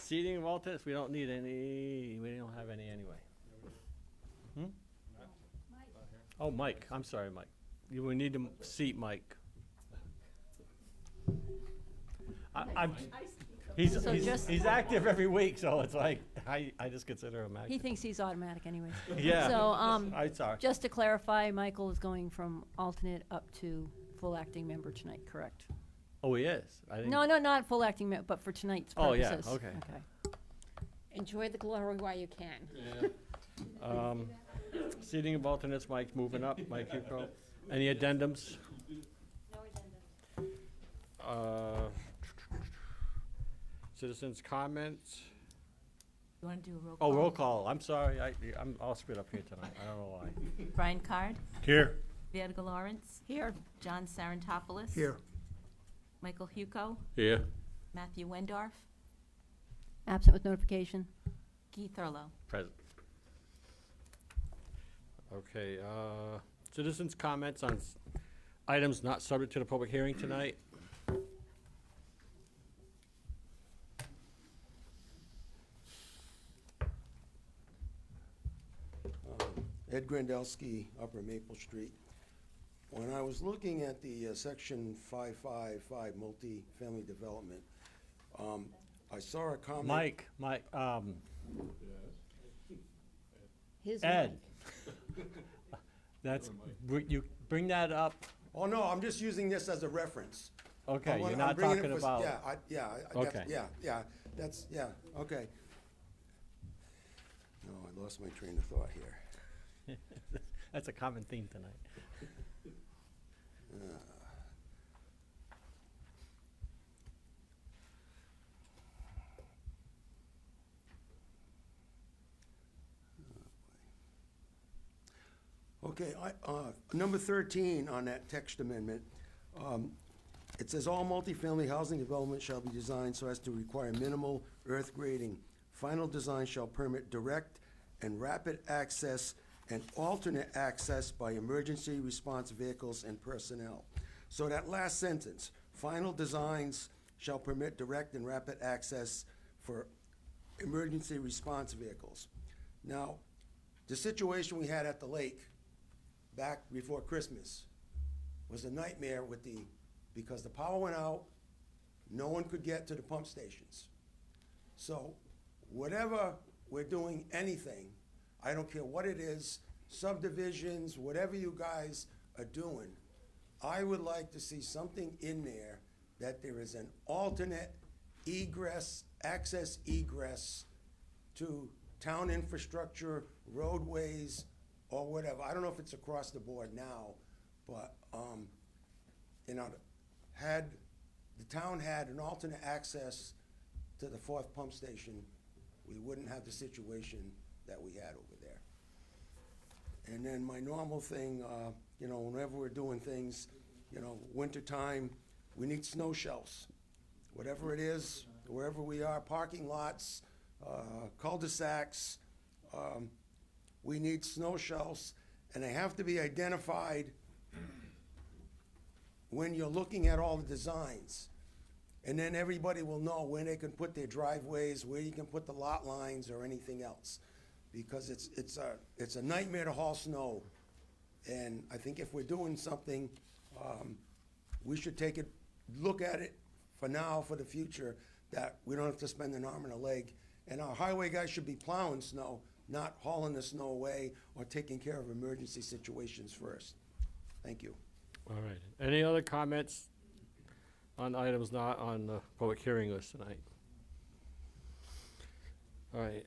seating of alternates, we don't need any, we don't have any anyway. Hmm? Oh, Mike, I'm sorry, Mike. You will need to seat Mike. He's So just- active every week, so it's like, I just consider him He active. thinks he's automatic anyway. Yeah. So, I'm sorry. just to clarify, Michael is going from alternate up to full acting member tonight, correct? Oh, he is? I didn't- No, not full acting, but for tonight's Oh, purposes. yeah, okay. Enjoy the glory while you can. Seating of alternates, Mike's moving up. Mike, you go. Any addendums? No addendum. Citizens' comments? You want to do a roll call? Oh, roll call. I'm sorry. I'm all screwed up here tonight. I don't know why. Brian Card, Here. Edgar Lawrence, Here. John Sarantopoulos. Here. Michael Huco, Here. Matthew Wendorf, Absent with notification. Guy Thurlow. Present. Okay, citizens' comments on items not subject to the public hearing tonight? Ed Grandelski, Upper Maple Street. When I was looking at the section 555 multifamily development, I saw a comment. Mike, His Ed. That's, you bring that up, Oh, no, I'm just using this as a reference. okay, I'm you're not bringing it talking for- about. Okay. Okay. No, I lost my train of thought here. That's a common theme tonight. Okay, number 13 on that text amendment, it says all multifamily housing development shall be designed so as to require minimal earth grading. Final design shall permit direct and rapid access and alternate access by emergency response vehicles and personnel. So that last sentence, final designs shall permit direct and rapid access for emergency response vehicles. Now, the situation we had at the lake back before Christmas was a nightmare because the power went out, no one could get to the pump stations. So whatever we're doing, anything, I don't care what it is, subdivisions, whatever you guys are doing, I would like to see something in there that there is an alternate egress, access egress to town infrastructure, roadways, or whatever. I don't know if it's across the board now, but, had the town had an alternate access to the fourth pump station, we wouldn't have the situation that we had over there. And then my normal thing, whenever we're doing things, wintertime, we need snow shelves. Whatever it is, wherever we are, parking lots, cul-de-sacs, we need snow shelves, and they have to be identified when you're looking at all the designs. And then everybody will know where they can put their driveways, where you can put the lot lines or anything else. Because it's a nightmare to haul snow. And I think if we're doing something, we should look at it for now, for the future, that we don't have to spend an arm and a leg. And our highway guys should be plowing snow, not hauling the snow away or taking care of emergency situations first. Thank you. All right. Any other comments on items not on the public hearing list tonight? All right.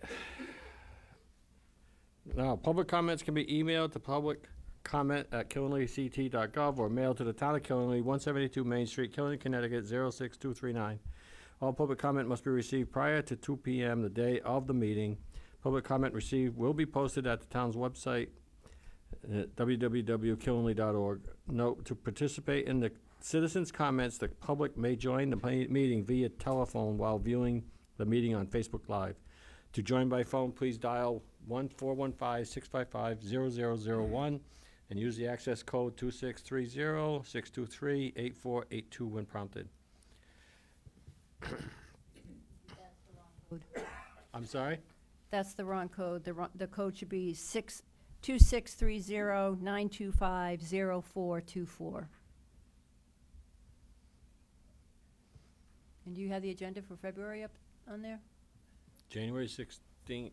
Now, public comments can be emailed to publiccomment@killenlyct.gov or mailed to the Town of Killenly, 172 Main Street, Killenly, Connecticut, 06239. All public comment must be received prior to 2 p.m. the day of the meeting. Public comment received will be posted at the town's website at www.killenly.org. Note, to participate in the citizens' comments, the public may join the meeting via telephone while viewing the meeting on Facebook Live. To join by phone, please dial 1-415-655-0001 and use the access code 2630-623-8482 when prompted. I'm sorry? That's the wrong code. The code should be 2630-925-0424. And do you have the agenda for February up on there? January 16th. Look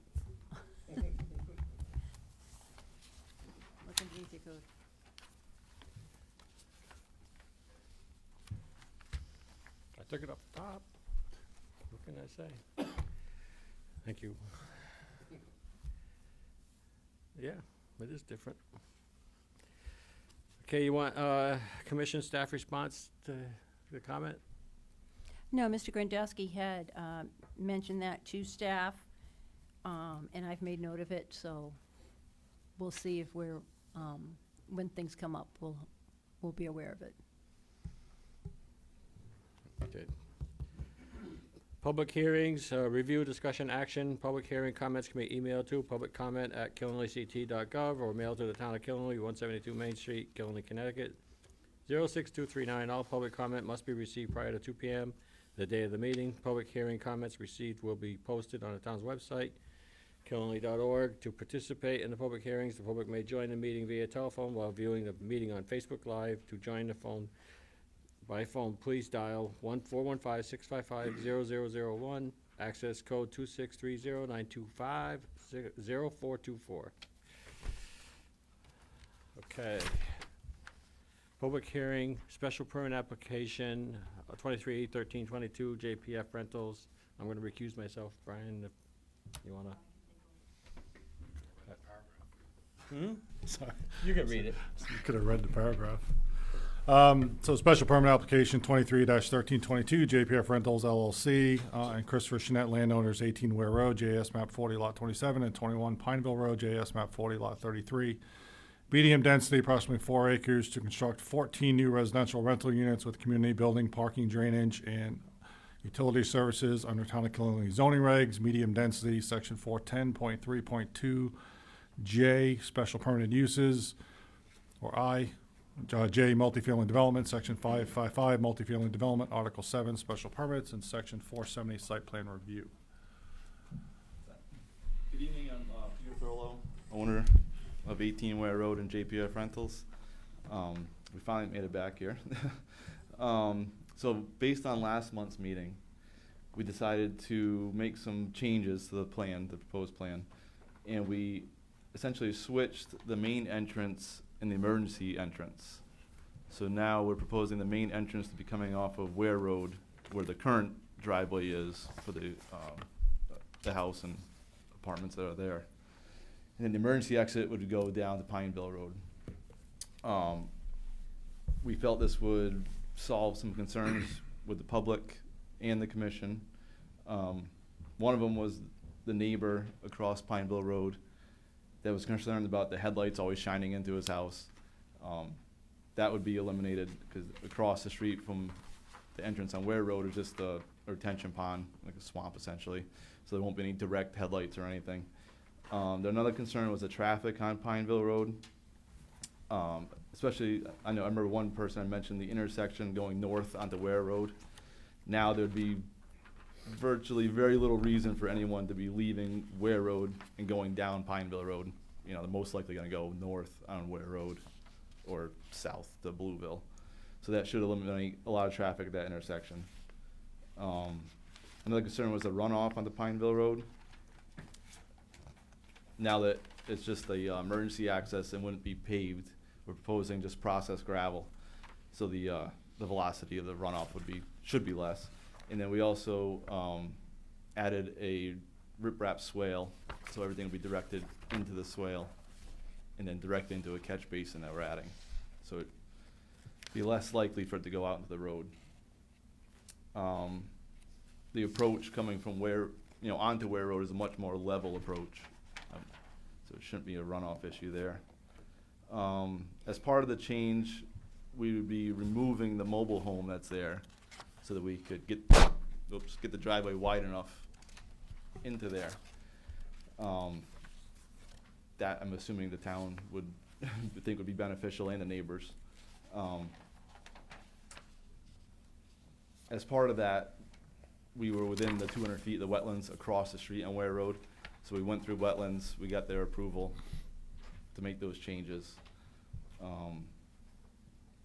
underneath your code. I took it off the top. What can I say? Thank you. Yeah, it is different. Okay, you want, commission staff response to the comment? No, Mr. Grandelsky had mentioned that to staff, and I've made note of it, so we'll see if we're, when things come up, we'll be aware of it. Okay. Public hearings, review, discussion, action. Public hearing comments can be emailed to publiccomment@killenlyct.gov or mailed to the town of Killenly, 172 Main Street, Killenly, Connecticut, 06239. All public comment must be received prior to 2 p.m. the day of the meeting. Public hearing comments received will be posted on the town's website, killenly.org. To participate in the public hearings, the public may join the meeting via telephone while viewing the meeting on Facebook Live. To join the phone, by phone, please dial 415-655-0001, access code 2630-925-0424. Okay. Public hearing, special permit application, 23-1322, JPF Rentals. I'm gonna recuse myself, Brian, if you wanna. Sorry, You can read it. you could have read the paragraph. So special permit application 23-1322, JPF Rentals LLC, and Christopher Chanette, landowners, 18 Ware Road, JS map 40 lot 27, and 21 Pineville Road, JS map 40 lot 33. BDM density approximately 4 acres to construct 14 new residential rental units with community building, parking, drainage, and utility services under Town of Killenly zoning regs. Medium density, section 410.3.2, J, special permitted uses, or I. J, multifamily development, section 555, multifamily development, article 7, special permits, and section 470, site plan review. Good evening, I'm Peter Thurlow, owner of 18 Ware Road and JPF Rentals. We finally made it back here. So based on last month's meeting, we decided to make some changes to the plan, the proposed plan, and we essentially switched the main entrance and the emergency entrance. So now we're proposing the main entrance to be coming off of Ware Road, where the current driveway is for the house and apartments that are there. And then the emergency exit would go down to Pineville Road. We felt this would solve some concerns with the public and the commission. One of them was the neighbor across Pineville Road that was concerned about the headlights always shining into his house. That would be eliminated because across the street from the entrance on Ware Road is just a retention pond, like a swamp essentially. So there won't be any direct headlights or anything. Another concern was the traffic on Pineville Road. Especially, I remember one person mentioned the intersection going north onto Ware Road. Now there'd be virtually very little reason for anyone to be leaving Ware Road and going down Pineville Road. You know, they're most likely gonna go north on Ware Road or south to Blueville. So that should eliminate a lot of traffic at that intersection. Another concern was the runoff onto Pineville Road. Now that it's just the emergency access and wouldn't be paved, we're proposing just processed gravel. So the velocity of the runoff should be less. And then we also added a riprap swale, so everything will be directed into the swale and then directly into a catch basin that we're adding. So it'd be less likely for it to go out into the road. The approach coming from onto Ware Road is a much more level approach. So it shouldn't be a runoff issue there. As part of the change, we would be removing the mobile home that's there so that we could get the driveway wide enough into there. That I'm assuming the town would think would be beneficial, and the neighbors. As part of that, we were within the 200 feet of the wetlands across the street on Ware Road. So we went through wetlands, we got their approval to make those changes.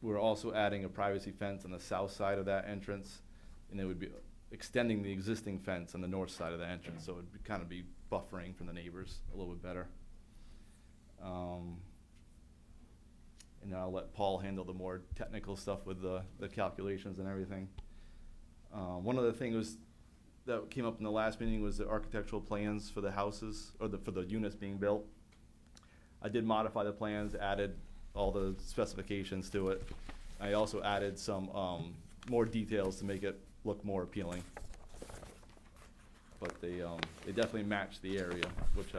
We're also adding a privacy fence on the south side of that entrance, and it would be extending the existing fence on the north side of the entrance, so it'd kind of be buffering from the neighbors a little bit better. And then I'll let Paul handle the more technical stuff with the calculations and everything. One other thing was, that came up in the last meeting, was the architectural plans for the houses, or for the units being built. I did modify the plans, added all the specifications to it. I also added some more details to make it look more appealing. But they definitely match the area, which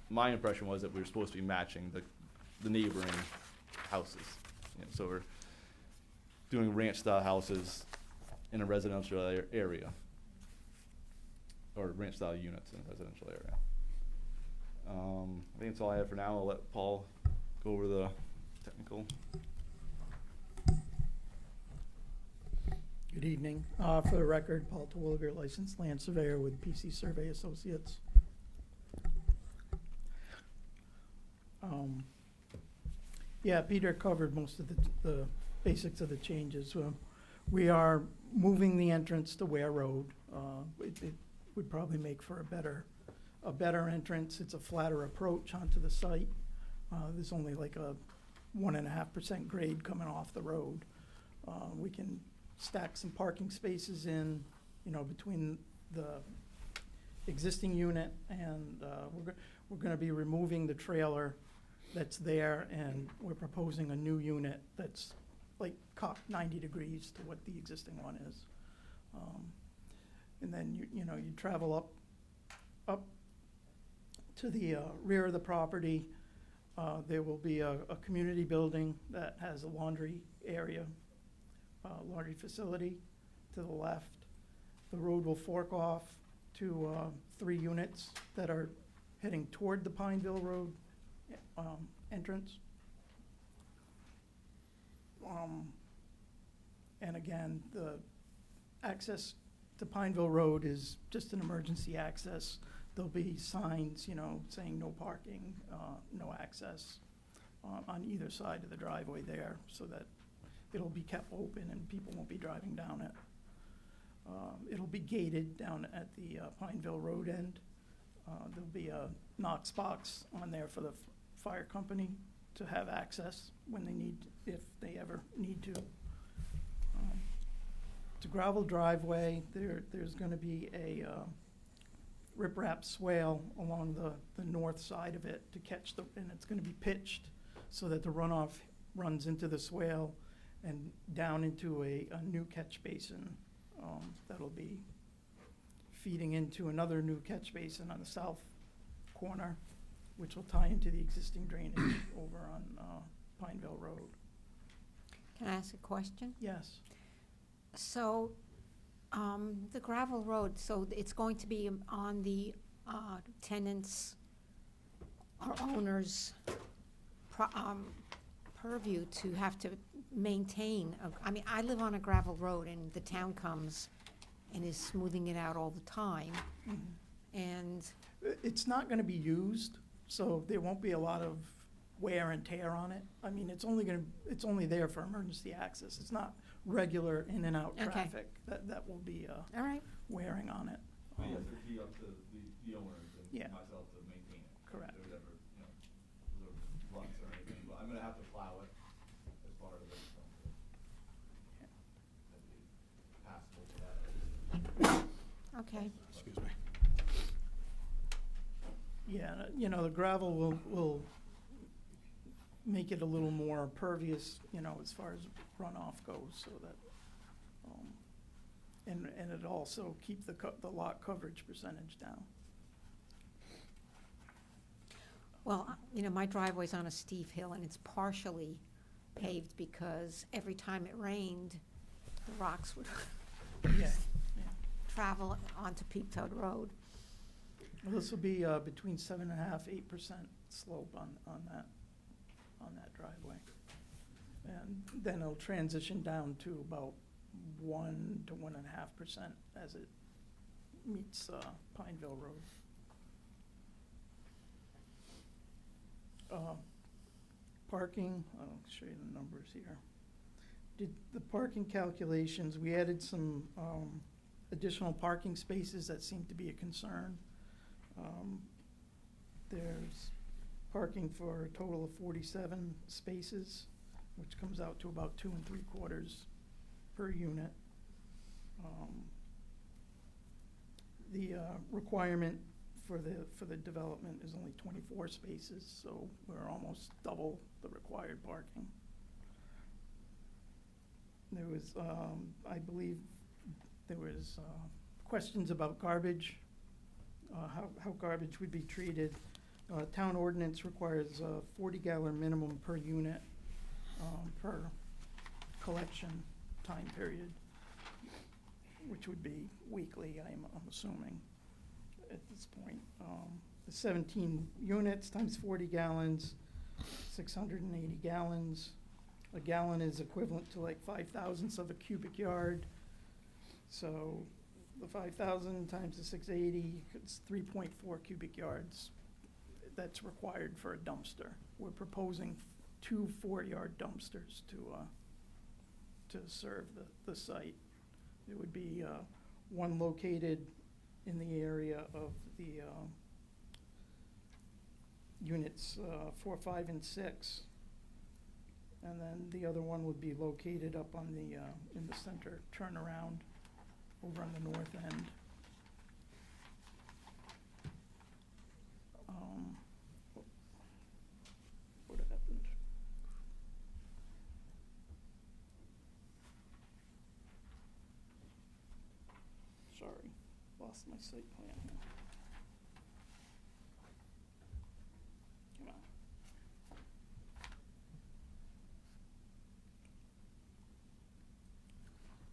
my impression was that we were supposed to be matching the neighboring houses. You know, so we're doing ranch-style houses in a residential area, or ranch-style units in a residential area. I think that's all I have for now. I'll let Paul go over the technical. Good evening. For the record, Paul Terwilliger, licensed land surveyor with PC Survey Associates. Yeah, Peter covered most of the basics of the changes. We are moving the entrance to Ware Road. It would probably make for a better entrance. It's a flatter approach onto the site. There's only like a 1.5% grade coming off the road. We can stack some parking spaces in, between the existing unit, and we're gonna be removing the trailer that's there, and we're proposing a new unit that's like cocked 90 degrees to what the existing one is. And then you travel up to the rear of the property. There will be a community building that has a laundry area, laundry facility to the left. The road will fork off to 3 units that are heading toward the Pineville Road entrance. And again, the access to Pineville Road is just an emergency access. There'll be signs, saying no parking, no access on either side of the driveway there, so that it'll be kept open and people won't be driving down it. It'll be gated down at the Pineville Road end. There'll be a Knox box on there for the fire company to have access when they need, if they ever need to. It's a gravel driveway. There's gonna be a riprap swale along the north side of it to catch and it's gonna be pitched so that the runoff runs into the swale and down into a new catch basin that'll be feeding into another new catch basin on the south corner, which will tie into the existing drainage over on Pineville Road. Can I ask a question? Yes. So, the gravel road, so it's going to be on the tenants or owners' purview to have to maintain. I mean, I live on a gravel road, and the town comes and is smoothing it out all the time. And It's not gonna be used, so there won't be a lot of wear and tear on it. I mean, it's only there for emergency access. It's not regular in and out Okay. traffic that will be all right, wearing on it. But yes, it'd be up to the owners and Yeah. myself to maintain it. Correct. If there's ever, ruts or anything, but I'm gonna have to plow it as part of it, so. That'd be passable for that. okay. Excuse me. Yeah, the gravel will make it a little more pervious, as far as runoff goes, so that, and it also keep the lot coverage percentage down. Well, my driveway's on a steep hill, and it's partially paved because every time it rained, the rocks would Yeah. travel onto Peak Toad Road. Well, this will be between 7.5%, 8% slope on that driveway. And then it'll transition down to about 1 to 1.5% as it meets Pineville Road. Parking, I'll show you the numbers here. Did the parking calculations, we added some additional parking spaces that seem to be a concern. There's parking for a total of 47 spaces, which comes out to about 2 3/4 per unit. The requirement for the development is only 24 spaces, so we're almost double the required parking. There was, I believe, there was questions about garbage, how garbage would be treated. Town ordinance requires a 40-gallon minimum per unit per collection time period, which would be weekly, I'm assuming, at this point. The 17 units times 40 gallons, 680 gallons. A gallon is equivalent to like 5/1000ths of a cubic yard. So the 5,000 times the 680, it's 3.4 cubic yards that's required for a dumpster. We're proposing 2 4-yard dumpsters to serve the site. It would be one located in the area of the units 4, 5, and 6. And then the other one would be located up on the, in the center turnaround over on the north end. What happened? Sorry, lost my site plan here.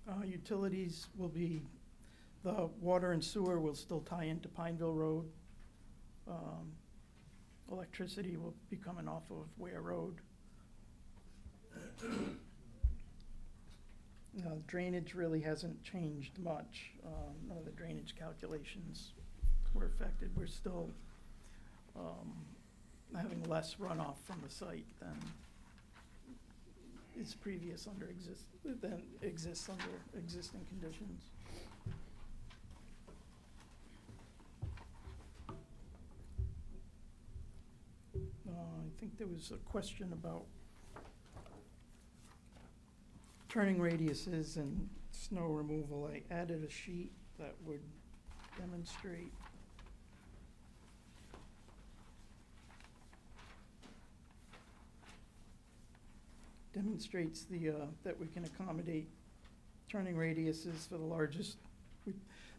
Come on. Utilities will be, the water and sewer will still tie into Pineville Road. Electricity will be coming off of Ware Road. Drainage really hasn't changed much. None of the drainage calculations were affected. We're still having less runoff from the site than is previous under than exists under existing conditions. I think there was a question about turning radiuses and snow removal. I added a sheet that would demonstrate. Demonstrates the, that we can accommodate turning radiuses for the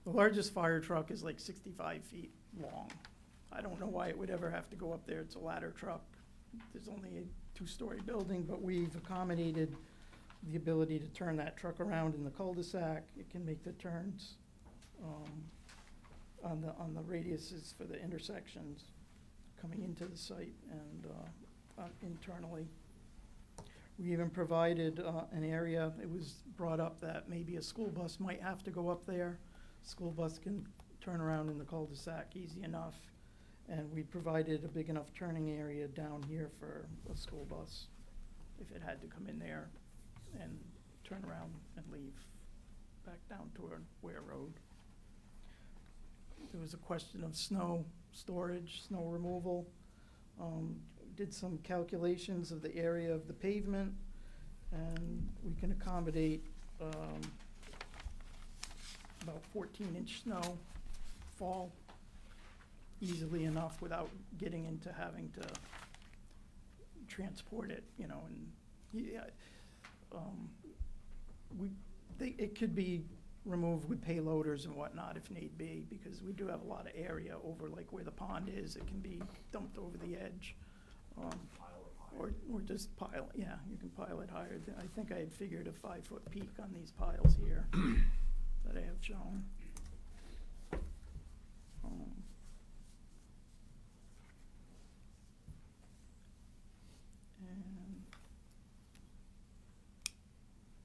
largest fire truck is like 65 feet long. I don't know why it would ever have to go up there. It's a ladder truck. There's only a 2-story building, but we've accommodated the ability to turn that truck around in the cul-de-sac. It can make the turns on the radiuses for the intersections coming into the site and internally. We even provided an area, it was brought up that maybe a school bus might have to go up there. School bus can turn around in the cul-de-sac easy enough. And we provided a big enough turning area down here for a school bus if it had to come in there and turn around and leave back down toward Ware Road. There was a question of snow storage, snow removal. Did some calculations of the area of the pavement, and we can accommodate about 14-inch snow fall easily enough without getting into having to transport it, you know, and yeah, it could be removed with payloaders and whatnot if need be, because we do have a lot of area over like where the pond is. It can be dumped over the edge. Or just pile, yeah, you can pile it higher. I think I had figured a 5-foot peak on these piles here that I have shown. And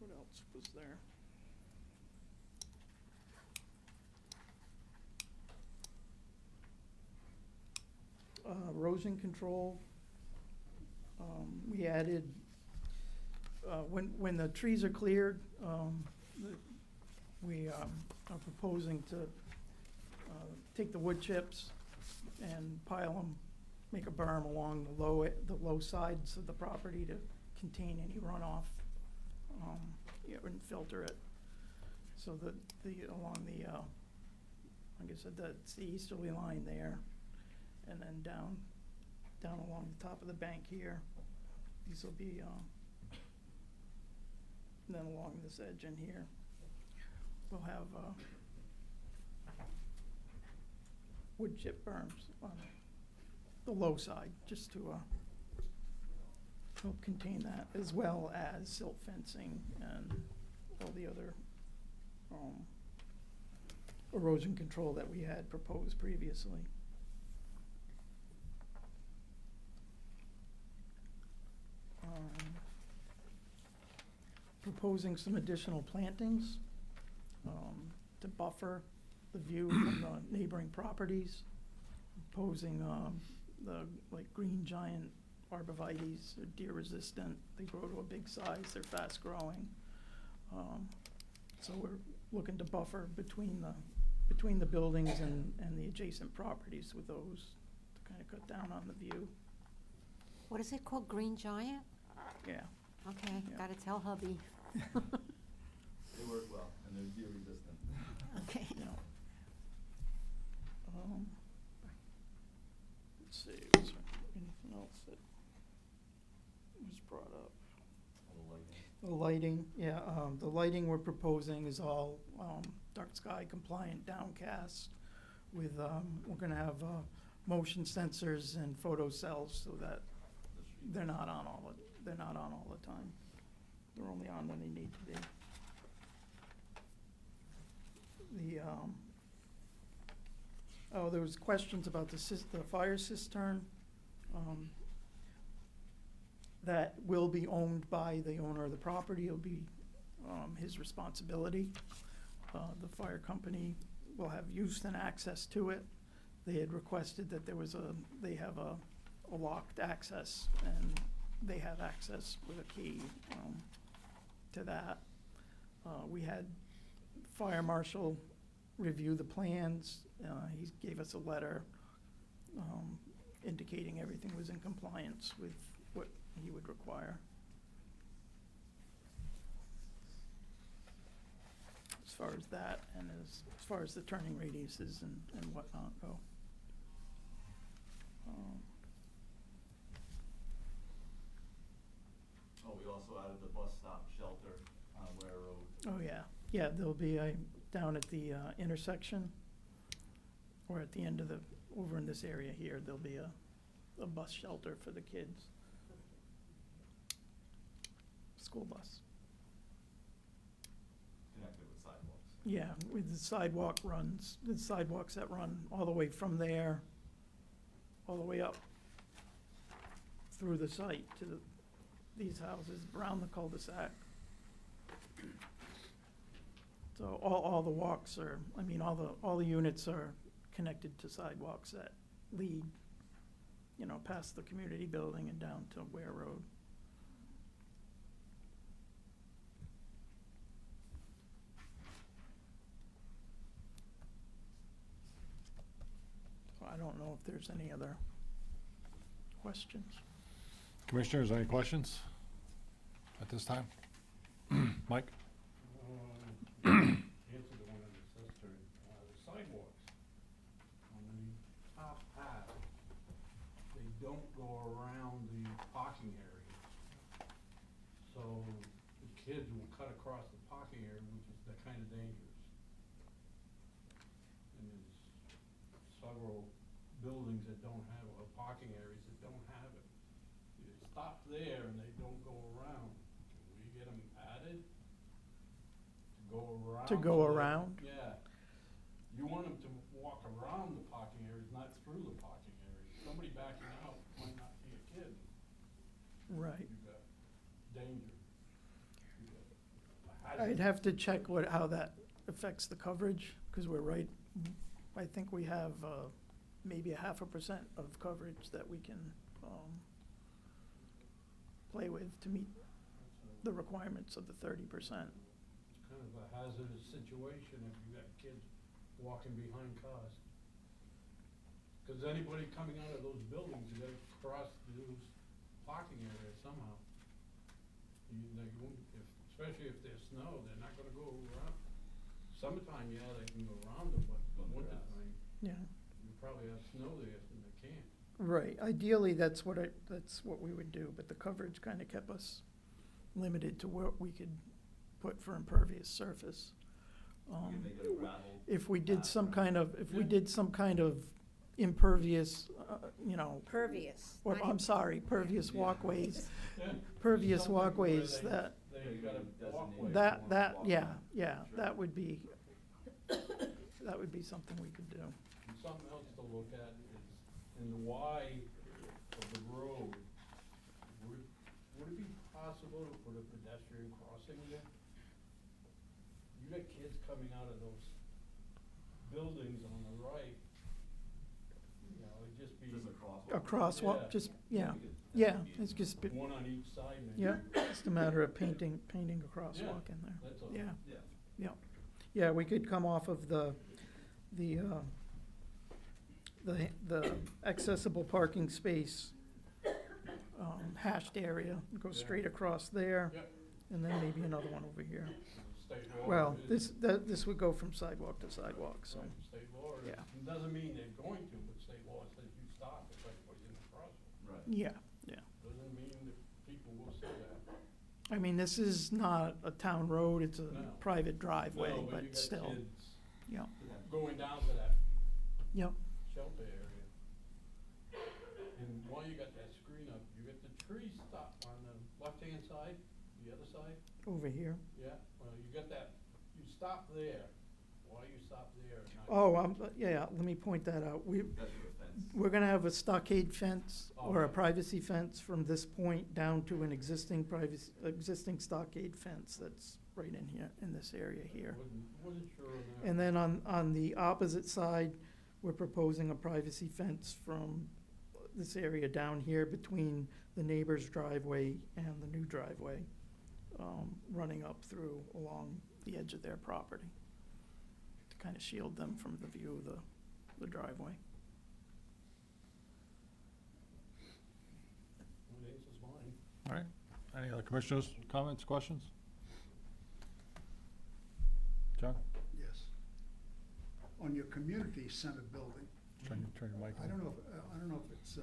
what else was there? erosion control. We added, when the trees are cleared, we are proposing to take the wood chips and pile them, make a berm along the low sides of the property to contain any runoff, and filter it. So that along the, like I said, that's the easterly line there, and then down along the top of the bank here. These will be, and then along this edge in here, we'll have wood chip berms on the low side, just to help contain that, as well as silt fencing and all the other erosion control that we had proposed previously. Proposing some additional plantings to buffer the view from the neighboring properties. Proposing the green giant arborvitaes, they're deer resistant, they grow to a big size, they're fast growing. So we're looking to buffer between the buildings and the adjacent properties with those to kind of cut down on the view. What is it called, Green Giant? Yeah. Okay, Yeah. gotta tell hubby. They work well, and they're deer resistant. Okay. Yeah. Let's see, was there anything else that was brought up? The lighting, yeah, the lighting we're proposing is all dark sky compliant, downcast with, we're gonna have motion sensors and photo cells so that they're not on all the time. They're only on when they need to be. There was questions about the fire cistern. That will be owned by the owner of the property. It'll be his responsibility. The fire company will have use and access to it. They had requested that they have a locked access, and they have access with a key to that. We had fire marshal review the plans. He gave us a letter indicating everything was in compliance with what he would require. As far as that, and as far as the turning radiuses and whatnot go. We also added the bus stop shelter on Ware Road. Oh, yeah. Yeah, there'll be down at the intersection, or at the end of over in this area here, there'll be a bus shelter for the kids. School bus. Connected with sidewalks. Yeah, with the sidewalks that run all the way from there, all the way up through the site to these houses around the cul-de-sac. So all the walks are, all the units are connected to sidewalks that lead, past the community building and down to Ware Road. So I don't know if there's any other questions. Commissioners, any questions at this time? Mike? Answer the one on the cistern, the sidewalks, on the top half, they don't go around the parking area. So the kids will cut across the parking area, which is kind of dangerous. And there's several buildings that don't have, or parking areas that don't have it. They stop there and they don't go around. Can we get them added? Go around. To go around? Yeah. You want them to walk around the parking areas, not through the parking areas. Somebody backing out might not see a kid. Right. You've got danger. You've got a hazard. I'd have to check how that affects the coverage, because we're right, I think we have maybe a 0.5% of coverage that we can, play with to meet the requirements of the 30%. It's kind of a hazardous situation if you got kids walking behind cars. Cause anybody coming out of those buildings, you gotta cross those parking areas somehow. They won't, especially if there's snow, they're not gonna go around. Summertime, yeah, they can go around them, but wintertime, Yeah. you probably have snow there and they can't. Right, ideally, that's what we would do, but the coverage kind of kept us limited to what we could put for impervious surface. If we did some kind of, impervious, Pervious. or, not I'm sorry, pervious Yeah. walkways, Yeah. pervious Something where walkways they- that, They got a walkway. that would be, something we could do. And something else to look at is in the Y of the road, would it be possible to put a pedestrian crossing there? You got kids coming out of those buildings on the right, you know, it'd just be. A crosswalk, Yeah. just, it's just, One on each side, maybe. yeah, just a matter of painting a crosswalk in there. That's all. Yeah. Yeah, we could come off of the accessible parking space, hashed area, go Yeah. straight across there, Yep. and then maybe another one over here. State law Well, is- this would go from sidewalk to sidewalk, so, Right, state law is, yeah. it doesn't mean they're going to, but state law says you stop if everybody's in the crosswalk. Right. yeah. Doesn't mean that people will say that. I mean, this is not a town road, it's a No. private driveway, No, you but got still, kids yeah, going down to that yep. shelter area. And while you got that screen up, you got the tree stop on the left-hand side, the other side, Over here. yeah, well, you got that, you stop there, why you stop there? and not- Oh, yeah, let me point that out. We're gonna have a stockade fence or a Okay. privacy fence from this point down to an existing existing stockade fence that's right in here, in this area here. Wasn't sure on that. And then on the opposite side, we're proposing a privacy fence from this area down here between the neighbor's driveway and the new driveway, running up through along the edge of their property to kind of shield them from the view of the driveway. That answers mine. All right. Any other commissioners, comments, questions? John? Yes. On your community center building, Turn your mic I on. don't know if it's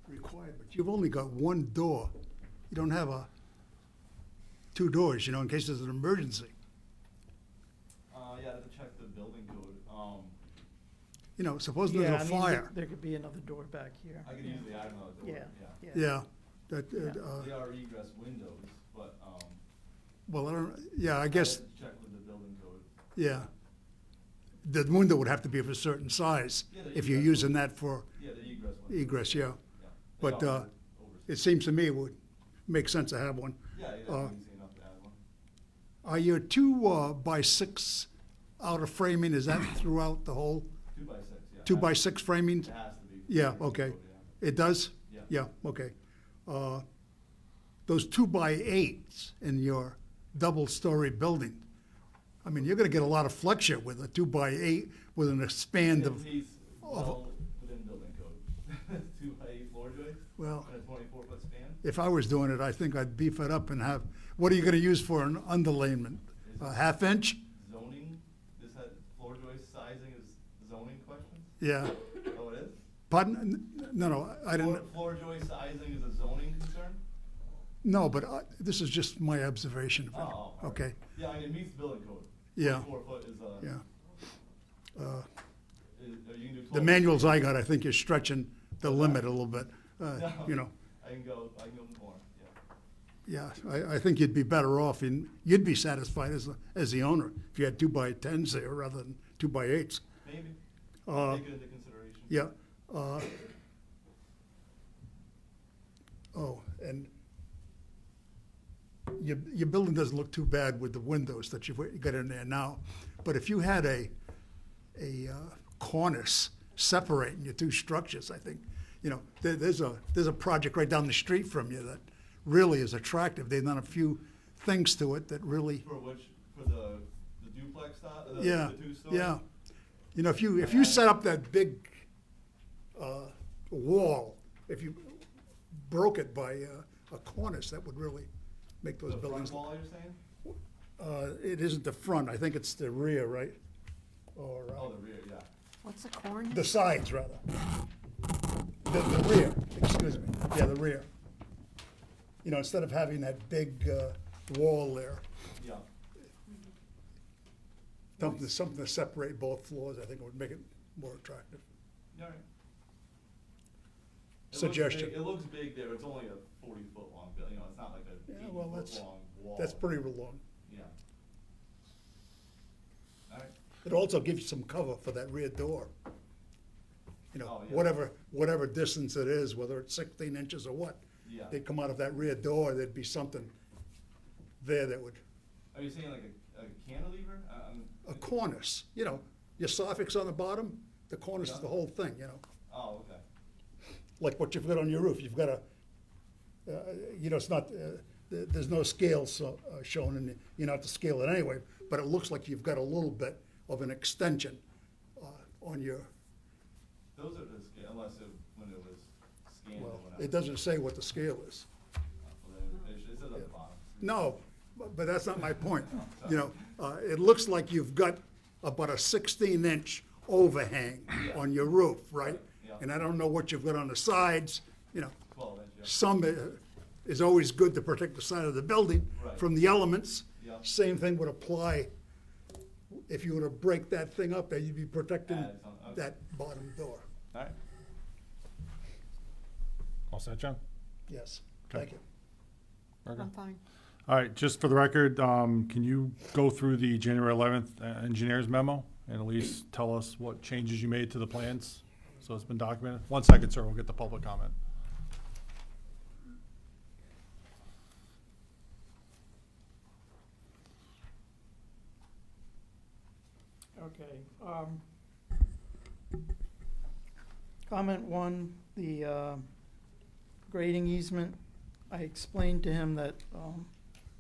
required, but you've only got one door. You don't have two doors, in case there's an emergency. Yeah, I have to check the building code. Suppose Yeah, there's a fire. There could be another door back here. I could easily add another door, Yeah. Yeah, that, Yeah. They are egress windows, but, well, I guess, I have to check with the building code. yeah. The window would have to be of a certain size Yeah, the if you're egress using that for Yeah, the egress windows. egress, yeah. Yeah. But, They are It seems to me it would make sense to have one. Yeah, uh, that's easy enough to add one. Are your 2x6 outer framing, is that throughout the whole 2x6, yeah. 2x6 framing? It has to be. Yeah, building okay. code, yeah. It does? Yeah. Yeah, okay. Those 2x8s in your double-story building, I mean, you're gonna get a lot of flexure with a 2x8 with an expand of, He's well within building code. 2x8 floor joist well, and a 24-foot span. if I was doing it, I think I'd beef it up and have, what are you gonna use for an underlayment? A half inch? Zoning, this had floor joist sizing is zoning question? Yeah. Oh, it is? Pardon? No, I didn't, Floor joist sizing is a zoning concern? no, but this is just my observation of Oh, it. all right. Okay, Yeah, I mean, it meets building code. Yeah. 4 foot is, yeah. you can do 12. The manuals I got, I think you're stretching the limit a little bit, No. you know. I can go more, yeah. Yeah, I think you'd be better off and you'd be satisfied as the owner if you had 2x10s there rather than 2x8s. Maybe. Uh, Take it into consideration. Yeah. And your building doesn't look too bad with the windows that you've got in there now. But if you had a cornice separating your two structures, I think. You know, there's a project right down the street from you that really is attractive. They've done a few things to it that really, For the duplex style, yeah, the two-story? yeah. You know, if you set up that big wall, if you broke it by a cornice, that would really make those The front buildings. wall, you're saying? It isn't the front, I think it's the rear, right? Or Oh, the rear, yeah. What's a corn? the sides, rather. The rear, excuse me, yeah, the rear. You know, instead of having that big wall there, Yeah. something to separate both floors, I think would make it more attractive. Yeah, right. Suggestion. It looks big there, it's only a 40-foot long building, you know, it's not like a Yeah, well, 80-foot that's- long wall. That's pretty long. Yeah. All right. It also gives you some cover for that rear door. You know, Oh, yeah. whatever distance it is, whether it's 16 inches or what. Yeah. They come out of that rear door, there'd be something there that would, Are you saying like a cantilever? a cornice, you know, your soffit's on the bottom, the cornice is Yeah. the whole thing, you know, Oh, okay. like what you've got on your roof. You've got you know, it's not, there's no scale shown, and you're not to scale it anyway, but it looks like you've got a little bit of an extension on your, Those are the scale, when it was scanned or well, whatever. it doesn't say what the scale is. Well, then it says at the bottom. No, but that's not my point. You know, it looks like you've got about a 16-inch overhang on your roof, right? Yeah. And I don't know what you've got on the sides, you know. 12 inch, yeah. Some is always good to protect the side of the building Right. from the elements. Yeah. Same thing would apply if you were to break that thing up, that you'd be protecting Add some- okay. that bottom door. All right. All set, John? Yes, Okay. thank you. Okay. I'm fine. All right, just for the record, can you go through the January 11th engineer's memo and at least tell us what changes you made to the plans? So it's been documented. 1 second, sir, we'll get the public comment. Okay. Comment one, the grading easement. I explained to him that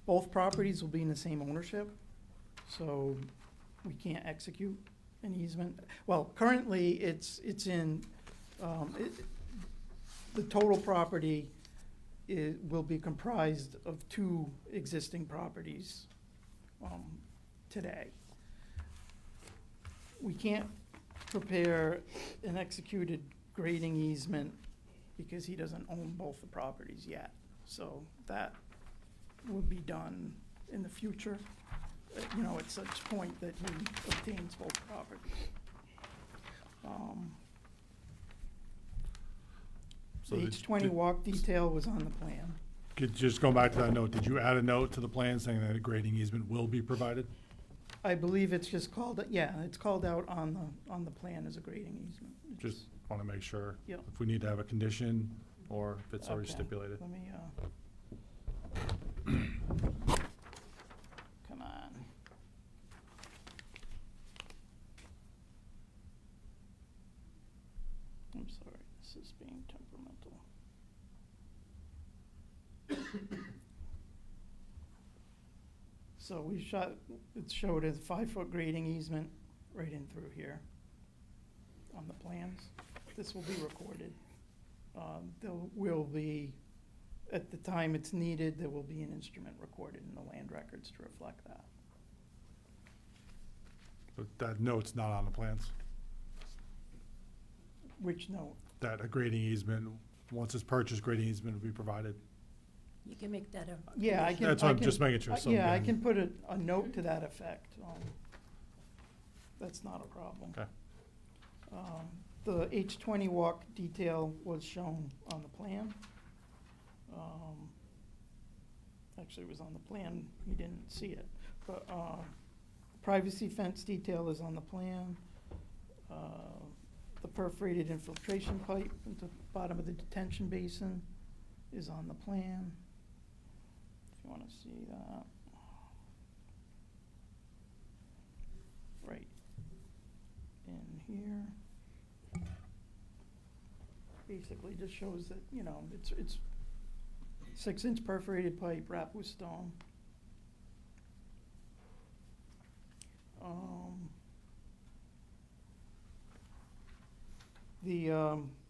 both properties will be in the same ownership, so we can't execute an easement. Well, currently, it's in, the total property will be comprised of 2 existing properties today. We can't prepare an executed grading easement because he doesn't own both the properties yet. So that would be done in the future, you know, at such point that he obtains both properties. So The did- H20 walk detail was on the plan. Just go back to that note, did you add a note to the plan saying that a grading easement will be provided? I believe it's just called, yeah, it's called out on the plan as a grading easement. It's- Just want to make sure Yep. if we need to have a condition or if it's already Okay. stipulated. Let me, come on. I'm sorry, this is being temperamental. So it showed a 5-foot grading easement right in through here on the plans. This will be recorded. There will be, at the time it's needed, there will be an instrument recorded in the land records to reflect that. But that note's not on the plans, Which note? that a grading easement, once it's purchased, grading easement will be provided. You can make that a. Yeah, I can. That's what I'm just making sure. Yeah, I somebody- can put a note to that effect. That's not a problem. Okay. The H20 walk detail was shown on the plan. Actually, it was on the plan, you didn't see it. But privacy fence detail is on the plan. The perforated infiltration pipe at the bottom of the detention basin is on the plan. If you want to see that. Right in here. basically just shows that, you know, it's 6-inch perforated pipe wrapped with stone.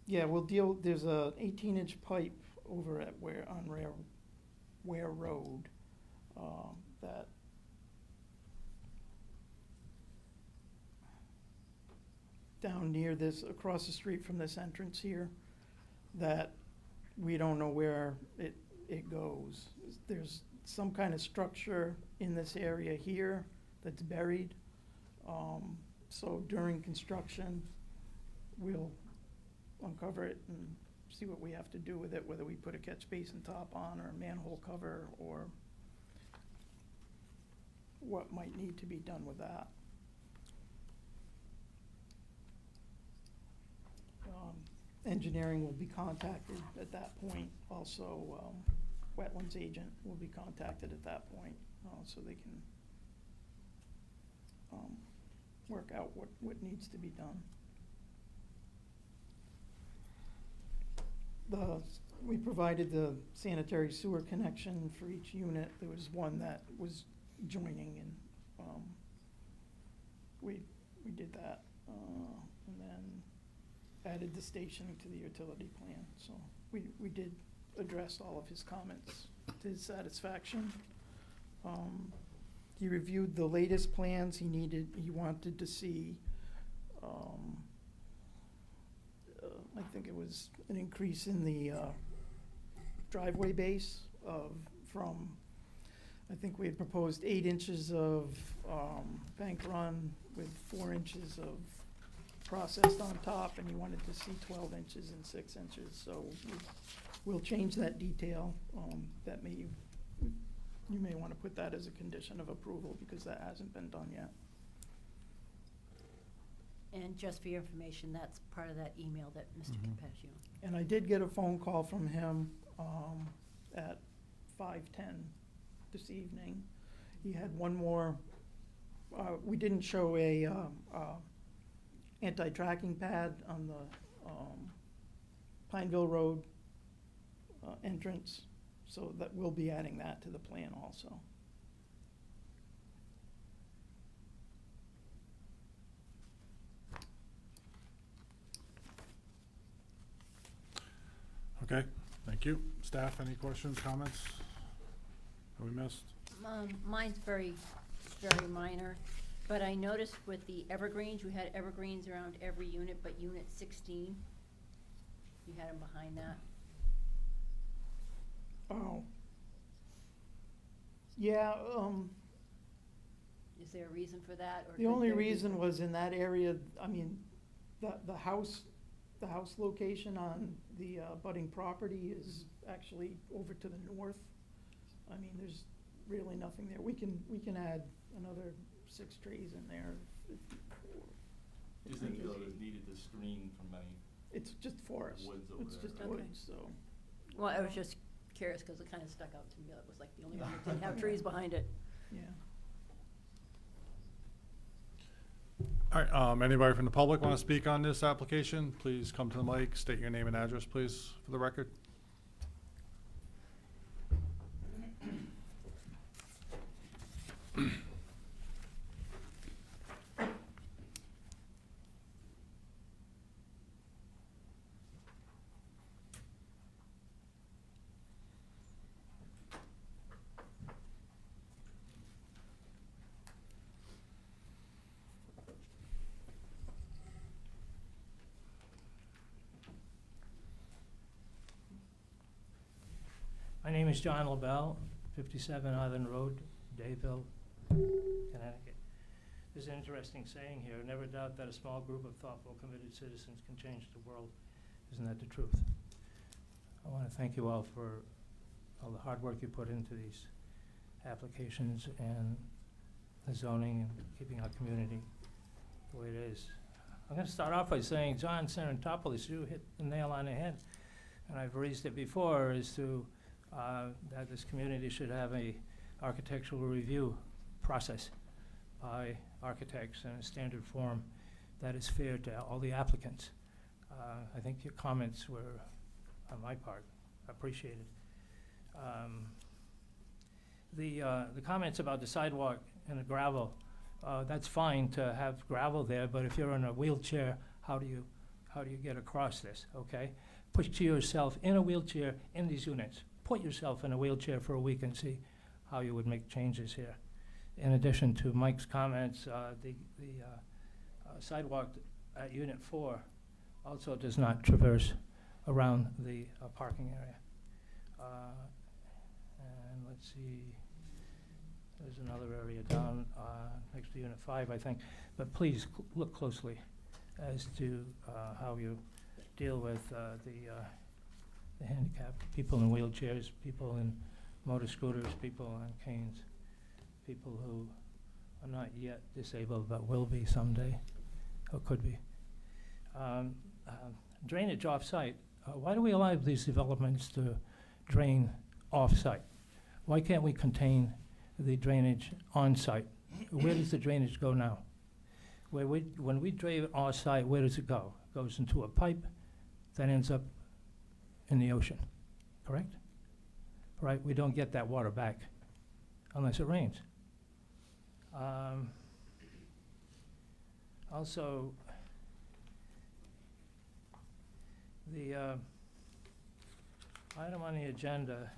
Yeah, there's a 18-inch pipe over at Ware Road, that down near this, across the street from this entrance here, that we don't know where it goes. There's some kind of structure in this area here that's buried. So during construction, we'll uncover it and see what we have to do with it, whether we put a catch basin top on or a manhole cover, or what might need to be done with that. Engineering will be contacted at that point. Also, wetlands agent will be contacted at that point, so they can work out what needs to be done. We provided the sanitary sewer connection for each unit. There was one that was joining, and we did that, and then added the stationing to the utility plan. So we did address all of his comments to his satisfaction. He reviewed the latest plans. He wanted to see, I think it was an increase in the driveway base from, I think we had proposed 8 inches of bank run with 4 inches of processed on top, and he wanted to see 12 inches and 6 inches. So we'll change that detail. You may want to put that as a condition of approval, because that hasn't been done yet. And just for your information, that's part of that email that Mr. Capaccio. And I did get a phone call from him at 5:10 this evening. He had one more, we didn't show a anti-tracking pad on the Pineville Road entrance, so that we'll be adding that to the plan also. Okay, thank you. Staff, any questions, comments that we missed? Mine's very, very minor, but I noticed with the evergreens, we had evergreens around every unit, but unit 16, you had them behind that. Oh. Yeah, Is there a reason for that? Or the could only there be- reason was in that area, I mean, the house location on the budding property is actually over to the north. I mean, there's really nothing there. We can add another 6 trees in there. Just didn't feel it was needed to screen from any It's just forest. woods over It's there. just Okay. woods, so. Well, I was just curious, because it kind of stuck out to me. That was like the only one that didn't have trees behind it. Yeah. All right, anybody from the public want to speak on this application? Please come to the mic, state your name and address, please, for the record. My name is John LaBelle, 57 Island Road, Dayville, Connecticut. There's an interesting saying here, never doubt that a small group of thoughtful, committed citizens can change the world. Isn't that the truth? I want to thank you all for all the hard work you put into these applications and the zoning and keeping our community the way it is. I'm going to start off by saying, John Serentopoulos, you hit the nail on the head, and I've raised it before, is to that this community should have a architectural review process by architects in a standard form that is fair to all the applicants. I think your comments were, on my part, appreciated. The comments about the sidewalk and the gravel, that's fine to have gravel there, but if you're in a wheelchair, how do you get across this, okay? Put yourself in a wheelchair in these units. Put yourself in a wheelchair for a week and see how you would make changes here. In addition to Mike's comments, the sidewalk at Unit 4 also does not traverse around the parking area. And let's see, there's another area down next to Unit 5, I think. But please look closely as to how you deal with the handicapped, people in wheelchairs, people in motor scooters, people on canes, people who are not yet disabled but will be someday, or could be. Drainage off-site. Why do we allow these developments to drain off-site? Why can't we contain the drainage on-site? Where does the drainage go now? When we drain off-site, where does it go? It goes into a pipe that ends up in the ocean, correct? Right, we don't get that water back unless it rains. Also, the item on the agenda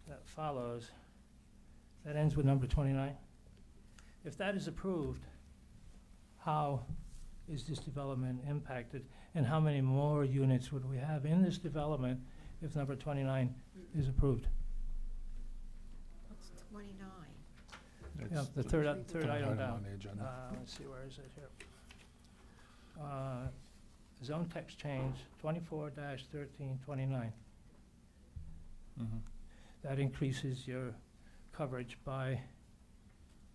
that follows, that ends with number 29. If that is approved, how is this development impacted, and how many more units would we have in this development if number 29 is approved? What's 29? Yeah, the third item down. on the agenda. Let's see, where is it here? Zone text change 24-1329. Mhm. That increases your coverage by,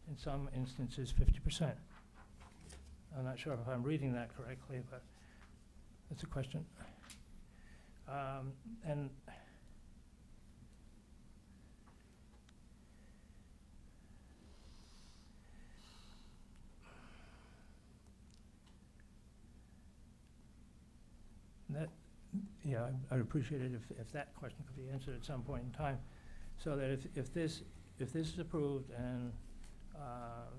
in some instances, 50%. I'm not sure if I'm reading that correctly, but that's a question. And that, yeah, I'd appreciate it if that question could be answered at some point in time, so that if this is approved and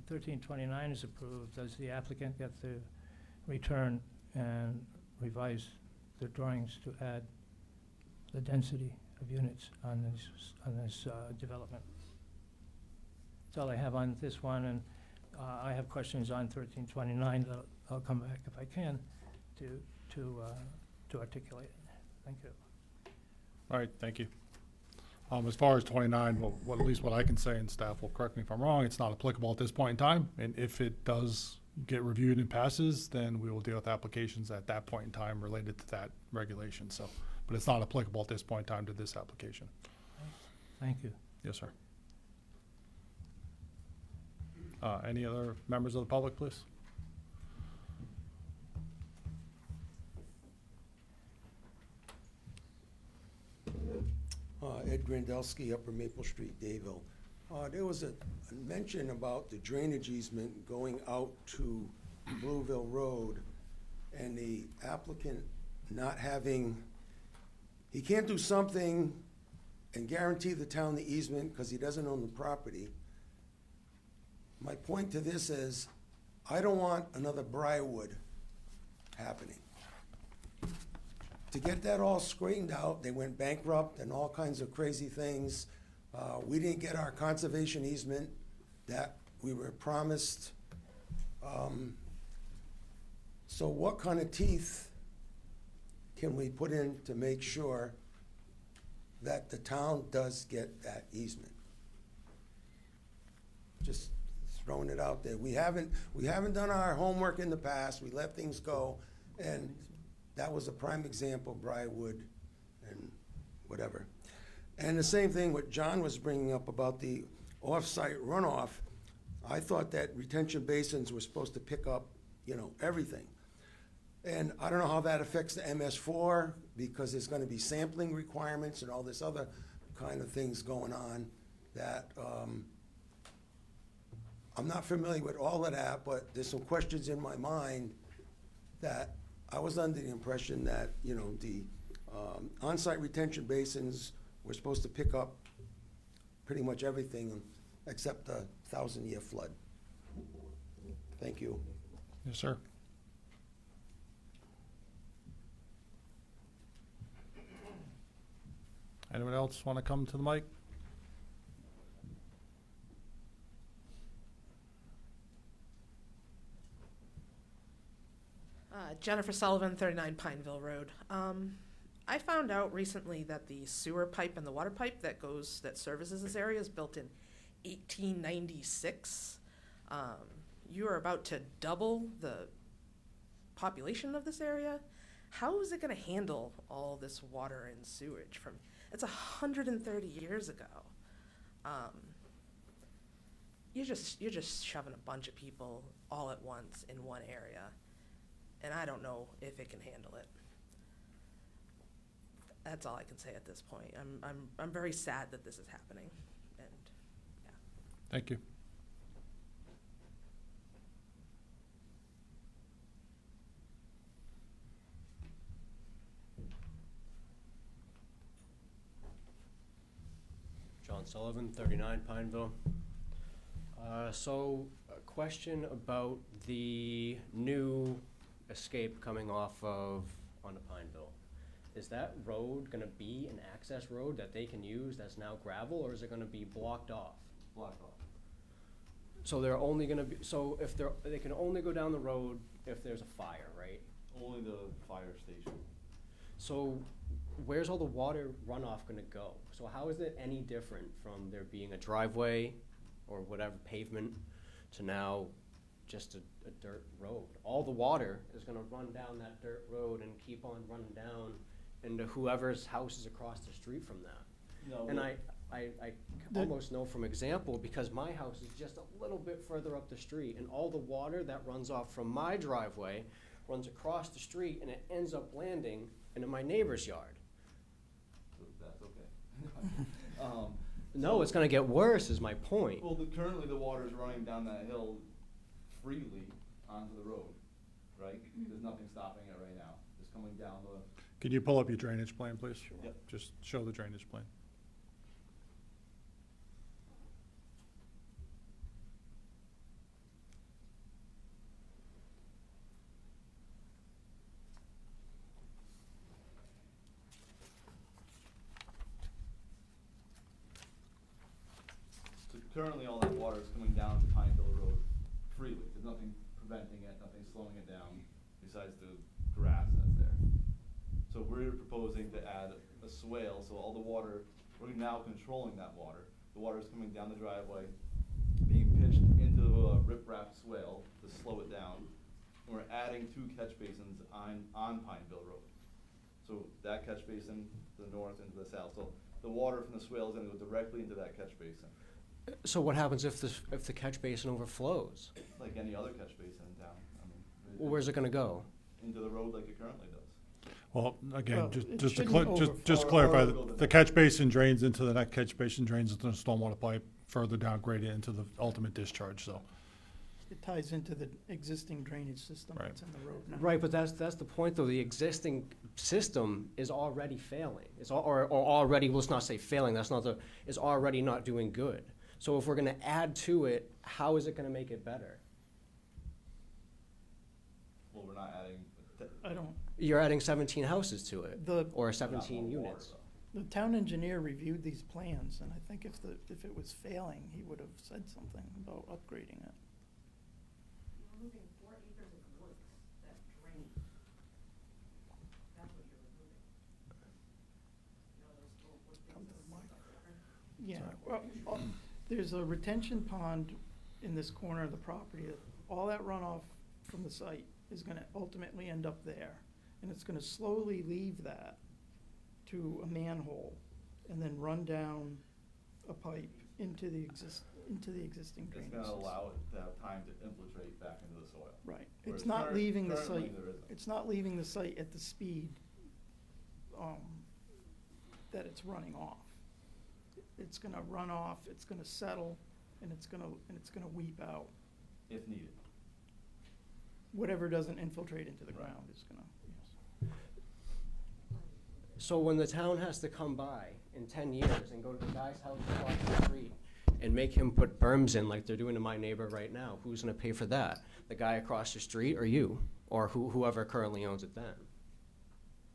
1329 is approved, does the applicant get to return and revise the drawings to add the density of units on this development? That's all I have on this one, and I have questions on 1329 that I'll come back if I can to articulate. Thank you. All right, thank you. As far as 29, at least what I can say, and staff will correct me if I'm wrong, it's not applicable at this point in time. And if it does get reviewed and passes, then we will deal with applications at that point in time related to that regulation. So, but it's not applicable at this point in time to this application. Thank you. Yes, sir. Any other members of the public, please? Ed Grandelski, Upper Maple Street, Dayville. There was a mention about the drainage easement going out to Blueville Road, and the applicant not having, he can't do something and guarantee the town the easement because he doesn't own the property. My point to this is, I don't want another Briarwood happening. To get that all straightened out, they went bankrupt and all kinds of crazy things. We didn't get our conservation easement that we were promised. So what kind of teeth can we put in to make sure that the town does get that easement? Just throwing it out there. We haven't done our homework in the past. We let things go, and that was a prime example, Briarwood and whatever. And the same thing what John was bringing up about the off-site runoff. I thought that retention basins were supposed to pick up, everything. And I don't know how that affects the MS4, because there's gonna be sampling requirements and all this other kind of things going on that, I'm not familiar with all of that, but there's some questions in my mind that I was under the impression that, you know, the on-site retention basins were supposed to pick up pretty much everything except the 1,000-year flood. Thank you. Yes, sir. Anyone else want to come to the mic? Jennifer Sullivan, 39 Pineville Road. I found out recently that the sewer pipe and the water pipe that services this area is built in 1896. You are about to double the population of this area. How is it going to handle all this water and sewage from? It's 130 years ago. You're just shoving a bunch of people all at once in one area, and I don't know if it can handle it. That's all I can say at this point. I'm very sad that this is happening, and yeah. Thank you. John Sullivan, 39 Pineville. So a question about the new escape coming off of onto Pineville. Is that road gonna be an access road that they can use that's now gravel, or is it gonna be blocked off? Blocked off. So they're only gonna be, so if they can only go down the road if there's a fire, right? Only the fire station. So where's all the water runoff gonna go? So how is it any different from there being a driveway or whatever pavement to now just a dirt road? All the water is gonna run down that dirt road and keep on running down into whoever's house is across the street from that. No, And the- I almost know from example, because my house is just a little bit further up the street, and all the water that runs off from my driveway runs across the street, and it ends up landing into my neighbor's yard. So that's okay. No, it's gonna get worse, is my point. Well, currently the water's running down that hill freely onto the road, right? There's nothing stopping it right now. It's coming down the. Can you pull up your drainage plan, please? Yep. Just show the drainage plan. So currently all that water is coming down to Pineville Road freely. There's nothing preventing it, nothing slowing it down besides the grass that's there. So we're proposing to add a swale, so all the water, we're now controlling that water. The water is coming down the driveway, being pitched into a riprap swale to slow it down. And we're adding 2 catch basins on Pineville Road. So that catch basin to the north and to the south. So the water from the swale is gonna go directly into that catch basin, So what happens if the catch basin overflows? like any other catch basin in town. I mean, Well, where's it gonna go? into the road like it currently does. Well, again, Well, just it just to shouldn't just overflow. clarify, Or the catch basin drains into the next catch basin drains into the stormwater pipe, further down gradient into the ultimate discharge, so. It ties into the existing drainage system Right. that's in the road now. Right, but that's the point, though. The existing system is already failing. Or already, let's not say failing, is already not doing good. So if we're gonna add to it, how is it gonna make it better? Well, we're not adding. I don't, You're adding 17 houses to it, the, or not 17 more water, units. though. the town engineer reviewed these plans, and I think if it was failing, he would have said something about upgrading it. You're removing 4 acres of woods that drain. That's what you're removing. You know, those little wood Come things to the that mic. stick up. Yeah, well, there's a retention pond in this corner of the property. All that runoff from the site is gonna ultimately end up there. And it's gonna slowly leave that to a manhole and then run down a pipe into the existing It's drainage gonna system. allow it to have time to infiltrate back into the soil. Right. Whereas It's not leaving the currently site, there isn't. it's not leaving the site at the speed, that it's running off. It's gonna run off, it's gonna settle, and it's gonna weep out. If needed. Whatever doesn't infiltrate into the Right. ground is gonna, yeah. So when the town has to come by in 10 years and go to the guy's house across the street and make him put berms in like they're doing to my neighbor right now, who's gonna pay for that? The guy across the street or you? Or whoever currently owns it then?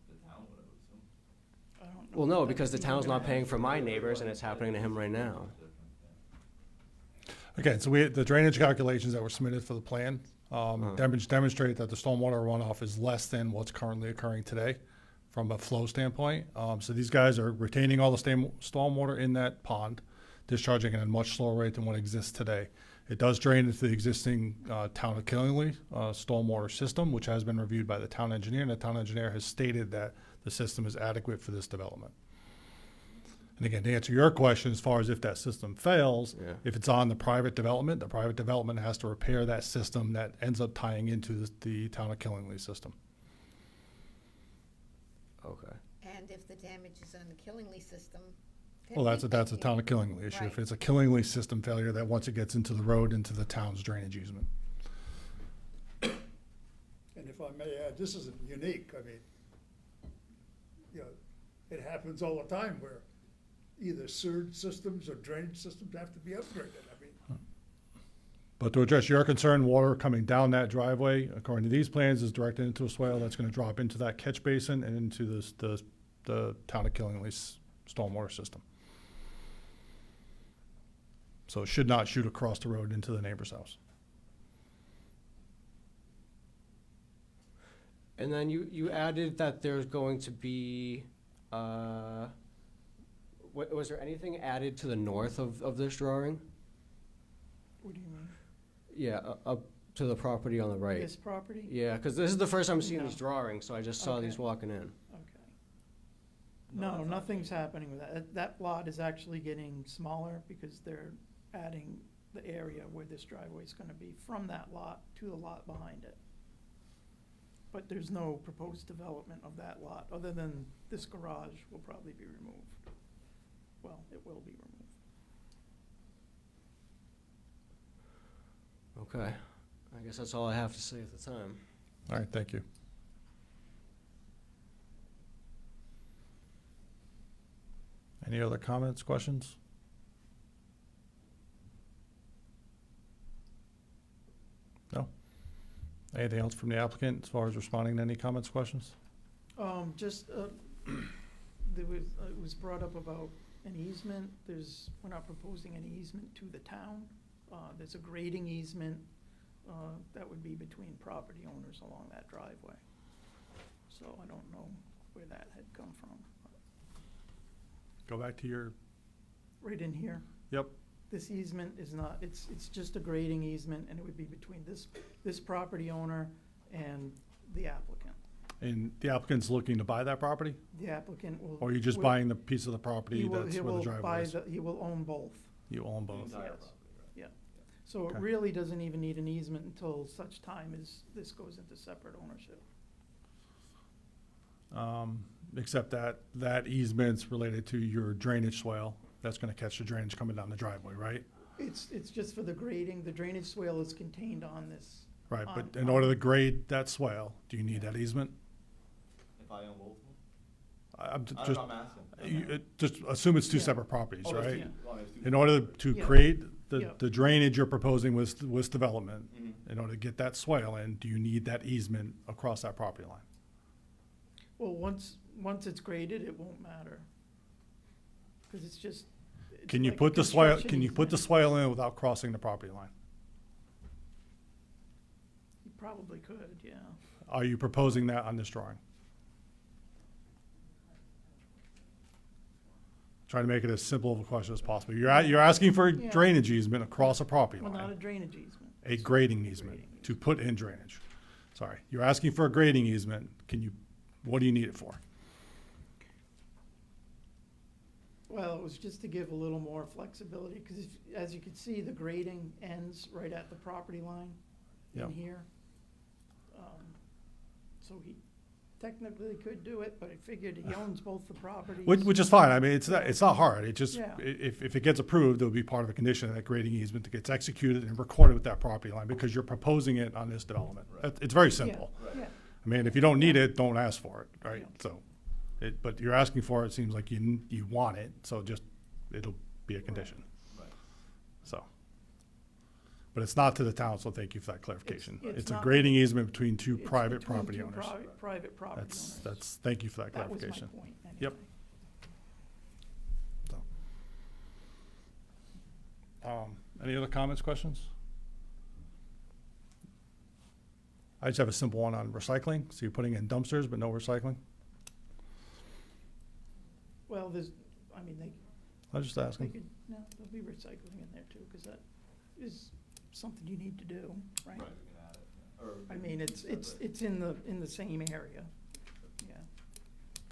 The town would, I would assume. I don't know Well, no, if because the that's town's even not gonna paying happen. for my neighbors and it's happening to him right now. Again, so the drainage calculations that were submitted for the plan demonstrate that the stormwater runoff is less than what's currently occurring today from a flow standpoint. So these guys are retaining all the stormwater in that pond, discharging at a much slower rate than what exists today. It does drain into the existing town of Killingly stormwater system, which has been reviewed by the town engineer, and the town engineer has stated that the system is adequate for this development. And again, to answer your question, as far as if that system fails, Yeah. if it's on the private development has to repair that system that ends up tying into the town of Killingly system. Okay. And if the damage is on the Killingly system. then Well, that's we a pay. town of Killingly issue. If Right. it's a Killingly system failure, that once it gets into the road, into the town's drainage easement. And if I may add, this isn't unique, I mean, you know, it happens all the time where either sewage systems or drainage systems have to be upgraded, I mean. But to address your concern, water coming down that driveway, according to these plans, is directed into a swale that's gonna drop into that catch basin and into the town of Killingly's stormwater system. So it should not shoot across the road into the neighbor's house. And then you added that there's going to be, was there anything added to the north of this drawing? What do you mean? Yeah, up to the property on the right. This property? Yeah, because this is the first time seeing No. these drawings, so I just saw these Okay. walking in. Okay. No, nothing's happening with that. That lot is actually getting smaller because they're adding the area where this driveway is gonna be from that lot to the lot behind it. But there's no proposed development of that lot, other than this garage will probably be removed. Well, it will be removed. Okay, I guess that's all I have to say at the time. All right, thank you. Any other comments, questions? No? Anything else from the applicant as far as responding to any comments, questions? Just, there was, it was brought up about an easement. We're not proposing any easement to the town. There's a grading easement, that would be between property owners along that driveway. So I don't know where that had come from. Go back to your, Right in here, yep, this easement is not, it's just a grading easement, and it would be between this property owner and the applicant. and the applicant's looking to buy that property? The applicant will. Or are you just will- buying the piece of the property he will- that's he where the will driveway buy is? He will own both. You own both? Yes. Entire property, right? So it Okay. really doesn't even need an easement until such time as this goes into separate ownership. Except that easement's related to your drainage swale, that's gonna catch the drainage coming down the driveway, right? It's just for the grading, the drainage swale is contained on this. Right, but On- in order to grade that swale, do you need that easement? If I own both of them? I'm I don't just, know, I'm asking. just assume it's two Yeah. separate properties, Oh, there's right? two. Oh, there's two. In order to Yeah. create Yeah. the drainage you're proposing with development, Mhm. in order to get that swale in, do you need that easement across that property line? Well, once it's graded, it won't matter. Because it's just. it's Can you like a put the swale, construction can you put the easement. swale in without crossing the property line? You probably could, yeah. Are you proposing that on this drawing? Trying to make it as simple of a question as possible. You're asking for a Yeah. drainage easement across a property Well, not a line, drainage easement. a grading easement Grading to put in drainage. Sorry, you're asking for a grading easement. What do you need it for? Well, it was just to give a little more flexibility, because as you can see, the grading ends right at the property line Yep. in here. So he technically could do it, but I figured he owns both the properties. Which is fine. I mean, it's not hard. It just, Yeah. if it gets approved, it'll be part of a condition of that grading easement that gets executed and recorded with that property line because you're proposing it on this development. It's very Yeah, simple. yeah. I mean, if you don't need it, don't ask for it, right? Yeah. So, But you're asking for it, it seems like you want it, so just, it'll be a condition, Right. so. But it's not to the town, so thank you for that clarification. it's It's a not- grading easement between two It's private between property two owners. Private property That's, owners. thank you for that That was my clarification. point, anyway. Yep. Any other comments, questions? I just have a simple one on recycling. So you're putting in dumpsters, but no recycling? Well, there's, I mean, I was just they asking. could, no, there'll be recycling in there too, because that is something you need to do, right? Right, we can add it. Or I mean, it's separate. in the same area, yeah.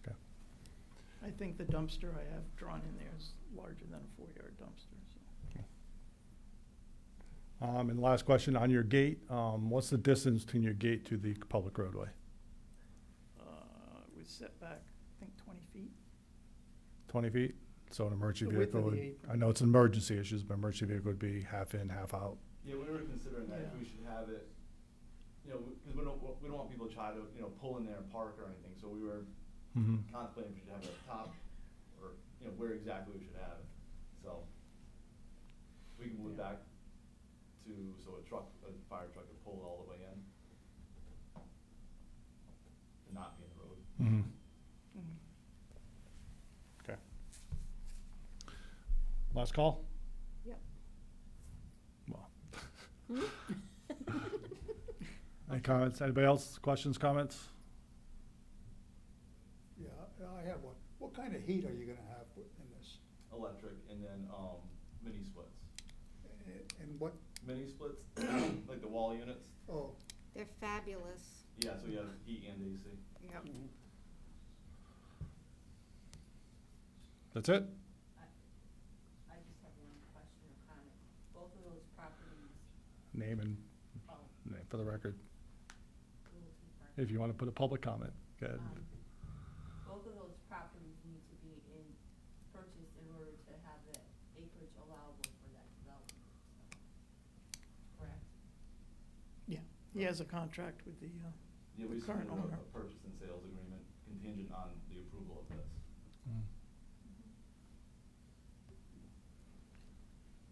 Okay. I think the dumpster I have drawn in there is larger than a 4-yard dumpster, so. And last question, on your gate, what's the distance between your gate to the public roadway? With setback, I think 20 feet. 20 feet? So an emergency The width vehicle of the would, apron. I know it's an emergency issues, but emergency vehicle would be half in, half out. Yeah, we were considering that, if Yeah. we should have it, you know, because we don't want people to try to, you know, pull in there and park or anything, so we were Mm-hmm. contemplating if we should have it up top, or, you know, where exactly we should have it, so. We can move it Yeah. back to, so a fire truck could pull it all the way in. And not be in the road. Mm-hmm. Mhm. Okay. Last call? Yep. Well. Any comments? Anybody else? Questions, comments? Yeah, I have one. What kind of heat are you gonna have in this? Electric, and then, mini splits. And what, Mini splits, like the wall units, oh, They're fabulous. yeah, so you have heat and AC. Yep. That's it? I just have one question or comment. Both of those properties, Name and, oh, name for the record. Littleton Park, If you want to put a public comment, go ahead. both of those properties need to be purchased in order to have the acreage allowable for that development, so, correct? Yeah, he has a contract with the, Yeah, we Current submitted owner. a purchase and sales agreement contingent on the approval of this.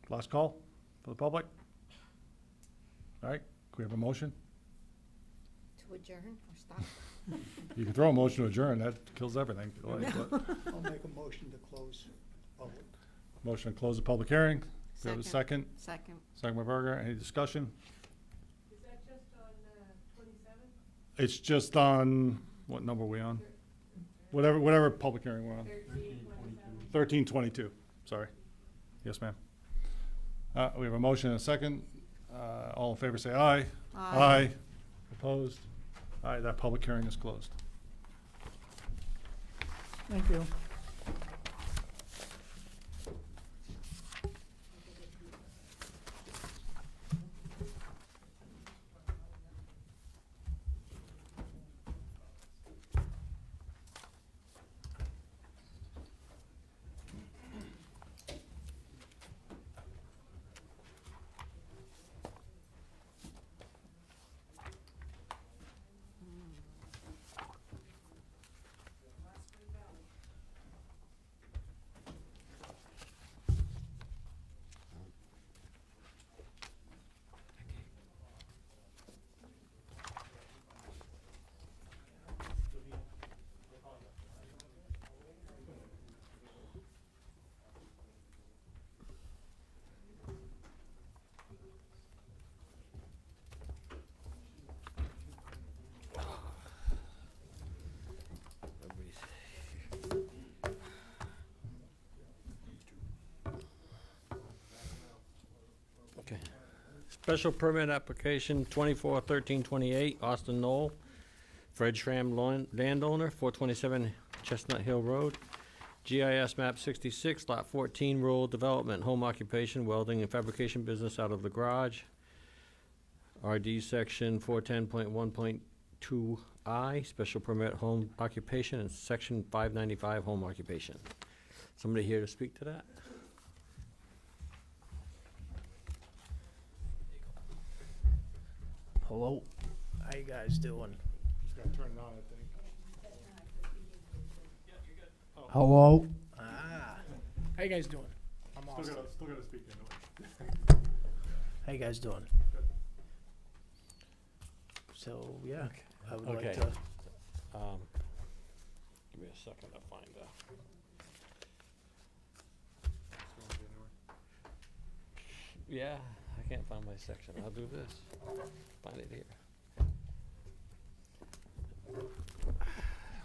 Last call for the public? All right, can we have a motion? To adjourn or stop? You can throw a motion to adjourn, that kills everything. if you like, but- I'll make a motion to close public. Motion to close the public hearing. Do we have a second? Second. Second by Berger, any discussion? Is that just on 27? It's just on, what number are we on? Whatever public hearing we're on. 1322, sorry. Yes, ma'am. We have a motion and a second. All in favor say aye. Aye. Opposed? All right, that public hearing is closed. thank you. Okay. Special permit application 24-1328, Austin Knoll, Fred Schramm landowner, 427 Chestnut Hill Road. GIS map 66, lot 14, rural development, home occupation, welding and fabrication business out of the garage. RD section 410.1.2I, special permit home occupation, and section 595, home occupation. Somebody here to speak to that? Hello, how you guys doing? Just gotta turn it on, I think. Hello? How you guys doing? I'm all set. Still gotta speak into it. How you guys doing? So, yeah, I would Okay. like to, Give me a second to find out. Yeah, I can't find my section. I'll do this. Find it here.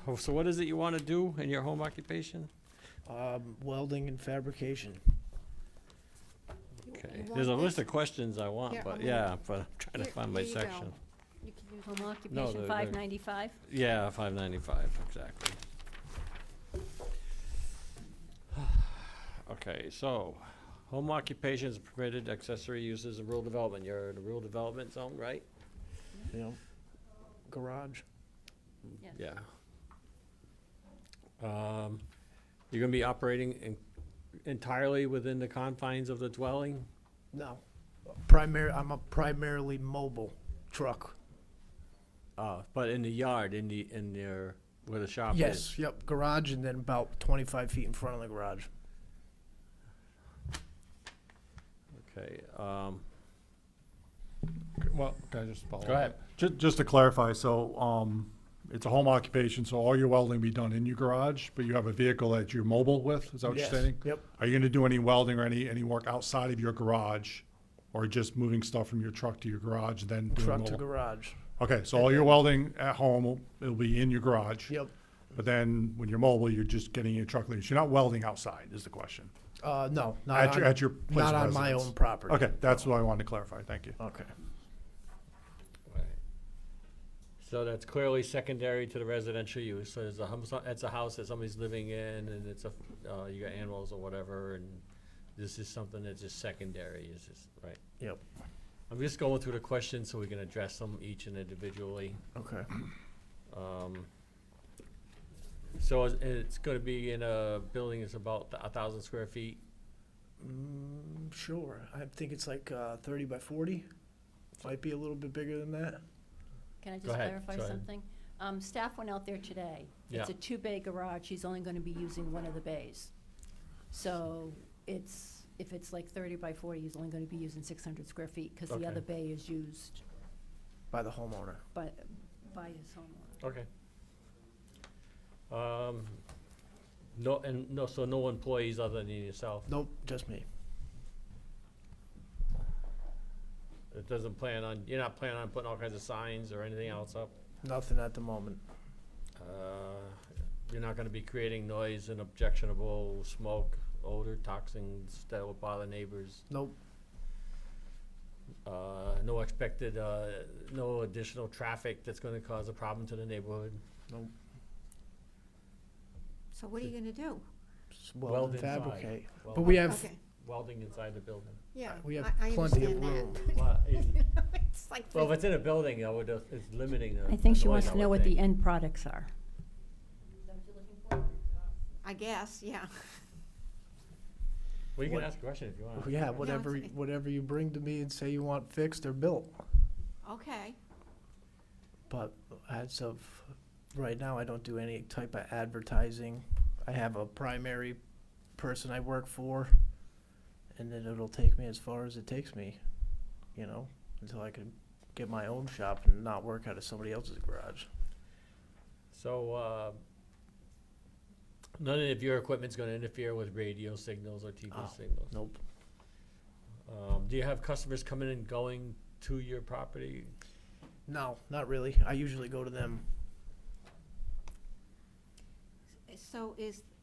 Oh, so what is it you want to do in your home occupation? welding and fabrication. Okay, You there's a want list this? of questions I want, Here, but I'm gonna- yeah, but I'm trying to Here- find my here you go. section. You can use Home No, occupation, they're- 595? Yeah, 595, exactly. Okay, so, home occupations permitted accessory uses in rural development. You're in a rural development zone, right? You know, garage. Yes. Yeah. You're gonna be operating entirely within the confines of the dwelling? No, I'm a primarily mobile truck. But in the yard, in your, where the shop is? Yes, yep, garage, and then about 25 feet in front of the garage. Okay, Well, can I just follow Go up? ahead. Just to clarify, so, it's a home occupation, so all your welding be done in your garage, but you have a vehicle that you're mobile with, is that what you're Yes, saying? Yep, Are you gonna do any welding or any work outside of your garage? Or just moving stuff from your truck to your garage, then doing truck to mobile? garage. Okay, so all your welding at home, it'll be in your garage? Yep. But then, when you're mobile, you're just getting your truck leaves. You're not welding outside, is the question? No, At your place not of on my residence? own property. Okay, that's what I wanted to clarify, thank you. Okay. right. So that's clearly secondary to the residential use, so there's it's a house that somebody's living in, and it's you got animals or whatever, and this is something that's just secondary, is just, right? Yep. I'm just going through the questions so we can address them each and individually. Okay. So it's gonna be in a building that's about 1,000 square feet? Sure. I think it's like 30 by 40. Might be a little bit bigger than that. Can I Go just ahead, clarify go ahead. something? Staff went out there today. Yeah. It's a two-bay garage, he's only gonna be using one of the bays. So if it's like 30 by 40, he's only gonna be using 600 square feet, because the Okay. other bay is used By the homeowner. by his homeowner. Okay. So no employees other than yourself? Nope, just me. It doesn't you're not planning on putting all kinds of signs or anything else up? Nothing at the moment. You're not gonna be creating noise and objectionable smoke, odor, toxins that will bother neighbors? Nope. No expected, no additional traffic that's gonna cause a problem to the neighborhood? Nope. So what are you gonna do? Just weld Weld and inside. fabricate. Weld- But we have Okay, Welding inside the building? yeah, We have I plenty of understand room. that. Well, it- You know, it's like, Well, if it's in a building, it's limiting the I think she noise, wants I to know would what the think. end products are. Is that what you're looking for? I guess, yeah. Well, you can What- ask a question if you want. Yeah, it's- whatever you bring to me and say you want fixed or built. Okay, But as of right now, I don't do any type of advertising. I have a primary person I work for, and then it'll take me as far as it takes me, until I can get my own shop and not work out of somebody else's garage. So, none of your equipment's gonna interfere with radio signals or TV Oh. signals? Nope. Do you have customers coming and going to your property? No, not really. I usually go to them. so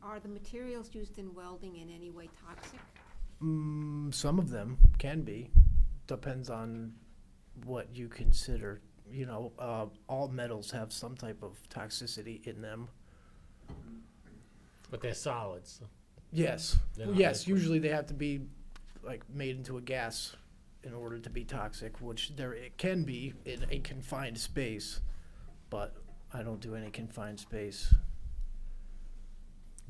are the materials used in welding in any way toxic? Some of them can be. Depends on what you consider. All metals have some type of toxicity in them. But they're solids. Yes, They're not yes, liquid. usually they have to be made into a gas in order to be toxic, which it can be in a confined space, but I don't do any confined space.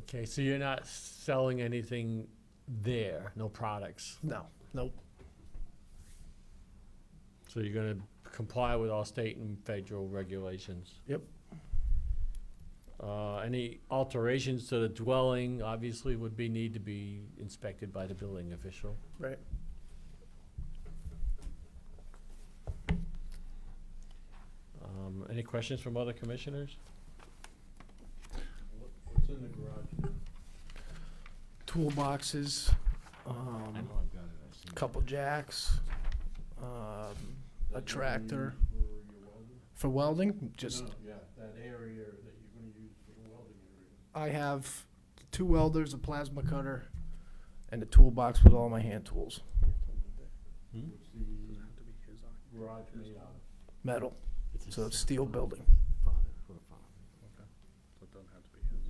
Okay, so you're not selling anything there, no products? No, nope. So you're gonna comply with all state and federal regulations? Yep. Any alterations to the dwelling obviously would need to be inspected by the building official. Right. Any questions from other commissioners? What's in the garage? Toolboxes, I know I've got it, I've seen it. couple jacks, a tractor. For welding, just, No, yeah, that area that you're gonna use for the welding area. I have 2 welders, a plasma cutter, and a toolbox with all my hand tools. Hmm? What's the garage made out of? Metal, so it's steel building. So it doesn't have to be his.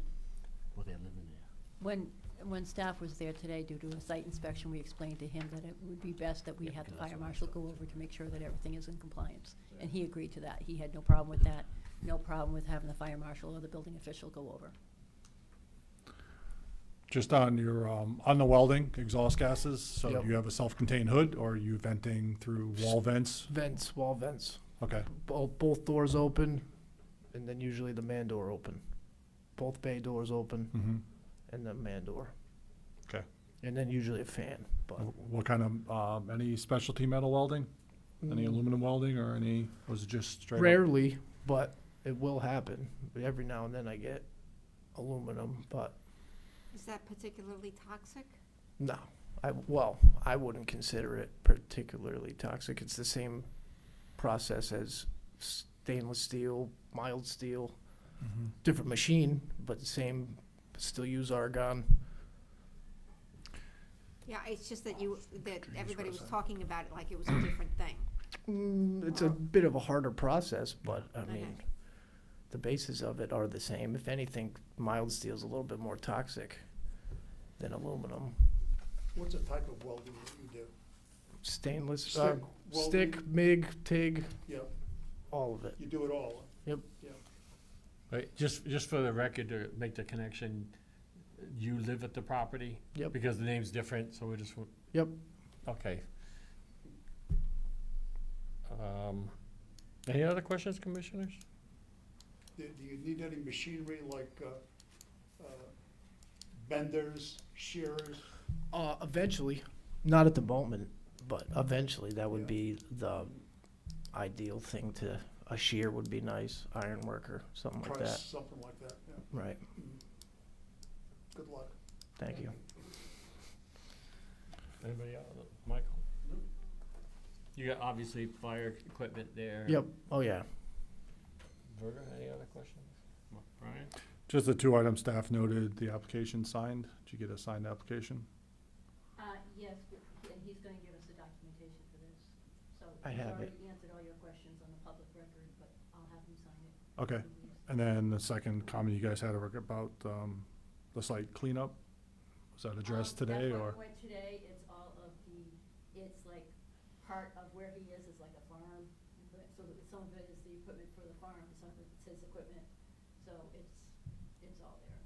Well, they're living there. When staff was there today due to a site inspection, we explained to him that it would be best that we Yeah, had the because that's fire what I marshal thought. go over to make sure that everything is in compliance. And he agreed to that. He had no problem with that, no problem with having the fire marshal or the building official go over. Just on your, on the welding, exhaust gases, so Yep. you have a self-contained hood, or are you venting through wall vents? Vents, wall vents. Okay, Both doors open, and then usually the man door open. Both bay doors open, mm-hmm. and the man door. Okay. And then usually a fan, but. What kind of, any specialty metal welding? Any aluminum welding, or any, was it just straight up? Rarely, but it will happen. Every now and then I get aluminum, but Is that particularly toxic? no. I wouldn't consider it particularly toxic. It's the same process as stainless steel, mild steel, Mhm. different machine, but the same, still use argon. Yeah, it's just that everybody was talking about it like it was a different thing. It's a bit of a harder process, but I Okay. mean, the bases of it are the same. If anything, mild steel is a little bit more toxic than aluminum. What's the type of welding that you do? Stainless, Stick stick, welding? MIG, TIG, Yeah, all of it. you do it all. Yep. Yeah. Right, just for the record, to make the connection, you live at the property? Yep. Because the name's different, so we just, Yep. okay. Any other questions, commissioners? Do you need any machinery like benders, shearers? Eventually, not at the moment, but eventually that would Yeah. be the ideal thing to, a shear would be nice, iron worker, something like Price, that. something like that, yeah. Right, Good luck. thank you. Anybody else? Michael? You got obviously fire equipment there. Yep, oh yeah. Verda, any other questions? Brian? Just the 2 items staff noted, the application signed. Did you get a signed application? Yes, and he's gonna give us the documentation for this. So I he's have it. already answered all your questions on the public record, but I'll have him sign it. Okay. And then the second comment you guys had about the site cleanup, was that addressed today, or? That's why we went today, it's all of it's like part of where he is like a farm, but so that some of it is the equipment for the farm, some of it's his equipment, so it's all there.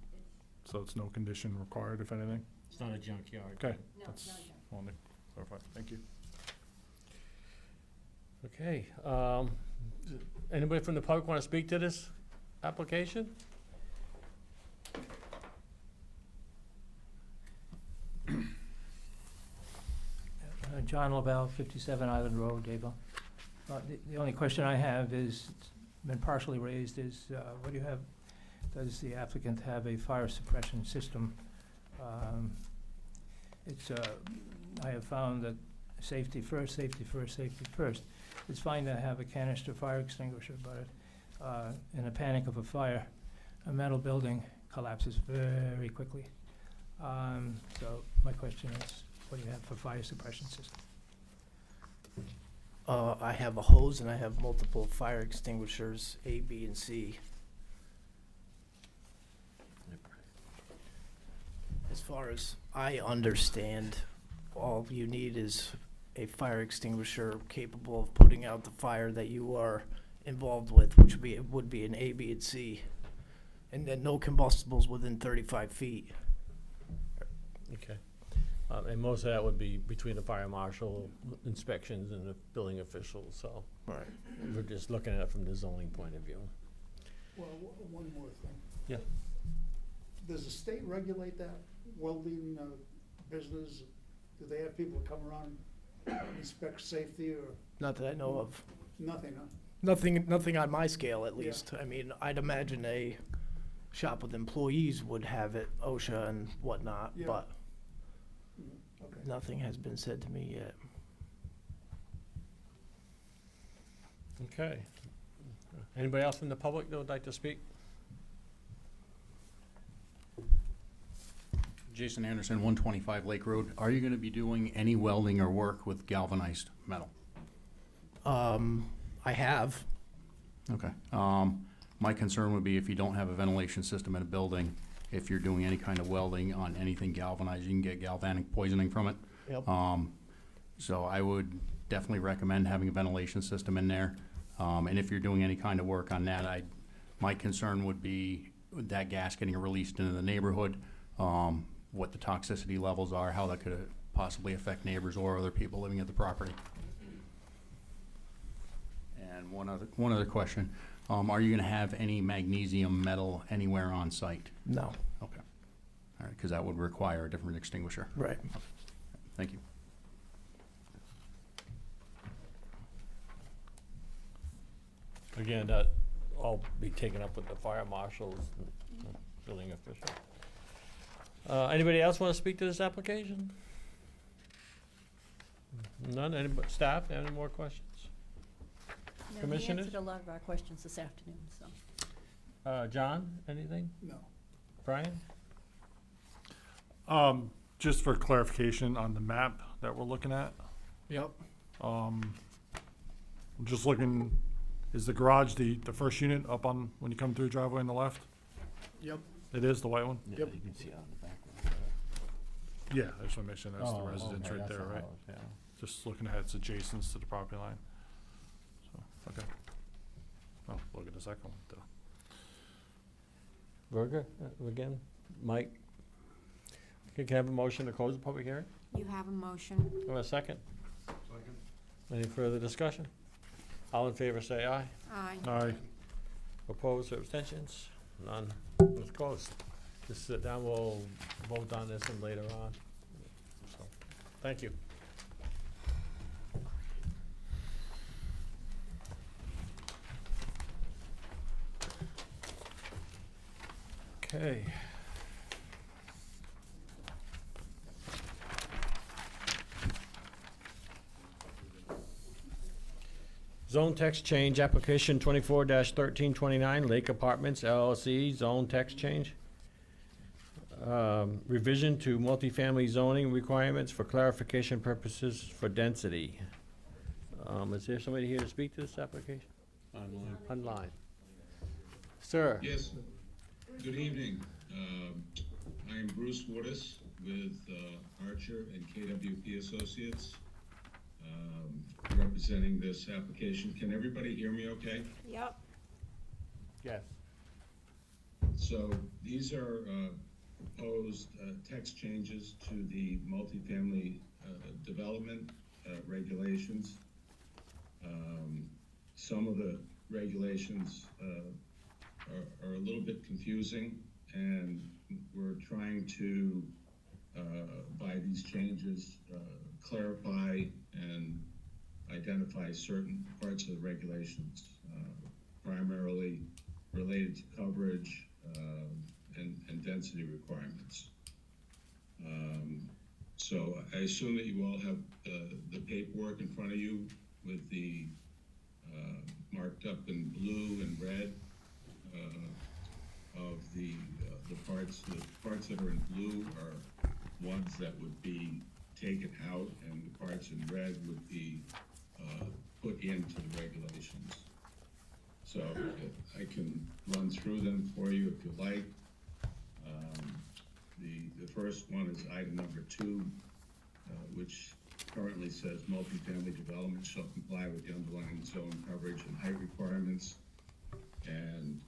So it's no condition required, if anything? It's not a junkyard. Okay, No, that's, not a junk. wanted to clarify, thank you. Okay, anybody from the public want to speak to this application? John LaBelle, 57 Island Road, Dayville. The only question I have is, it's been partially raised, is what do you have, does the applicant have a fire suppression system? I have found that safety first, safety first, safety first. It's fine to have a canister fire extinguisher, but in a panic of a fire, a metal building collapses very quickly. So my question is, what do you have for fire suppression system? I have a hose and I have multiple fire extinguishers, A, B, and C. As far as I understand, all you need is a fire extinguisher capable of putting out the fire that you are involved with, which would be an A, B, and C. And then no combustibles within 35 feet. Okay. And most of that would be between the fire marshal inspections and the building officials, so Right. we're just looking at it from the zoning point of view. Well, one more thing. Yeah. does the state regulate that welding business? Do they have people come around and inspect safety or Not that I know of. nothing, huh? Nothing on my scale, at Yeah. least. I mean, I'd imagine a shop with employees would have it, OSHA and whatnot, Yeah. but Okay. nothing has been said to me yet. Okay. Anybody else from the public that would like to speak? Jason Anderson, 125 Lake Road. Are you going to be doing any welding or work with galvanized metal? I have. Okay. My concern would be if you don't have a ventilation system in a building, if you're doing any kind of welding on anything galvanized, you can get galvanic poisoning from it. Yep. So I would definitely recommend having a ventilation system in there. And if you're doing any kind of work on that, my concern would be that gas getting released into the neighborhood, what the toxicity levels are, how that could possibly affect neighbors or other people living at the property. And one other question, are you gonna have any magnesium metal anywhere on site? No. Okay. All right, because that would require a different extinguisher. Right. Thank you. Again, that all be taken up with the fire marshals and building official. Anybody else want to speak to this application? None? Anybody, staff, any more questions? No, he Commissioners? answered a lot of our questions this afternoon, so. John, anything? No. Brian? Just for clarification on the map that we're looking at, Yep. I'm just looking, is the garage the first unit up on, when you come through the driveway on the left? Yep. It is, the white one? Yep. You can see it on the back. Yeah, I just want to make sure that's the Oh, residence okay, right that's there, the right? house, yeah. Just looking at it's adjacent to the property line. So, okay. Oh, look at the second one, though. Berger, again? Mike? Okay, can I have a motion to close the public hearing? You have a motion. Do I have a second? Second. Any further discussion? All in favor say aye. Aye. Aye. Opposed or abstentions? None. It's closed. Just sit down, we'll vote on this and later on. So, thank you. Okay. Zone text change, application 24-1329, Lake Apartments LLC, zone text change. Revision to multifamily zoning requirements for clarification purposes for density. Is there somebody here to speak to this application? Online. Online. Sir? Yes, good evening. I am Bruce Waters with Archer and KWP Associates, representing this application. Can everybody hear me okay? Yep. Yes. So these are proposed text changes to the multifamily development regulations. Some of the regulations are a little bit confusing, and we're trying to, by these changes, clarify and identify certain parts of the regulations, primarily related to coverage and density requirements. So I assume that you all have the paperwork in front of you with the marked up in blue and red of the parts. The parts that are in blue are ones that would be taken out, and the parts in red would be put into the regulations. So I can run through them for you if you like. The first one is item number 2, which currently says multifamily development shall comply with the underlying zone coverage and height requirements. And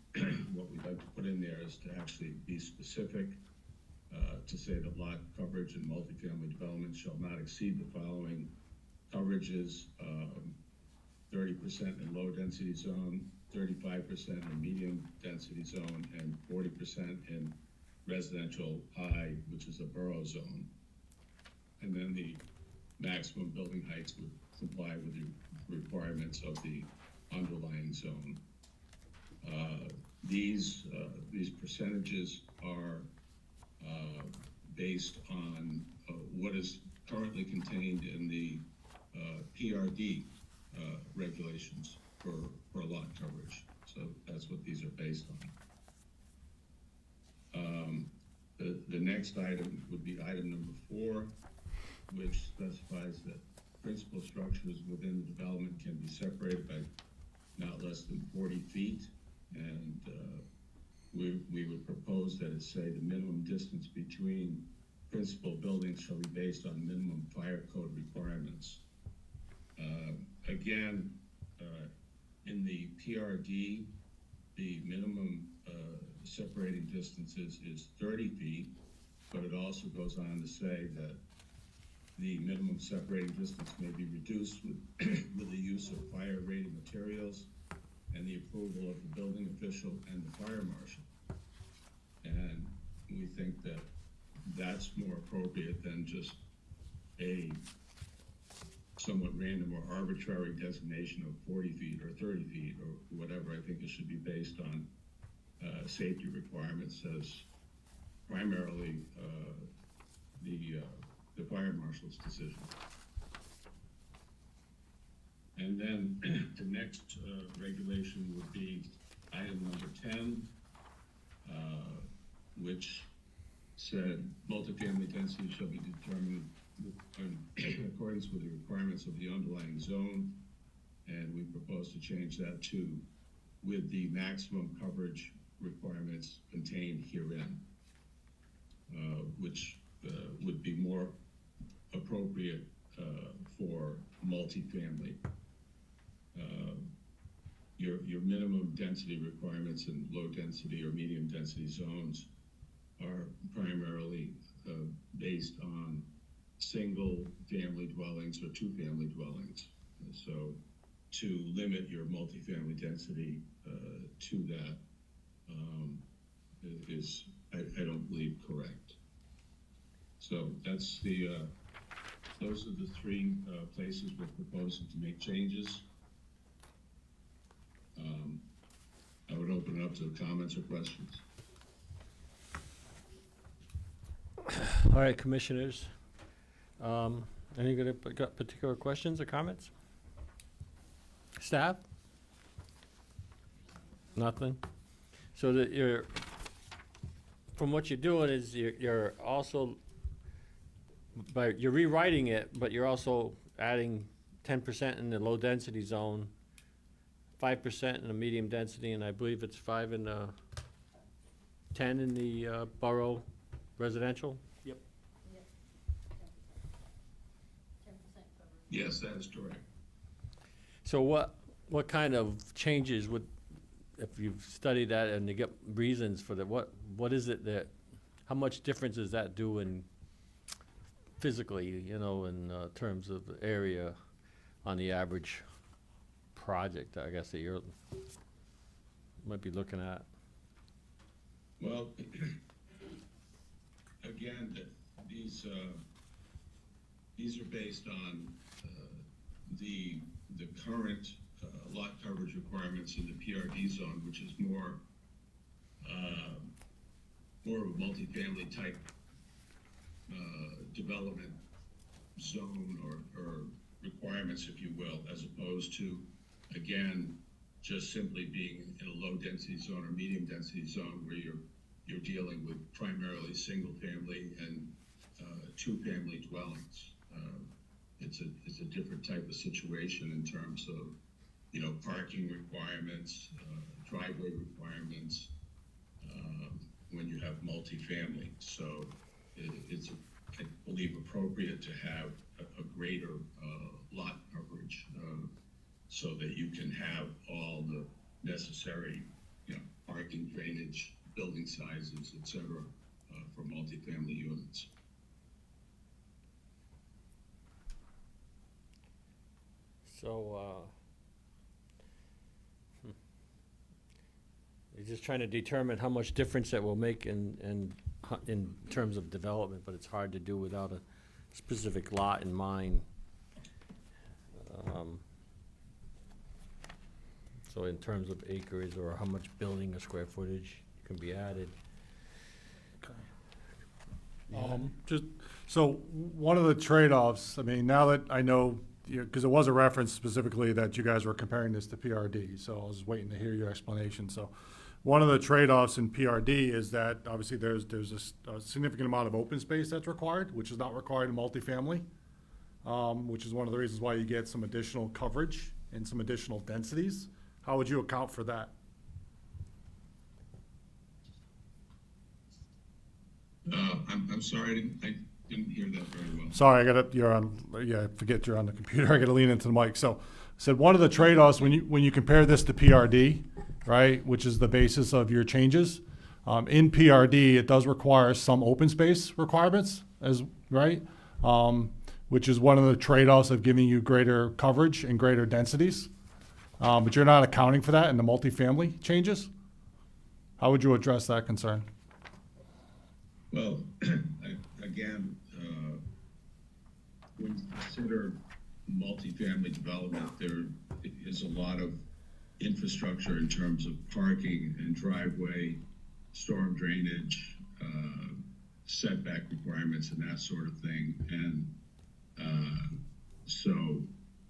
what we'd like to put in there is to actually be specific, to say that lot coverage in multifamily development shall not exceed the following coverages: 30% in low density zone, 35% in medium density zone, and 40% in residential I, which is a borough zone. And then the maximum building heights would comply with the requirements of the underlying zone. These percentages are based on what is currently contained in the PRD regulations for lot coverage. So that's what these are based on. The next item would be item number 4, which specifies that principal structures within the development can be separated by not less than 40 feet. And we would propose that it say the minimum distance between principal buildings shall be based on minimum fire code requirements. Again, in the PRD, the minimum separating distances is 30 feet, but it also goes on to say that the minimum separating distance may be reduced with, with the use of fire rated materials and the approval of the building official and the fire marshal. And we think that that's more appropriate than just a somewhat random or arbitrary designation of 40 feet or 30 feet or whatever. I think it should be based on safety requirements as primarily the fire marshal's decision. And then the next regulation would be item number 10, which said multifamily density shall be determined in accordance with the requirements of the underlying zone. And we propose to change that to with the maximum coverage requirements contained herein, which would be more appropriate for multifamily. Your minimum density requirements in low density or medium density zones are primarily based on single family dwellings or two family dwellings. So to limit your multifamily density to that is, I don't believe, correct. So that's the, those are the 3 places we're proposing to make changes. I would open it up to comments or questions. All right, commissioners. Any got particular questions or comments? Staff? Nothing? So that you're, from what you're doing is you're also, you're rewriting it, but you're also adding 10% in the low density zone, 5% in the medium density, and I believe it's 5 in the 10 in the borough residential? Yep. Yes, that is correct. So what kind of changes would, if you've studied that and you get reasons for that, what is it that, how much difference does that do in physically, you know, in terms of area on the average project, I guess, that you're might be looking at? Well, again, these are based on the current lot coverage requirements in the PRD zone, which is more of a multifamily type development zone or requirements, if you will, as opposed to, again, just simply being in a low density zone or medium density zone where you're dealing with primarily single family and two family dwellings. It's a different type of situation in terms of, you know, parking requirements, driveway requirements, when you have multifamily. So it's, I believe, appropriate to have a greater lot coverage so that you can have all the necessary, you know, parking, drainage, building sizes, et cetera, for multifamily units. So, you're just trying to determine how much difference that will make in in terms of development, but it's hard to do without a specific lot in mind. So in terms of acreage or how much building or square footage can be added. Just, so one of the trade-offs, I mean, now that I know, because it was a reference specifically that you guys were comparing this to PRD, so I was waiting to hear your explanation. So one of the trade-offs in PRD is that obviously there's a significant amount of open space that's required, which is not required in multifamily, which is one of the reasons why you get some additional coverage and some additional densities. How would you account for that? I'm sorry, I didn't hear that very well. Sorry, I forget you're on the computer. I gotta lean into the mic. So, I said one of the trade-offs when you compare this to PRD, right, which is the basis of your changes, in PRD, it does require some open space requirements, right? Which is one of the trade-offs of giving you greater coverage and greater densities. But you're not accounting for that in the multifamily changes? How would you address that concern? Well, again, when you consider multifamily development, there is a lot of infrastructure in terms of parking and driveway, storm drainage, setback requirements and that sort of thing. And so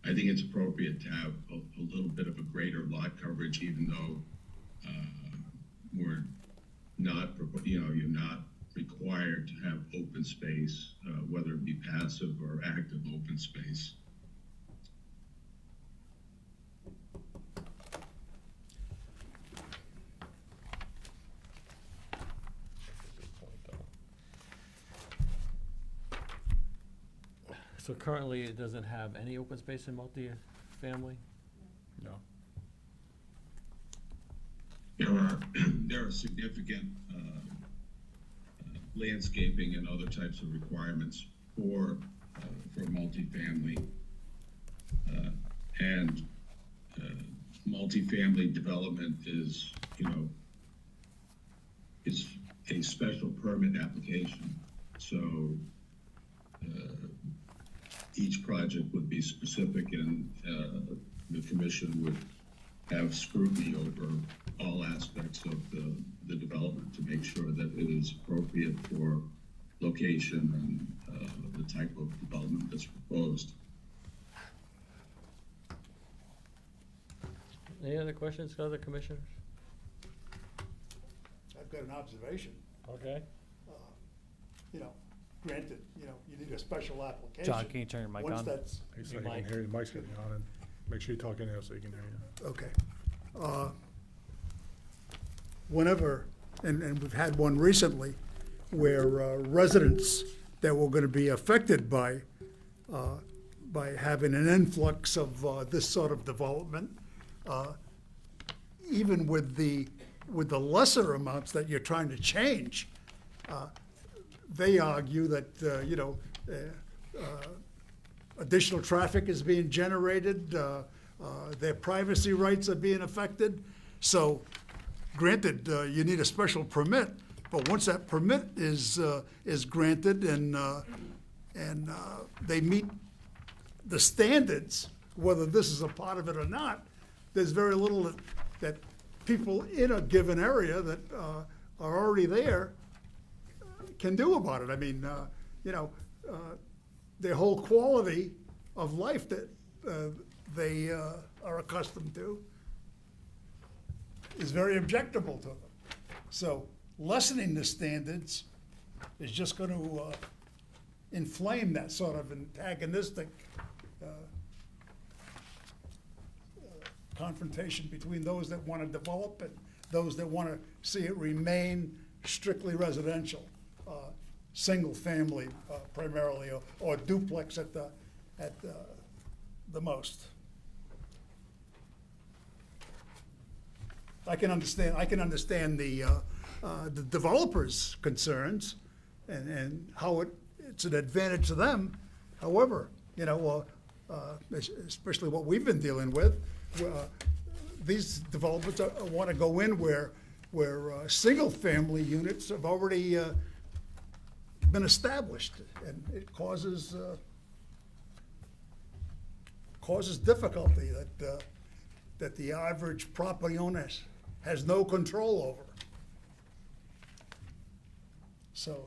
I think it's appropriate to have a little bit of a greater lot coverage, even though we're not, you're not required to have open space, whether it be passive or active open space. So currently, it doesn't have any open space in multi-family? No. There are significant landscaping and other types of requirements for multifamily, and multifamily development is a special permit application. So each project would be specific, and the commission would have scrutiny over all aspects of the development to make sure that it is appropriate for location and the type of development that's proposed. Any other questions, other commissioners? I've got an observation. Okay. Granted, you need a special application. John, can you turn your mic Once on? that's, Hey, so you can hear you. Mike's getting on, and make sure you talk in there so you can hear you. okay. Whenever, and we've had one recently, where residents that were gonna be affected by having an influx of this sort of development, even with the lesser amounts that you're trying to change, they argue that, additional traffic is being generated, their privacy rights are being affected. So granted, you need a special permit, but once that permit is granted and they meet the standards, whether this is a part of it or not, there's very little that people in a given area that are already there can do about it. I mean, their whole quality of life that they are accustomed to is very objectable to them. So lessening the standards is just going to inflame that sort of antagonistic confrontation between those that want to develop and those that want to see it remain strictly residential, single family primarily, or duplex at the most. I can understand the developers' concerns and how it's an advantage to them. However, especially what we've been dealing with, these developers want to go in where single family units have already been established, and it causes difficulty that the average property owner has no control over. So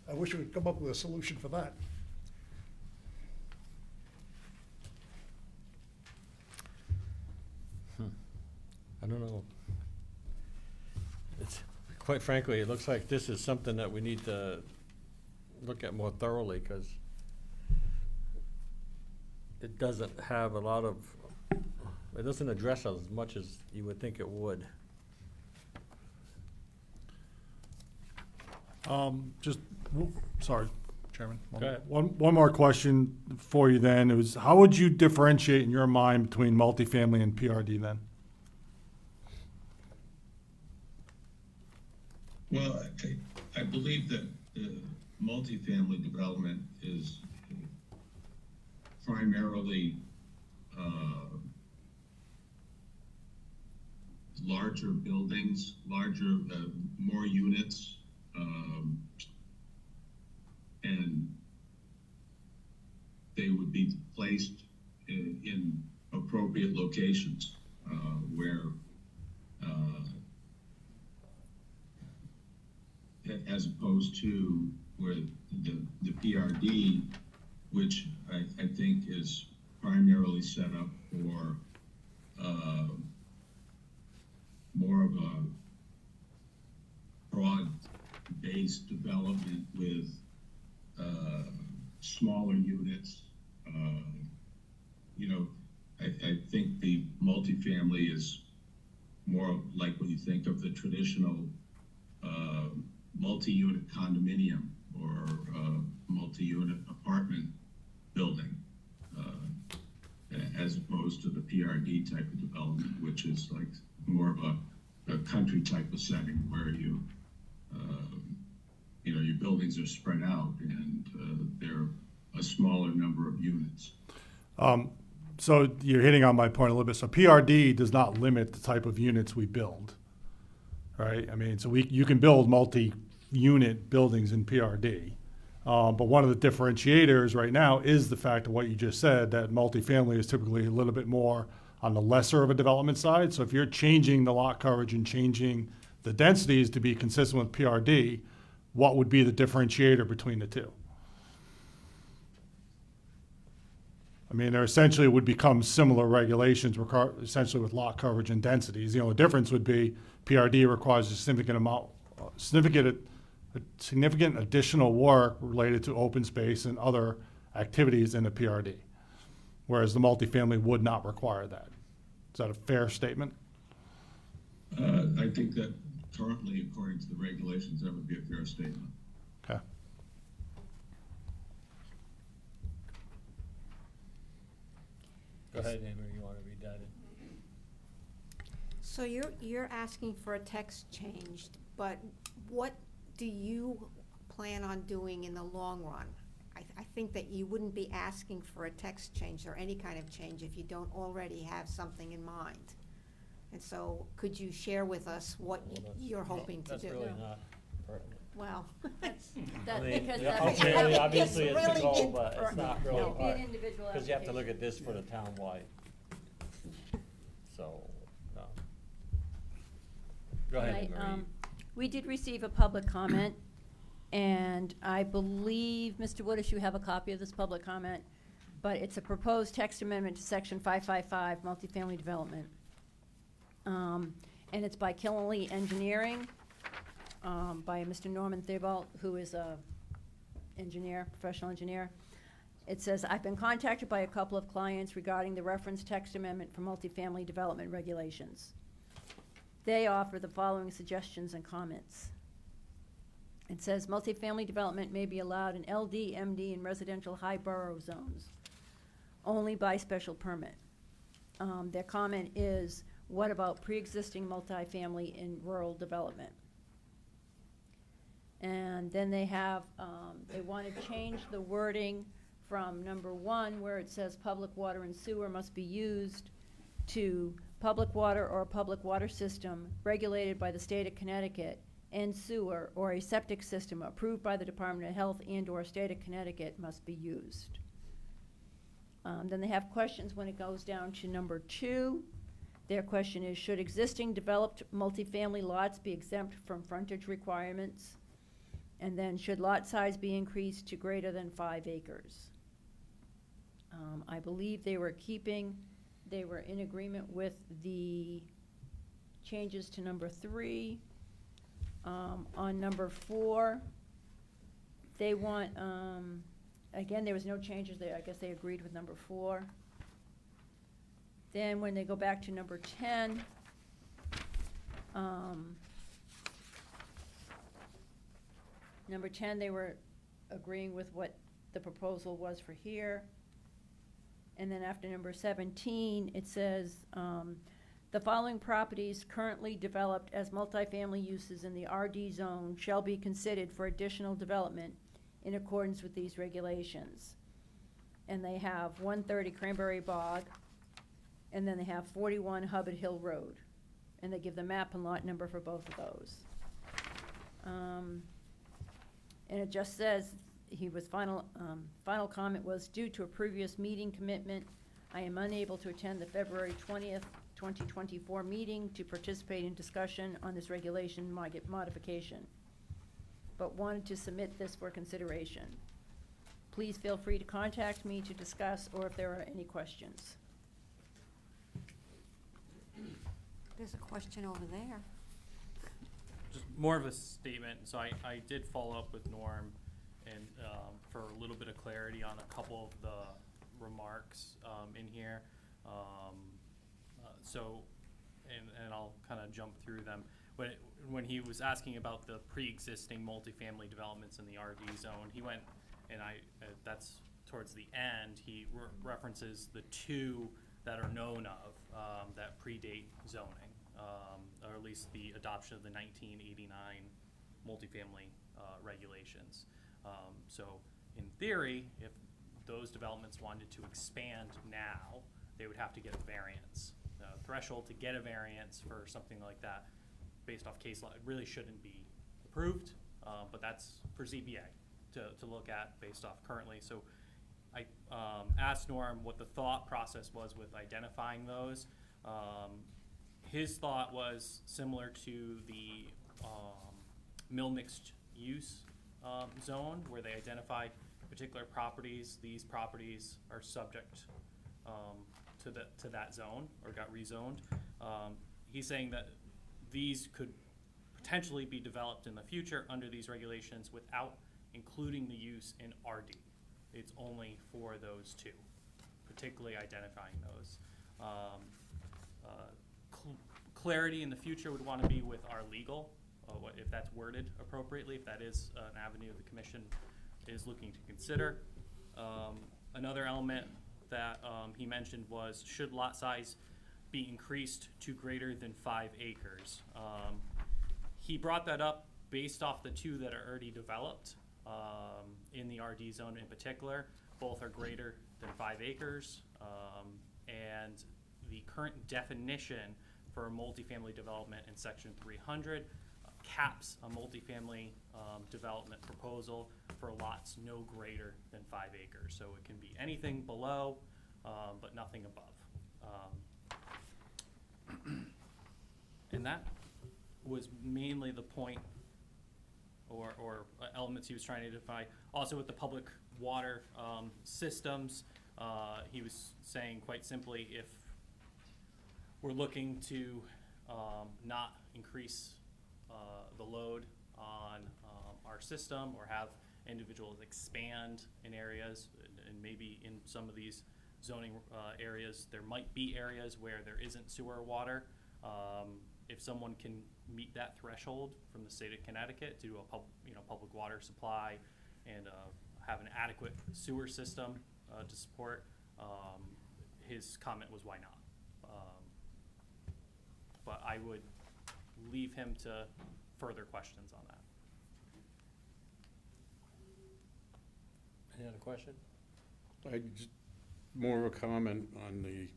I wish we could come up with a solution for that. I don't know. It's, quite frankly, it looks like this is something that we need to look at more thoroughly, because it doesn't have a lot of, it doesn't address as much as you would think it would. Sorry, Chairman. Go ahead. One more question for you then. It was, how would you differentiate in your mind between multifamily and PRD then? Well, I believe that multifamily development is primarily larger buildings, more units, and they would be placed in appropriate locations where as opposed to where the PRD, which I think is primarily set up for more of a broad-based development with smaller units. I think the multifamily is more like when you think of the traditional multi-unit condominium or multi-unit apartment building, as opposed to the PRD type of development, which is like more of a country type of setting where your buildings are spread out and they're a smaller number of units. So you're hitting on my point a little bit. So PRD does not limit the type of units we build, right? I mean, so you can build multi-unit buildings in PRD. But one of the differentiators right now is the fact of what you just said, that multifamily is typically a little bit more on the lesser of a development side. So if you're changing the lot coverage and changing the densities to be consistent with PRD, what would be the differentiator between the two? I mean, there essentially would become similar regulations, essentially with lot coverage and densities. The only difference would be PRD requires a significant additional work related to open space and other activities in a PRD, whereas the multifamily would not require that. Is that a fair statement? I think that currently, according to the regulations, that would be a fair statement. Okay. Go ahead, Andrew, you want to read that in? So you're asking for a text changed, but what do you plan on doing in the long run? I think that you wouldn't be asking for a text change or any kind of change if you don't already have something in mind. And so could you share with us what you're hoping to do? That's really not pertinent. Well, That, I mean, because yeah, that's. ultimately, obviously, it's the really goal, but it's not really It'll be an part, individual because you have to look application. at this for the town-wide. So, no. Go ahead, Right, Marie. we did receive a public comment, and I believe, Mr. Woodish, you have a copy of this public comment, but it's a proposed text amendment to section 555, multifamily development. And it's by Killenly Engineering, by Mr. Norman Thibault, who is a engineer, professional engineer. It says, I've been contacted by a couple of clients regarding the reference text amendment for multifamily development regulations. They offer the following suggestions and comments. It says, multifamily development may be allowed in LD, MD, and residential high borough zones, only by special permit. Their comment is, what about pre-existing multifamily in rural development? And then they have, they want to change the wording from number 1, where it says public water and sewer must be used, to public water or public water system regulated by the state of Connecticut and sewer or a septic system approved by the Department of Health and/or State of Connecticut must be used. Then they have questions when it goes down to number 2. Their question is, should existing developed multifamily lots be exempt from frontage requirements? And then, should lot size be increased to greater than 5 acres? I believe they were in agreement with the changes to number 3. On number 4, they want, again, there was no changes there. I guess they agreed with number 4. Then when they go back to number 10, number 10, they were agreeing with what the proposal was for here. And then after number 17, it says, the following properties currently developed as multifamily uses in the RD zone shall be considered for additional development in accordance with these regulations. And they have 130 Cranberry Bog, and then they have 41 Hubbard Hill Road. And they give the map and lot number for both of those. And it just says, final comment was, due to a previous meeting commitment, I am unable to attend the February 20th, 2024 meeting to participate in discussion on this regulation modification, but wanted to submit this for consideration. Please feel free to contact me to discuss or if there are any questions. There's a question over there. Just more of a statement. So I did follow up with Norm and for a little bit of clarity on a couple of the remarks in here. And I'll kind of jump through them. When he was asking about the pre-existing multifamily developments in the RD zone, he went, and that's towards the end, he references the 2 that are known of that predate zoning, or at least the adoption of the 1989 multifamily regulations. So in theory, if those developments wanted to expand now, they would have to get a variance. The threshold to get a variance for something like that, based off case law, it really shouldn't be approved, but that's for ZBA to look at based off currently. So I asked Norm what the thought process was with identifying those. His thought was similar to the mill mixed use zone, where they identified particular properties. These properties are subject to that zone or got rezoned. He's saying that these could potentially be developed in the future under these regulations without including the use in RD. It's only for those 2, particularly identifying those. Clarity in the future would want to be with our legal, if that's worded appropriately, if that is an avenue the commission is looking to consider. Another element that he mentioned was, should lot size be increased to greater than 5 acres? He brought that up based off the 2 that are already developed in the RD zone in particular. Both are greater than 5 acres, and the current definition for a multifamily development in section 300 caps a multifamily development proposal for lots no greater than 5 acres. So it can be anything below, but nothing above. And that was mainly the point or elements he was trying to identify. Also with the public water systems, he was saying quite simply, if we're looking to not increase the load on our system or have individuals expand in areas, and maybe in some of these zoning areas there might be areas where there isn't sewer water. If someone can meet that threshold from the state of Connecticut to do a public water supply and have an adequate sewer system to support, his comment was why not. But I would leave him to further questions on that. Any other question? More of a comment on the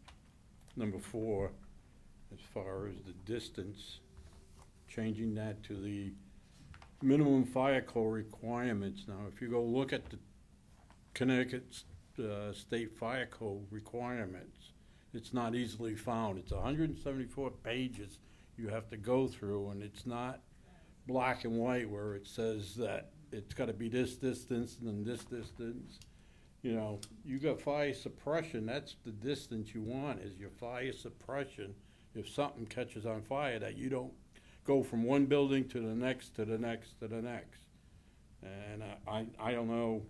number 4, as far as the distance, changing that to the minimum fire code requirements. Now, if you go look at the Connecticut State Fire Code requirements, it's not easily found. It's 174 pages you have to go through, and it's not black and white where it says that it's gotta be this distance and then this distance. You know, you got fire suppression, that's the distance you want, is your fire suppression. If something catches on fire, that you don't go from one building to the next, to the next, to the next. And I don't know,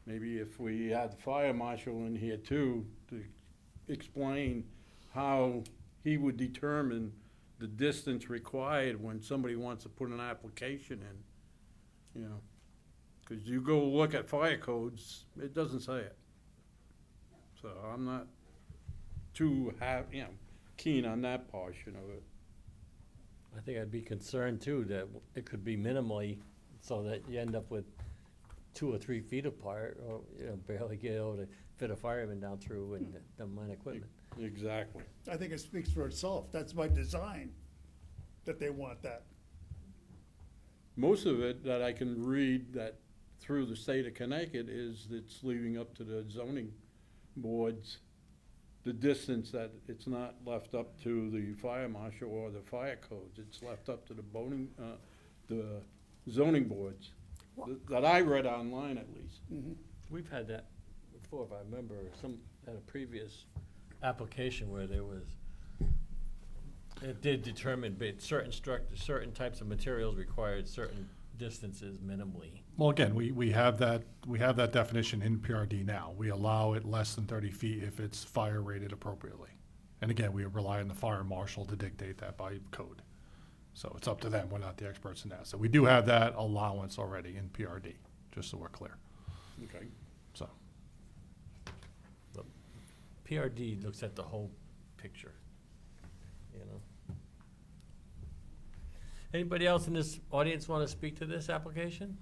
maybe if we had the fire marshal in here too, to explain how he would determine the distance required when somebody wants to put an application in, you know. Because you go look at fire codes, it doesn't say it. So I'm not too keen on that portion of it. I think I'd be concerned too that it could be minimally, so that you end up with 2 or 3 feet apart, or, you know, barely get able to fit a fireman down through and the mine equipment. Exactly. I think it speaks for itself. That's by design, that they want that. Most of it that I can read that through the state of Connecticut is it's leaving up to the zoning boards, the distance, that it's not left up to the fire marshal or the fire codes. It's left up to the zoning boards, that I read online at least. We've had that before, if I remember, at a previous application where there was, it did determine certain types of materials required certain distances minimally. Well, again, we have that definition in PRD now. We allow it less than 30 feet if it's fire rated appropriately. And again, we rely on the fire marshal to dictate that by code. So it's up to them. We're not the experts in that. So we do have that allowance already in PRD, just so we're clear. Okay. So. PRD looks at the whole picture, you know. Anybody else in this audience want to speak to this application?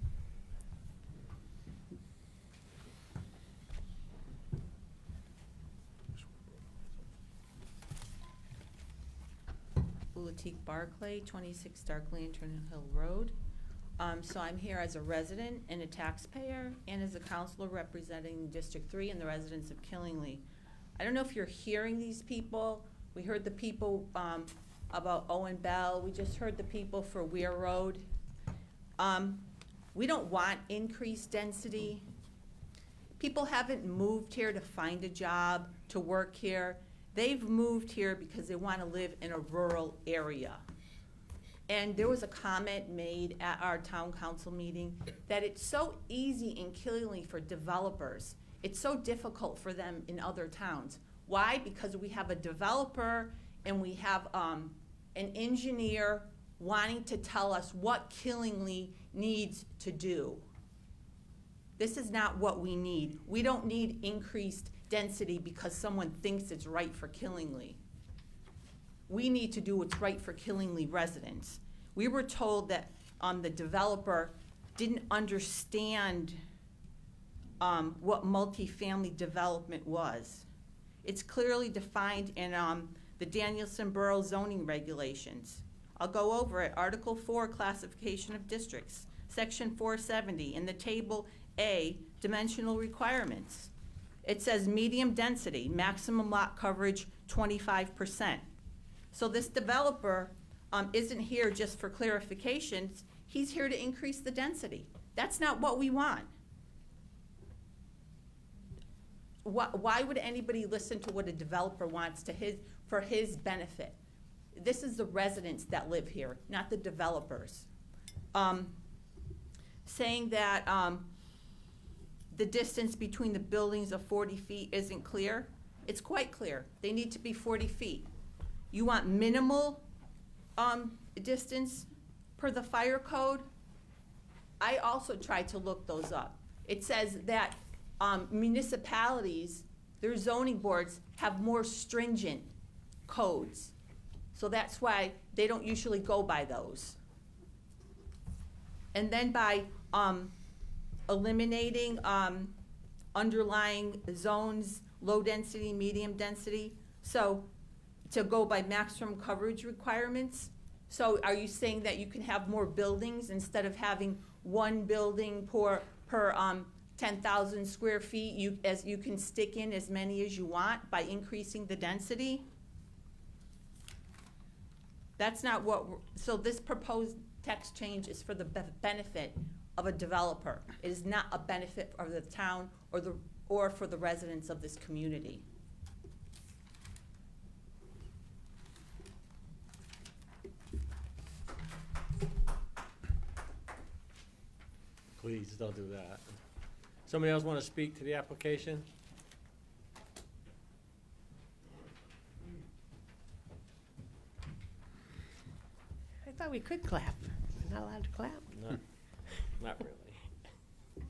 Latique Barclay, 26 Dark Lantern Hill Road. So I'm here as a resident and a taxpayer, and as a counselor representing District 3 and the residents of Killingly. I don't know if you're hearing these people. We heard the people about Owen Bell. We just heard the people for Weir Road. We don't want increased density. People haven't moved here to find a job, to work here. They've moved here because they want to live in a rural area. And there was a comment made at our town council meeting that it's so easy in Killingly for developers. It's so difficult for them in other towns. Why? Because we have a developer and we have an engineer wanting to tell us what Killingly needs to do. This is not what we need. We don't need increased density because someone thinks it's right for Killingly. We need to do what's right for Killingly residents. We were told that the developer didn't understand what multifamily development was. It's clearly defined in the Danielson Borough zoning regulations. I'll go over it. Article 4, classification of districts. Section 470, in the table A, dimensional requirements. It says medium density, maximum lot coverage 25%. So this developer isn't here just for clarifications. He's here to increase the density. That's not what we want. Why would anybody listen to what a developer wants for his benefit? This is the residents that live here, not the developers. Saying that the distance between the buildings of 40 feet isn't clear, it's quite clear. They need to be 40 feet. You want minimal distance per the fire code? I also tried to look those up. It says that municipalities, their zoning boards, have more stringent codes. So that's why they don't usually go by those. And then by eliminating underlying zones, low density, medium density, so to go by maximum coverage requirements. So are you saying that you can have more buildings instead of having one building per 10,000 square feet? You can stick in as many as you want by increasing the density? That's not what, so this proposed text change is for the benefit of a developer. It is not a benefit of the town or for the residents of this community. Please don't do that. Somebody else want to speak to the application? I thought we could clap. We're not allowed to clap. No, not really.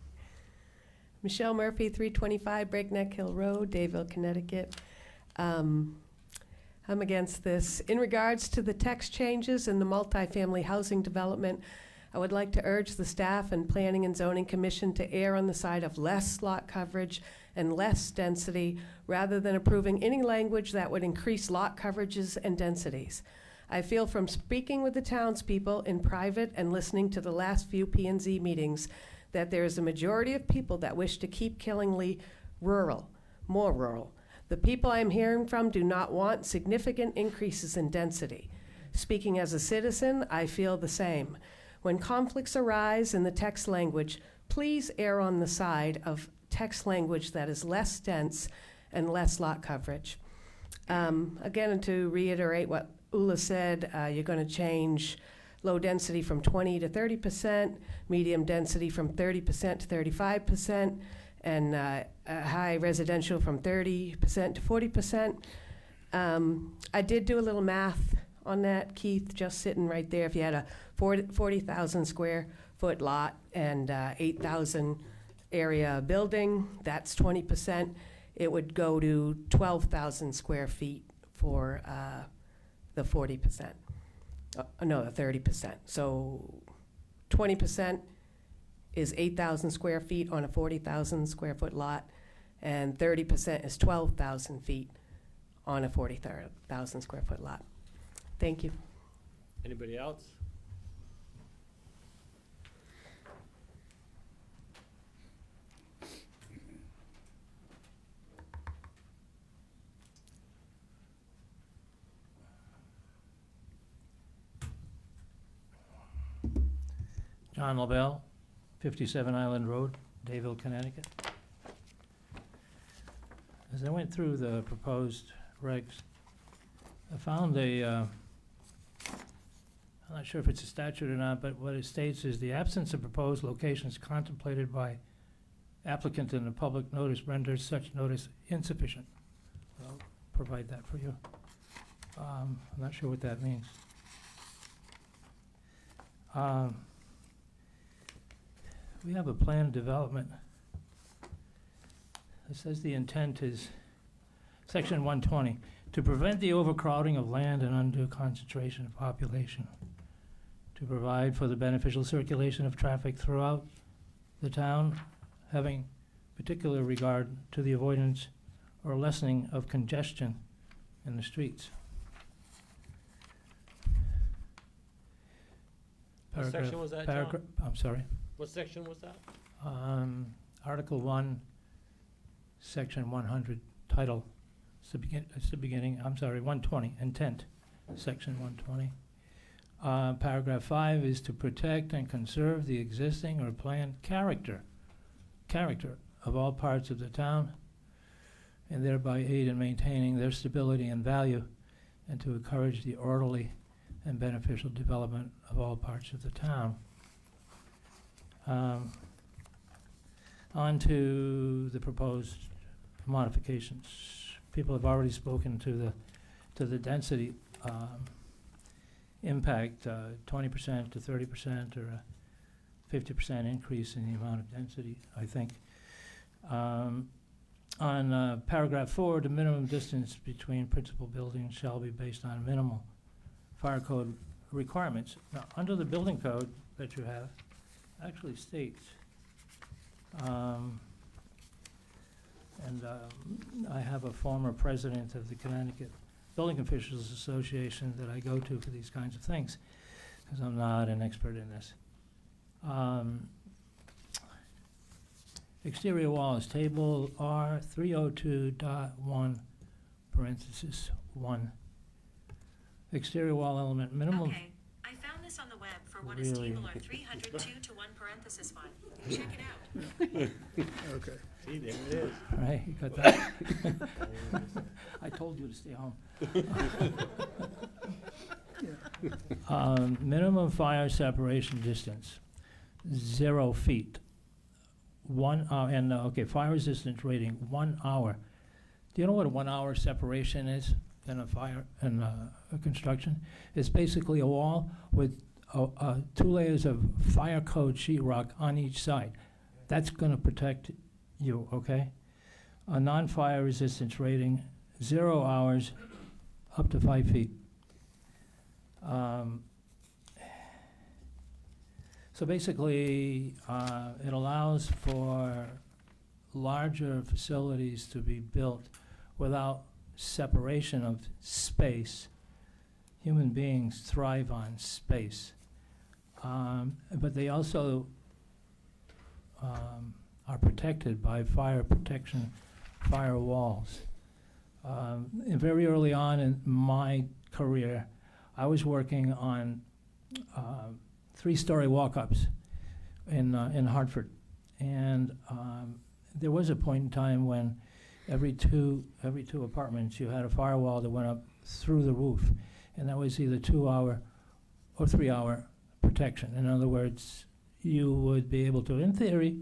Michelle Murphy, 325 Breakneck Hill Road, Dayville, Connecticut. I'm against this. In regards to the text changes in the multifamily housing development, I would like to urge the staff and Planning and Zoning Commission to err on the side of less lot coverage and less density rather than approving any language that would increase lot coverages and densities. I feel from speaking with the townspeople in private and listening to the last few P&Z meetings that there is a majority of people that wish to keep Killingly rural, more rural. The people I'm hearing from do not want significant increases in density. Speaking as a citizen, I feel the same. When conflicts arise in the text language, please err on the side of text language that is less dense and less lot coverage. Again, to reiterate what Ula said, you're going to change low density from 20 to 30%, medium density from 30% to 35%, and high residential from 30% to 40%. I did do a little math on that, Keith, just sitting right there. If you had a 40,000 square foot lot and 8,000 area building, that's 20%. It would go to 12,000 square feet for the 40%. No, the 30%. So 20% is 8,000 square feet on a 40,000 square foot lot, and 30% is 12,000 feet on a 40,000 square foot lot. Thank you. Anybody else? John LaBelle, 57 Island Road, Dayville, Connecticut. As I went through the proposed regs, I found I'm not sure if it's a statute or not, but what it states is the absence of proposed locations contemplated by applicant in the public notice renders such notice insufficient. I'll provide that for you. I'm not sure what that means. We have a planned development. It says the intent is, section 120, to prevent the overcrowding of land and undue concentration of population, to provide for the beneficial circulation of traffic throughout the town, having particular regard to the avoidance or lessening of congestion in the streets. What section was that, John? I'm sorry. What section was that? Article 1, Section 100, title, it's the beginning, I'm sorry, 120, intent, Section 120. Paragraph 5 is to protect and conserve the existing or planned character of all parts of the town, and thereby aid in maintaining their stability and value, and to encourage the orderly and beneficial development of all parts of the town. On to the proposed modifications. People have already spoken to the density impact, 20% to 30% or a 50% increase in the amount of density, I think. On paragraph 4, the minimum distance between principal buildings shall be based on minimal fire code requirements. Now, under the building code that you have, actually states, I have a former president of the Connecticut Building Officials Association that I go to for these kinds of things, because I'm not an expert in this. Exterior walls, table R 302.1, parenthesis 1. Exterior wall element, minimum. Okay, I found this on the web for what is Really? table R 302 to 1 parenthesis 5. Check it out. Okay. See, there it is. All right, you got that? I told you to stay home. Minimum fire separation distance, 0 feet. Fire resistance rating, 1 hour. Do you know what a 1 hour separation is in a fire, in a construction? It's basically a wall with 2 layers of fire code sheetrock on each side. That's gonna protect you, okay? A non-fire resistance rating, 0 hours, up to 5 feet. So basically, it allows for larger facilities to be built without separation of space. Human beings thrive on space. But they also are protected by fire protection, fire walls. And very early on in my career, I was working on 3-story walk-ups in Hartford. And there was a point in time when every two apartments, you had a firewall that went up through the roof. And that was either 2-hour or 3-hour protection. In other words, you would be able to, in theory,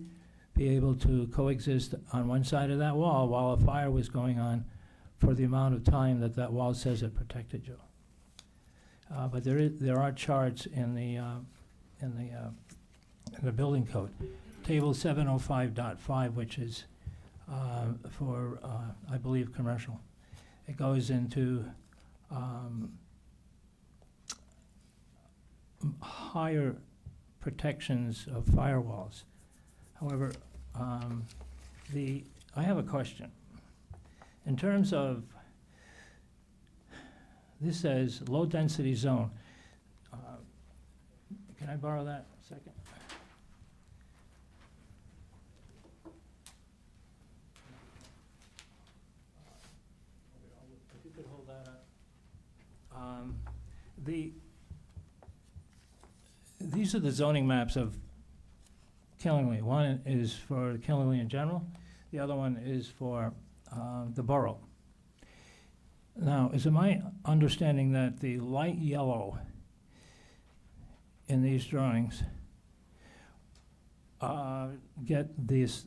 be able to coexist on one side of that wall while a fire was going on for the amount of time that that wall says it protected you. But there are charts in the building code. Table 705.5, which is for, I believe, commercial. It goes into higher protections of firewalls. However, I have a question. In terms of, this says low-density zone. Can I borrow that a second? If you could hold that up. These are the zoning maps of Killingly. One is for Killingly in general. The other one is for the borough. Now, is it my understanding that the light yellow in these drawings get these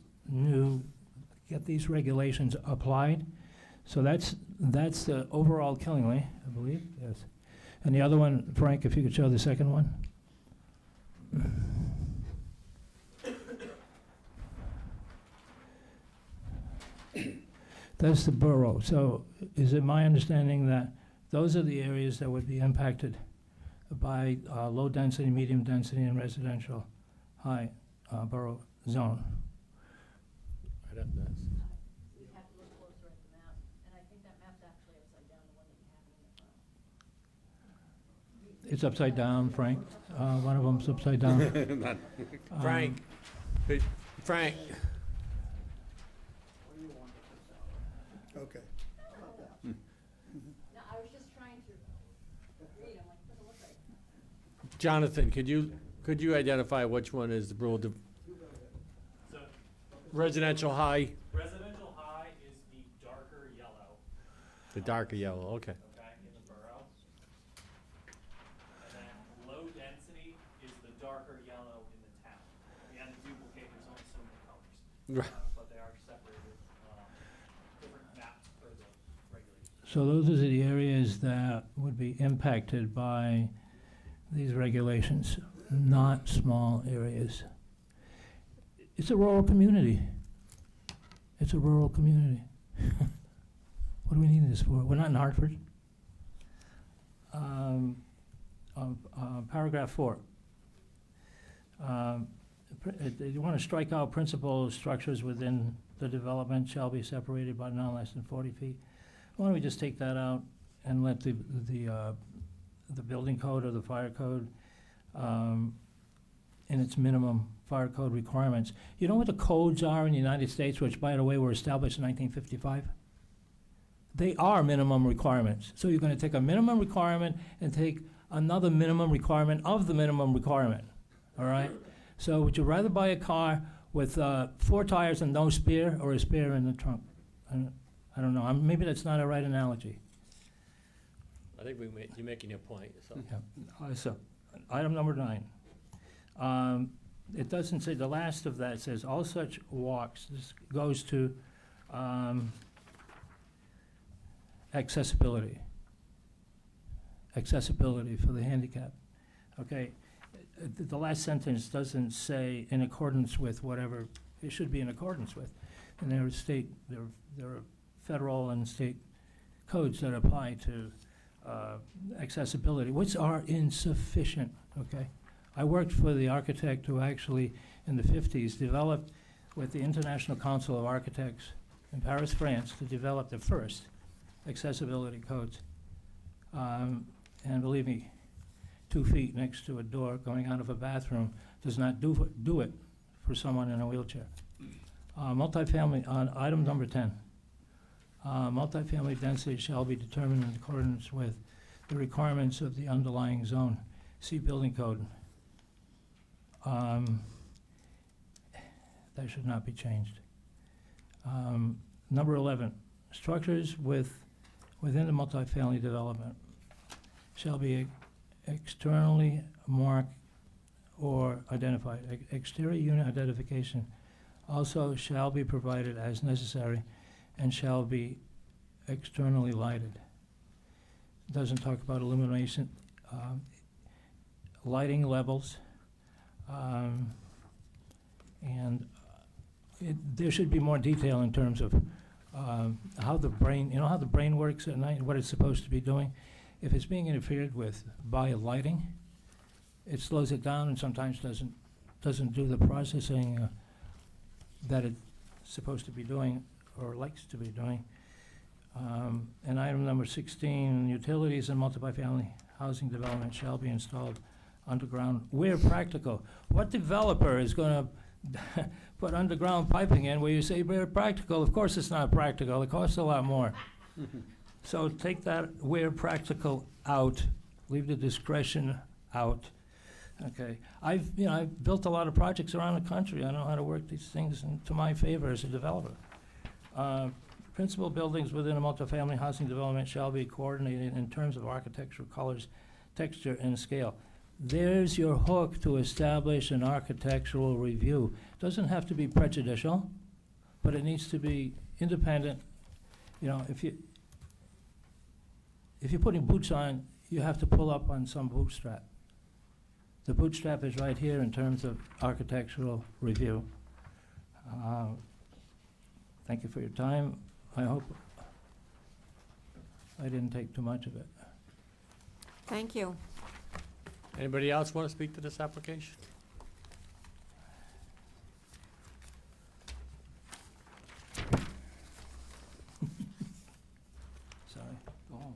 regulations applied? So that's the overall Killingly, I believe, yes. And the other one, Frank, if you could show the second one. That's the borough. So is it my understanding that those are the areas that would be impacted by low density, medium density, and residential high borough zone? Right up there. We'd have to look closer at the map, and I think that map's actually upside down, the one that you have in the front. It's upside down, Frank. One of them's upside down. Frank, Frank. Okay. No, I was just trying to read, I'm like, doesn't look right. Jonathan, could you identify which one is the rural residential high? Residential high is the darker yellow. The darker yellow, okay. Okay, in the borough. And then low density is the darker yellow in the town. We had to duplicate, there's only so many colors. Right. But they are separated, different maps for the regulations. So those are the areas that would be impacted by these regulations, not small areas. It's a rural community. It's a rural community. What do we need this for? We're not in Hartford. Paragraph 4. You want to strike out principal structures within the development shall be separated by no less than 40 feet. Why don't we just take that out and let the building code or the fire code, in its minimum fire code requirements. You know what the codes are in the United States, which, by the way, were established in 1955? They are minimum requirements. So you're gonna take a minimum requirement and take another minimum requirement of the minimum requirement, all right? So would you rather buy a car with 4 tires and no spare, or a spare in the trunk? I don't know, maybe that's not a right analogy. I think you're making your point, so. Yeah. So, item number 9. It doesn't say, the last of that says, all such walks, this goes to accessibility. Accessibility for the handicap. Okay, the last sentence doesn't say in accordance with whatever, it should be in accordance with. And there are federal and state codes that apply to accessibility, which are insufficient, okay? I worked for the architect who actually, in the 50s, developed with the International Council of Architects in Paris, France, to develop the first accessibility codes. And believe me, 2 feet next to a door going out of a bathroom does not do it for someone in a wheelchair. Multifamily, on item number 10. Multifamily density shall be determined in accordance with the requirements of the underlying zone. See building code. That should not be changed. Number 11, structures within the multifamily development shall be externally marked or identified. Exterior unit identification also shall be provided as necessary and shall be externally lighted. Doesn't talk about illumination, lighting levels, and there should be more detail in terms of how the brain, you know how the brain works at night, what it's supposed to be doing? If it's being interfered with by lighting, it slows it down and sometimes doesn't do the processing that it's supposed to be doing or likes to be doing. And item number 16, utilities in multifamily housing development shall be installed underground where practical. What developer is going to put underground piping in where you say where practical? Of course it's not practical. It costs a lot more. So take that where practical out. Leave the discretion out. Okay. I've built a lot of projects around the country. I know how to work these things to my favor as a developer. Principal buildings within a multifamily housing development shall be coordinated in terms of architectural colors, texture, and scale. There's your hook to establish an architectural review. Doesn't have to be prejudicial, but it needs to be independent. You know, if you're putting boots on, you have to pull up on some bootstrap. The bootstrap is right here in terms of architectural review. Thank you for your time. I hope I didn't take too much of it. Thank you. Anybody else want to speak to this application? Sorry, go home.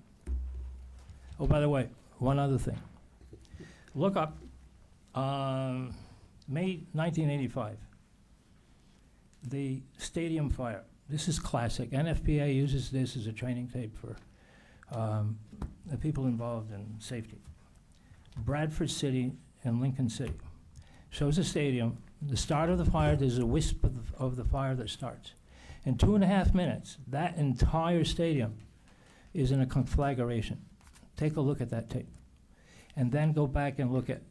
Oh, by the way, one other thing. Look up, May 1985, the stadium fire. This is classic. NFPA uses this as a training tape for the people involved in safety. Bradford City and Lincoln City. Shows a stadium. The start of the fire, there's a wisp of the fire that starts. In 2.5 minutes, that entire stadium is in a conflagration. Take a look at that tape. And then go back and look at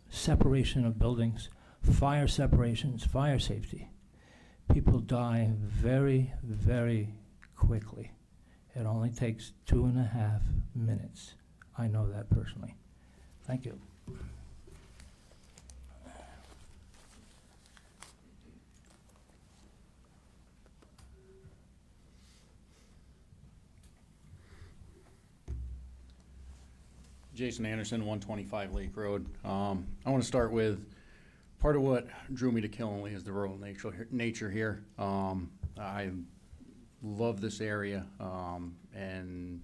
separation of buildings, fire separations, fire safety. People die very, very quickly. It only takes 2.5 minutes. I know that personally. Thank you. Jason Anderson, 125 Lake Road. I want to start with part of what drew me to Killenly is the rural nature here. I love this area, and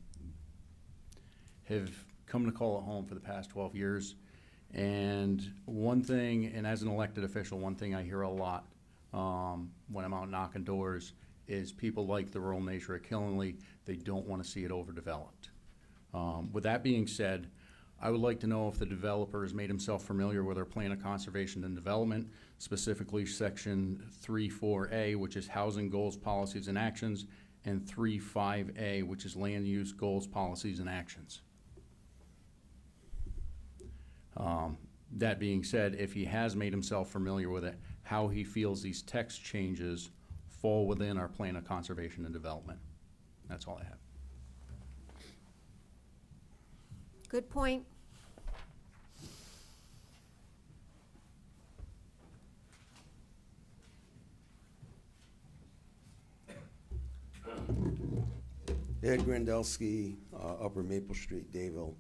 have come to call it home for the past 12 years. And one thing, and as an elected official, one thing I hear a lot when I'm out knocking doors is people like the rural nature of Killenly. They don't want to see it overdeveloped. With that being said, I would like to know if the developer has made himself familiar with our plan of conservation and development, specifically section 3.4A, which is housing goals, policies, and actions, and 3.5A, which is land use goals, policies, and actions. That being said, if he has made himself familiar with it, how he feels these text changes fall within our plan of conservation and development. That's all I have. Good point. Ed Grandelski, Upper Maple Street, Dayville.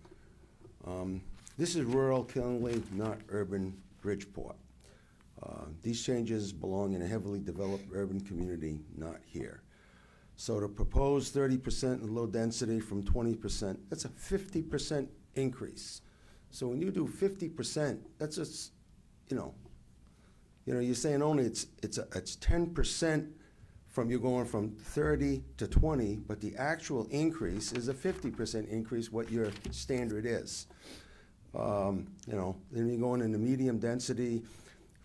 This is rural Killenly, not urban Bridgeport. These changes belong in a heavily developed urban community, not here. So to propose 30% in low density from 20%, that's a 50% increase. So when you do 50%, that's just, you're saying only it's 10% from you going from 30 to 20, but the actual increase is a 50% increase what your standard is. Then you're going into medium density,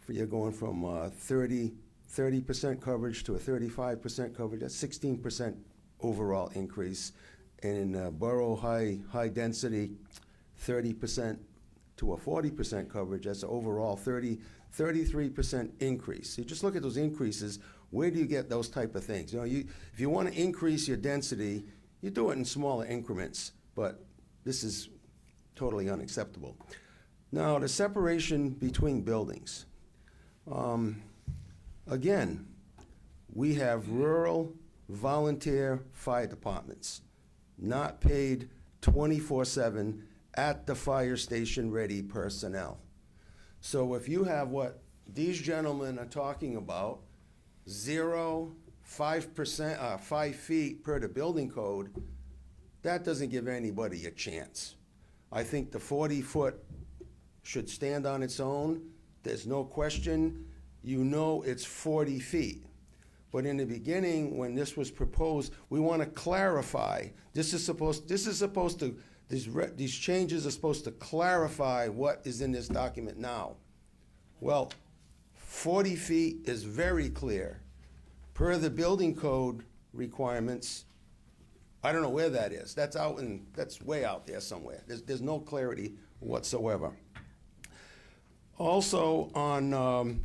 you're going from 30% coverage to a 35% coverage. That's 16% overall increase. And in borough high density, 30% to a 40% coverage. That's overall 33% increase. So you just look at those increases. Where do you get those type of things? If you want to increase your density, you do it in smaller increments. But this is totally unacceptable. Now, the separation between buildings. Again, we have rural volunteer fire departments, not paid 24/7 at the fire station ready personnel. So if you have what these gentlemen are talking about, 5%, 5 feet per the building code, that doesn't give anybody a chance. I think the 40-foot should stand on its own. There's no question. It's 40 feet. But in the beginning, when this was proposed, we want to clarify. These changes are supposed to clarify what is in this document now. Well, 40 feet is very clear. Per the building code requirements, I don't know where that is. That's way out there somewhere. There's no clarity whatsoever. Also, on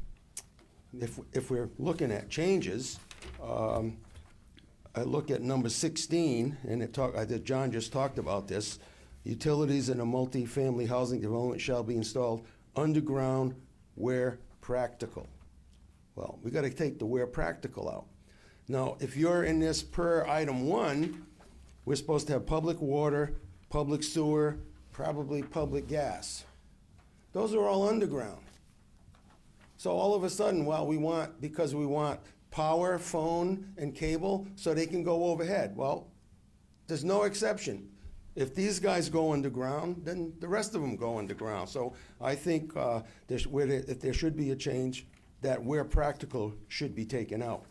if we're looking at changes, I look at number 16, and John just talked about this. Utilities in a multi-family housing development shall be installed underground where practical. Well, we got to take the where practical out. Now, if you're in this per item 1, we're supposed to have public water, public sewer, probably public gas. Those are all underground. So all of a sudden, because we want power, phone, and cable, so they can go overhead. Well, there's no exception. If these guys go underground, then the rest of them go underground. So I think if there should be a change, that where practical should be taken out.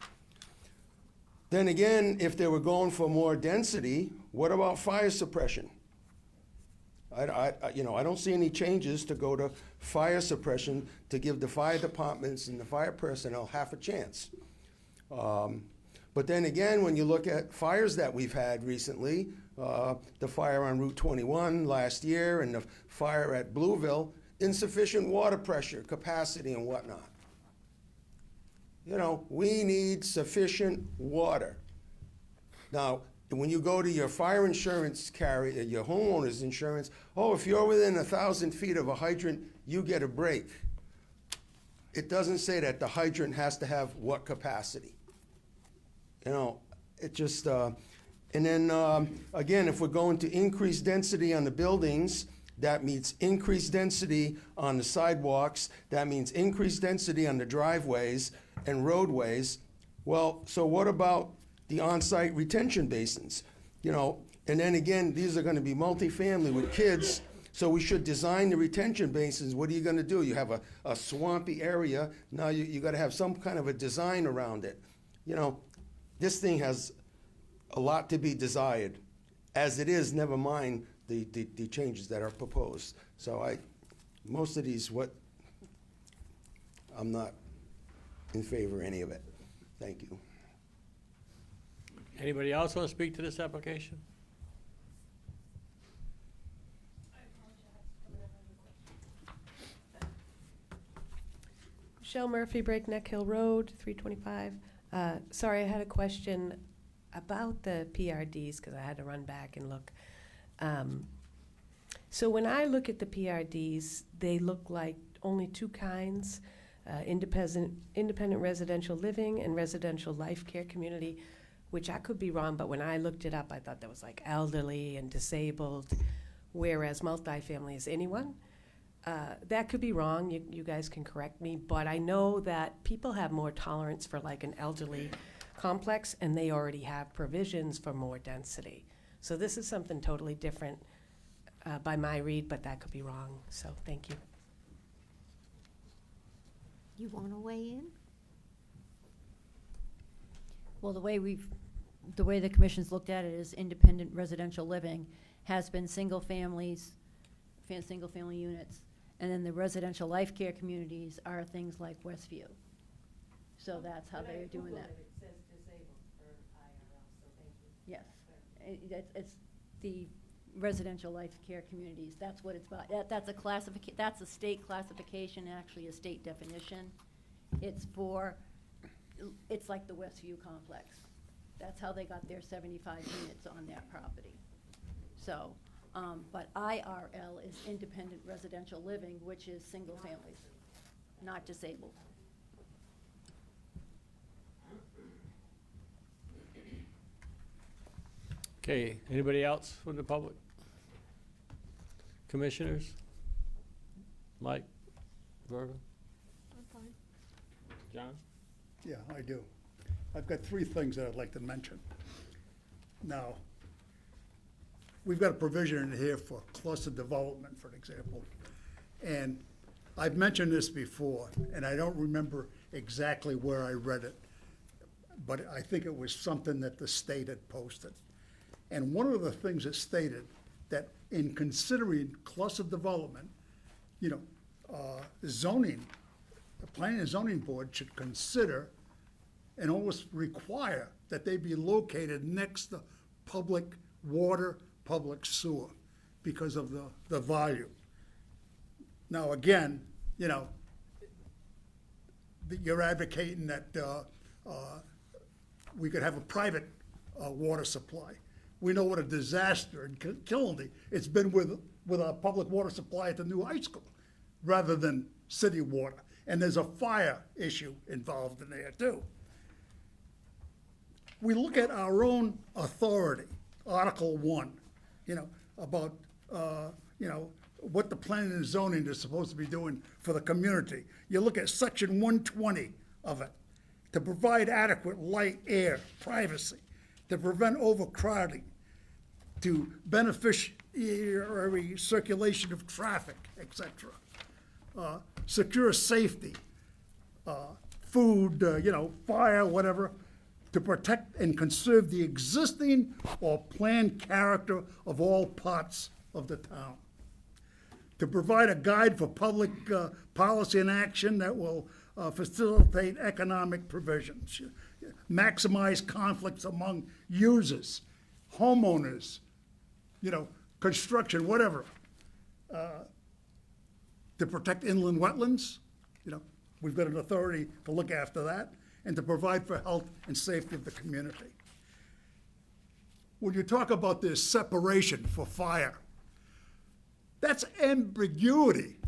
Then again, if they were going for more density, what about fire suppression? I don't see any changes to go to fire suppression to give the fire departments and the fire personnel half a chance. But then again, when you look at fires that we've had recently, the fire on Route 21 last year and the fire at Blueville, insufficient water pressure, capacity, and whatnot. We need sufficient water. Now, when you go to your fire insurance carrier, your homeowner's insurance, if you're within 1,000 feet of a hydrant, you get a break. It doesn't say that the hydrant has to have what capacity. It just, and then again, if we're going to increase density on the buildings, that means increased density on the sidewalks, that means increased density on the driveways and roadways. Well, so what about the on-site retention basins? And And then again, these are gonna be multifamily with kids, so we should design the retention basins. What are you gonna do? You have a swampy area, now you gotta have some kind of a design around it. You know, this thing has a lot to be desired. As it is, never mind the changes that are proposed. So most of these, I'm not in favor of any of it. Thank you. Anybody else want to speak to this application? Michelle Murphy, Breakneck Hill Road, 325. Sorry, I had a question about the PRDs because I had to run back and look. So when I look at the PRDs, they look like only two kinds, independent residential living and residential life care community, which I could be wrong, but when I looked it up, I thought that was like elderly and disabled, whereas multifamily is anyone. That could be wrong, you guys can correct me, but I know that people have more tolerance for like an elderly complex, and they already have provisions for more density. So this is something totally different by my read, but that could be wrong, so thank you. You want to weigh in? Well, the way the commission's looked at it is independent residential living has been single family units. And then the residential life care communities are things like Westview. So that's how they're doing that. It says disabled for IRL, so thank you. Yes. It's the residential life care communities. That's what it's about. That's a state classification, actually a state definition. It's like the Westview complex. That's how they got their 75 units on that property. So, but IRL is independent residential living, which is single families, not disabled. Okay, anybody else from the public? Commissioners? Mike? Virgil? I'm fine. John? Yeah, I do. I've got three things that I'd like to mention. Now, we've got a provision in here for cluster development, for example. And I've mentioned this before, and I don't remember exactly where I read it, but I think it was something that the state had posted. And one of the things it stated that in considering cluster development, zoning, the Planning and Zoning Board should consider and almost require that they be located next to public water, public sewer, because of the volume. Now, again, you're advocating that we could have a private water supply. We know what a disaster in Killenly it's been with our public water supply at the new high school, rather than city water. And there's a fire issue involved in there too. We look at our own authority, Article 1, about, what the planning and zoning is supposed to be doing for the community. You look at Section 120 of it, to provide adequate light, air, privacy, to prevent overcrowding, to beneficiary circulation of traffic, etc. Secure safety, food, fire, whatever, to protect and conserve the existing or planned character of all parts of the town. To provide a guide for public policy and action that will facilitate economic provisions, maximize conflicts among users, homeowners, construction, whatever. To protect inland wetlands, we've got an authority to look after that, and to provide for health and safety of the community. When you talk about this separation for fire, that's ambiguity.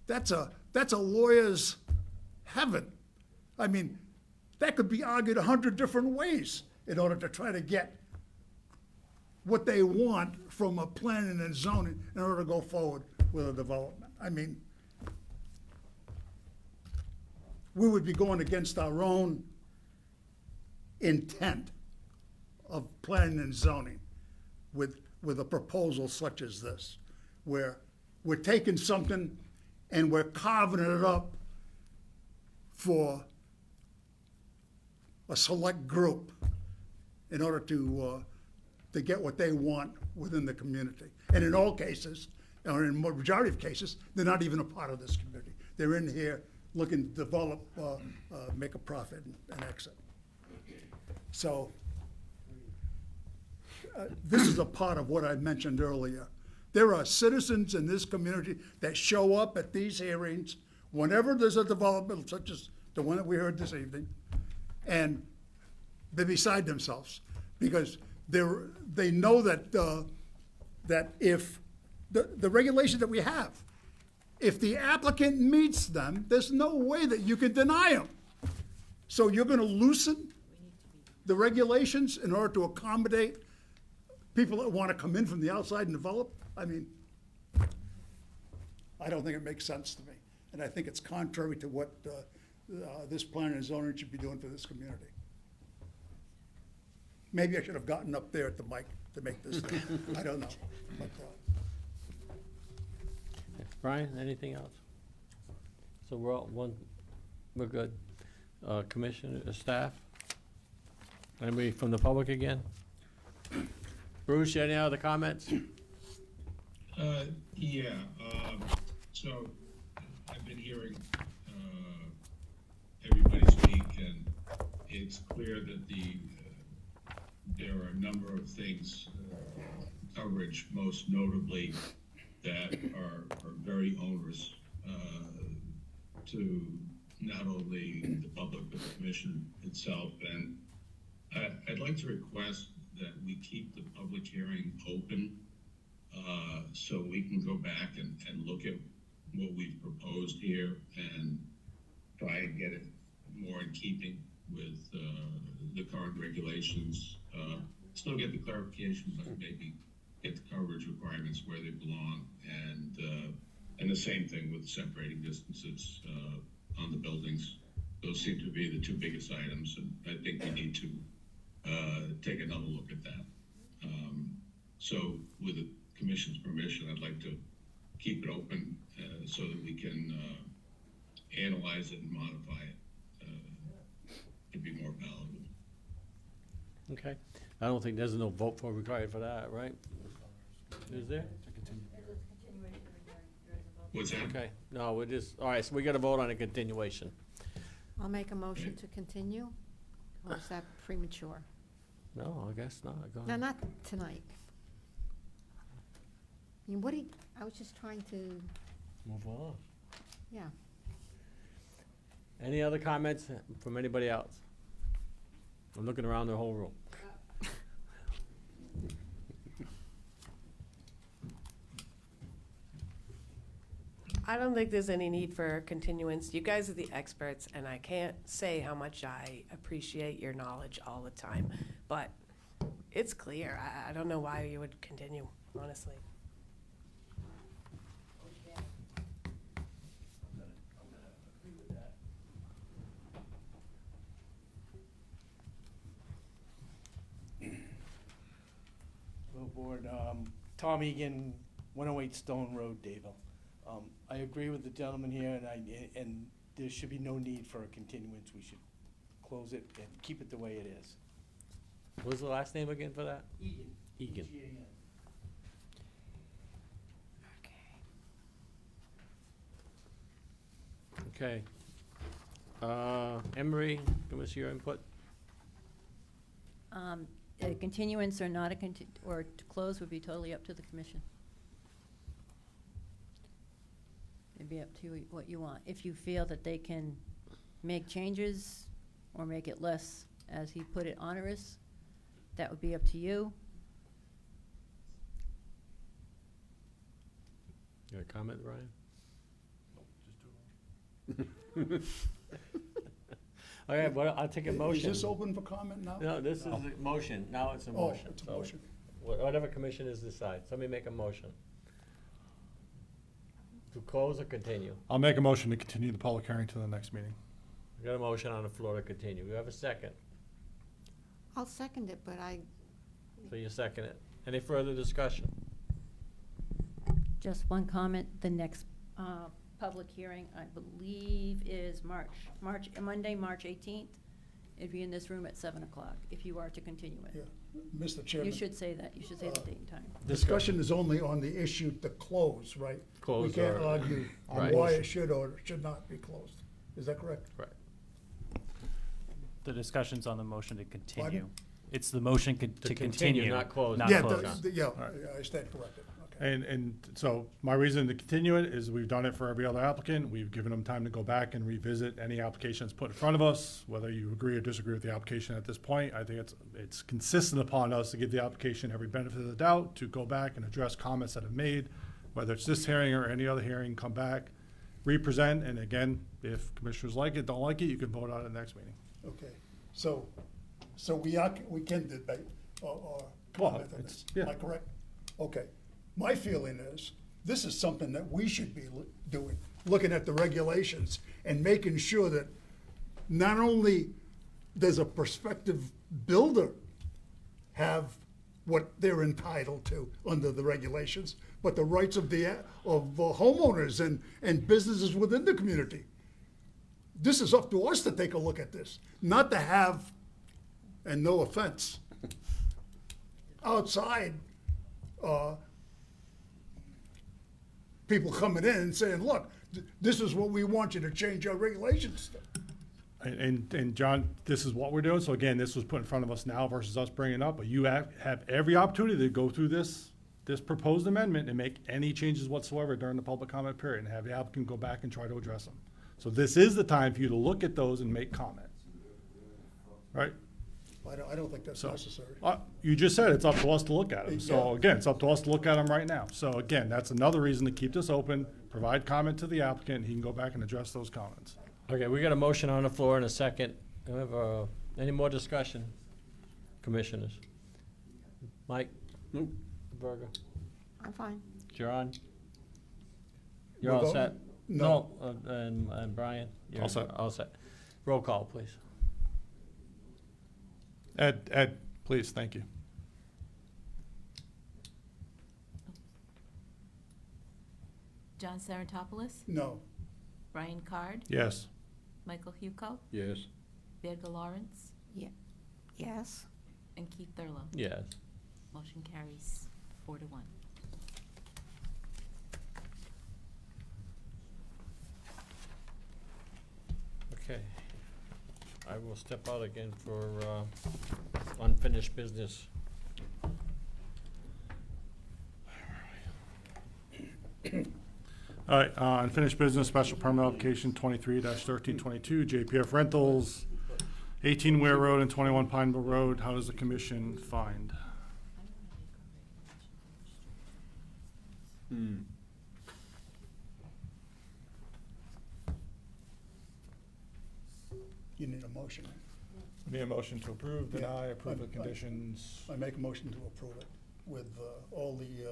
That's a lawyer's heaven. I mean, that could be argued 100 different ways in order to try to get what they want from a planning and zoning in order to go forward with a development. I mean, we would be going against our own intent of planning and zoning with a proposal such as this, where we're taking something and we're carving it up for a select group in order to get what they want within the community. And in all cases, or in the majority of cases, they're not even a part of this community. They're in here looking to develop, make a profit and exit. So this is a part of what I mentioned earlier. There are citizens in this community that show up at these hearings whenever there's a development such as the one that we heard this evening, and they're beside themselves because they know that that if the regulation that we have, if the applicant meets them, there's no way that you can deny them. So you're going to loosen the regulations in order to accommodate people that want to come in from the outside and develop? I mean, I don't think it makes sense to me. And I think it's contrary to what this planning and zoning should be doing for this community. Maybe I should have gotten up there at the mic to make this thing. I don't know. But, Brian, anything else? So we're good. Commission, staff? Anybody from the public again? Bruce, any other comments? Yeah, so I've been hearing everybody speak, and it's clear that there are a number of things, coverage most notably, that are very onerous to not only the public but the commission itself. And I'd like to request that we keep the public hearing open so we can go back and look at what we've proposed here and try and get it more in keeping with the current regulations. Still get the clarification, but maybe get the coverage requirements where they belong, and the same thing with separating distances on the buildings. Those seem to be the two biggest items, and I think we need to take another look at that. So with the commission's permission, I'd like to keep it open so that we can analyze it and modify it to be more palatable. Okay. I don't think there's no vote for required for that, right? Is there? What's that? Okay. No, we're just, all right, so we got to vote on a continuation. I'll make a motion to continue, or is that premature? No, I guess not. Go No, ahead. not tonight. I mean, I was just trying to, Move on. yeah. Any other comments from anybody else? I'm looking around the whole room. I don't think there's any need for continuance. You guys are the experts, and I can't say how much I appreciate your knowledge all the time. But it's clear. I don't know why you would continue, honestly. Hello, Board. Tom Egan, 108 Stone Road, Dayville. I agree with the gentleman here, and there should be no need for a continuance. We should close it and keep it the way it is. What was the last name again for that? Egan. Egan. E-G-A-N. Okay. Emery, give us your input. A continuance or not or to close would be totally up to the commission. It'd be up to you what you want. If you feel that they can make changes or make it less, as he put it, onerous, that would be up to you. You got a comment, Brian? All right, well, I'll take a motion. Is this open for comment now? No, this is a motion. Now it's a Oh, motion. it's a So motion. Whatever commissioners decide. Somebody make a motion. To close or continue? I'll make a motion to continue the public hearing to the next meeting. We got a motion on the floor to continue. We have a second. I'll second it, but So you second it. Any further discussion? Just one comment, the next public hearing, I believe, is Monday, March 18th. It'd be in this room at 7 o'clock, if you are to continue it. Yeah. Mr. Chairman. You should say that, you should say the date and time. Discussion is only on the issue to close, right? Close We can't or- argue on Right. why it should or should not be closed. Is that correct? Right. The discussion's on the motion to continue. Pardon? It's the motion to continue, not close. not Yeah, close. yeah, I stand corrected. Okay. And so my reason to continue it is we've done it for every other applicant. We've given them time to go back and revisit any applications put in front of us, whether you agree or disagree with the application at this point. I think it's consistent upon us to give the application every benefit of the doubt, to go back and address comments that have made, whether it's this hearing or any other hearing, come back, represent, and again, if commissioners like it, don't like it, you can vote on it next meeting. Okay, so we can debate or Well, comment on it's- this. yeah. Am I correct? Okay. My feeling is, this is something that we should be doing, looking at the regulations and making sure that not only does a prospective builder have what they're entitled to under the regulations, but the rights of the homeowners and businesses within the community. This is up to us to take a look at this, not to have, and no offense, outside people coming in and saying, look, this is what we want you to change our regulations to. And John, this is what we're doing. So again, this was put in front of us now versus us bringing it up, but you have every opportunity to go through this proposed amendment and make any changes whatsoever during the public comment period and have the applicant go back and try to address them. So this is the time for you to look at those and make comments. Right? I don't think that's So, necessary. You just said it's up to us to look at them. So Yeah. again, it's up to us to look at them right now. So again, that's another reason to keep this open, provide comment to the applicant, he can go back and address those comments. Okay, we got a motion on the floor in a second. Do we have, any more discussion, commissioners? Mike? Nope. Berger? I'm fine. John? You're We're all voting? set? No. And Brian? You're All set. All set. Roll call, please. Ed, please, thank you. John Sarantopoulos, No. Brian Card, Yes. Michael Huco, Yes. Virga Lawrence, Yes. and Keith Thurlow. Yes. Motion carries 4-1. Okay. I will step out again for unfinished business. All right, unfinished business, special permit application 23-1322, JPF Rentals, 18 Ware Road and 21 Pineville Road. How does the commission find? You need a motion. Need a motion to approve, Yeah. deny, approve with conditions? I make a motion to approve it with all the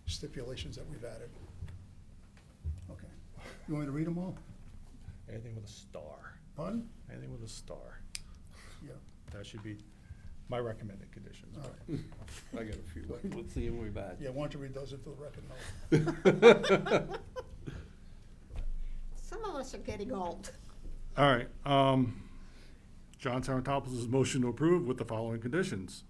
stipulations that we've added. Okay. You want me to read them all? Anything with a star. Pardon? Anything with a star. Yeah. That should be my recommended conditions. All but- right. I got a few. Let's see if we're bad. Yeah, why don't you read those into the record now? Some of us are getting old. All right, John Sarantopoulos' motion to approve with the following conditions.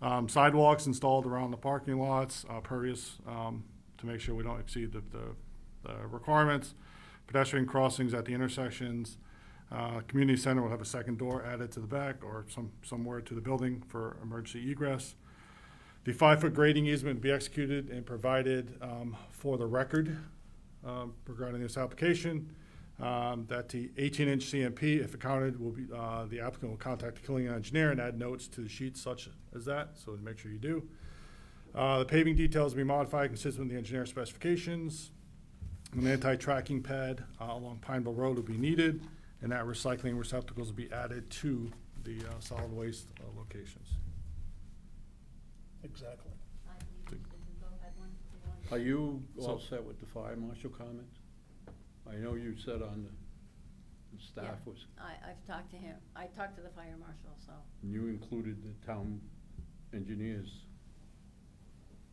Sidewalks installed around the parking lots, pervious, to make sure we don't exceed the requirements. Pedestrian crossings at the intersections. Community center will have a second door added to the back or somewhere to the building for emergency egress. The 5-foot grading easement will be executed and provided for the record regarding this application. That the 18-inch CMP, if accounted, will be, the applicant will contact the Killing engineer and add notes to the sheets such as that, so to make sure you do. The paving details will be modified consistent with the engineer specifications. An anti-tracking pad along Pineville Road will be needed, and that recycling receptacles will be added to the solid waste locations. Exactly. Are you all So- set with the fire marshal comments? I know you said on the staff was, I've talked to him. I talked to the fire marshal, so. you included the town engineers,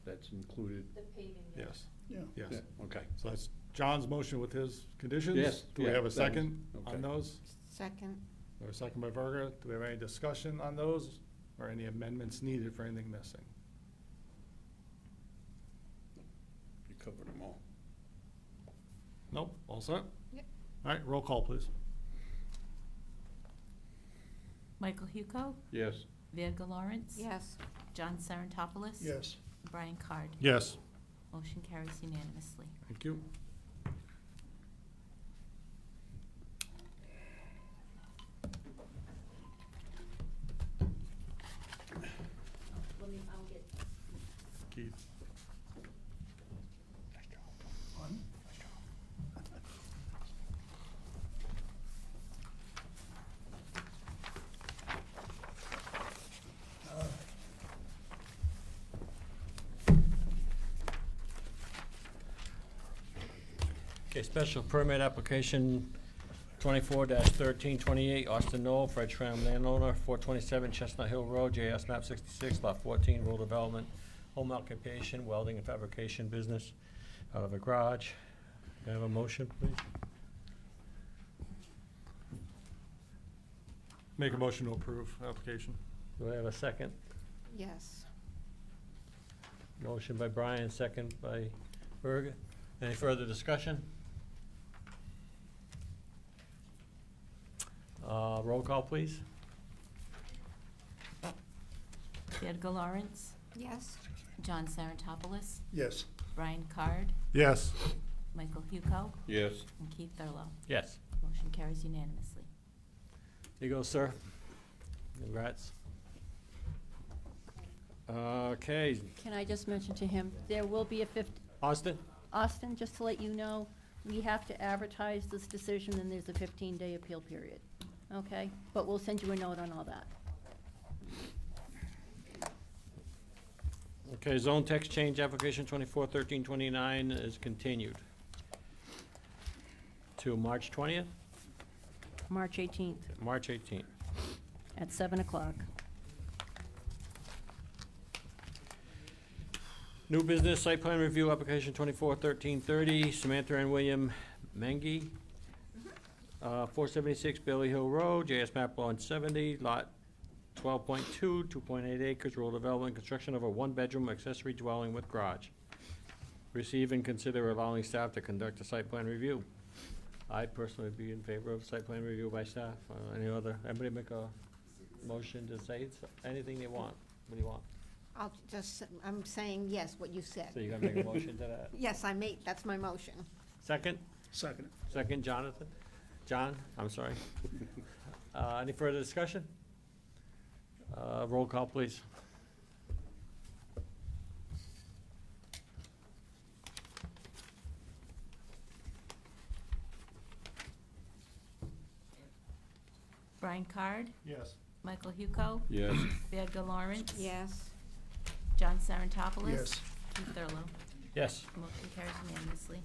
that's included. The paving. Yes. Yeah. Yes. Yeah, okay. So that's John's motion with his conditions? Yes, Do we yeah, have a thanks. second Okay. on those? Second. Or a second by Verga? Do we have any discussion on those? Or any amendments needed for anything missing? You covered them all. Nope, all set? Yep. All right, roll call, please. Michael Huco, Yes. Virga Lawrence. Yes. John Sarantopoulos. Yes. Brian Card. Yes. Motion carries unanimously. Thank you. I'll get Keith. Okay, special permit application 24-1328, Austin Knoll, Fred Schramm landowner, 427 Chestnut Hill Road, JS map 66, lot 14, rural development, home occupation, welding and fabrication business out of a garage. Can I have a motion, please? Make a motion to approve application. Do I have a second? Yes. Motion by Brian, second by Berger. Any further discussion? Roll call, please. Virga Lawrence. Yes. John Sarantopoulos. Yes. Brian Card. Yes. Michael Huco. Yes. And Keith Thurlow. Yes. Motion carries unanimously. Here you go, sir. Congrats. Okay, Can I just mention to him, there will be a Austin? Austin, just to let you know, we have to advertise this decision, and there's a 15-day appeal period, okay? But we'll send you a note on all that. Okay, zone text change application 24-1329 is continued to March 20th, March 18th March 18th. at 7 o'clock. New business site plan review application 24-1330, Samantha and William Mengi, 476 Bailey Hill Road, JS map 170, lot 12.2, 2.8 acres, rural development, construction of a one-bedroom accessory dwelling with garage. Receive and consider allowing staff to conduct a site plan review. I personally would be in favor of site plan review by staff. Anybody make a motion to say anything they want? What do you want? I'm saying yes, what you said. So you're gonna make a motion to that? Yes, that's my motion. Second? Second. Second, Jonathan? John, I'm sorry. Any further discussion? Roll call, please. Brian Card. Yes. Michael Huco. Yes. Virga Lawrence. Yes. John Sarantopoulos. Yes. Keith Thurlow. Yes. Motion carries unanimously.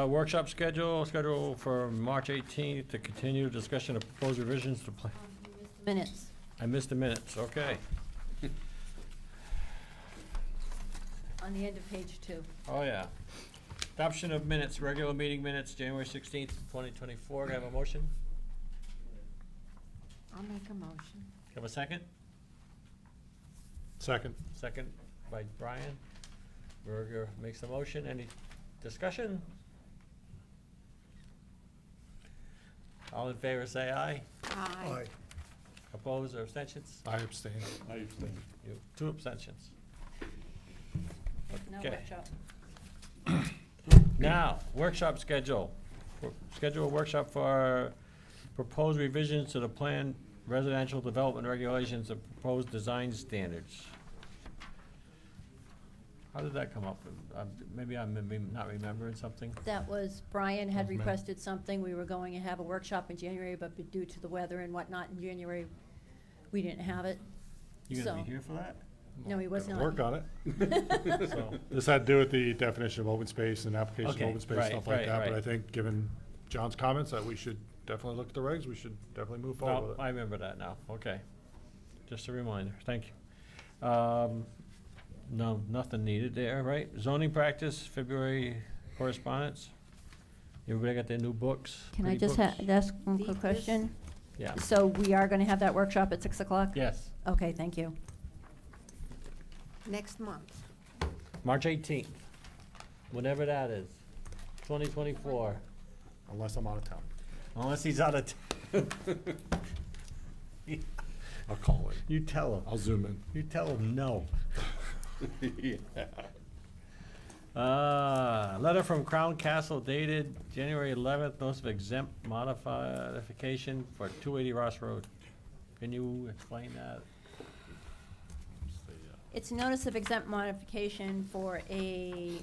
Workshop schedule for March 18th to continue discussion of proposed revisions to plan. Minutes. I missed the minutes, okay. On the end of page 2. Oh, yeah. Adoption of minutes, regular meeting minutes, January 16th, 2024. Can I have a motion? I'll make a motion. Can I have a second? Second. Second by Brian. Berger makes the motion. Any discussion? All in favor, say aye. Aye. Opposed or abstentions? I abstain. I abstain. You, 2 abstentions. No Okay. workshop. Now, workshop schedule. Schedule a workshop for proposed revisions to the planned residential development regulations and proposed design standards. How did that come up? Maybe I'm not remembering something. That was, Brian had That was me. requested something. We were going to have a workshop in January, but due to the weather and whatnot in January, we didn't have it. You gonna be So- here for that? No, he was Gonna not. Work on it. So, this had to do with the definition of open space and application of Okay, open space, right, stuff like right, that. But right. I think, given John's comments, that we should definitely look at the regs, we should definitely move forward No, with it. I remember that now, okay. just a reminder, thank you. No, nothing needed there, right? Zoning practice, February correspondence? Everybody got their new books? Can I pretty just books? ask one quick question? Yeah. So we are gonna have that workshop at 6 o'clock? Yes, Okay, thank you. Next month. March 18th, whatever that is, 2024, Unless I'm out of town. unless he's out of town. I'll call it. You tell him. I'll zoom in. You tell him no. Letter from Crown Castle dated January 11th, notice of exempt modification for 280 Ross Road. Can you explain that? It's a notice of exempt modification for a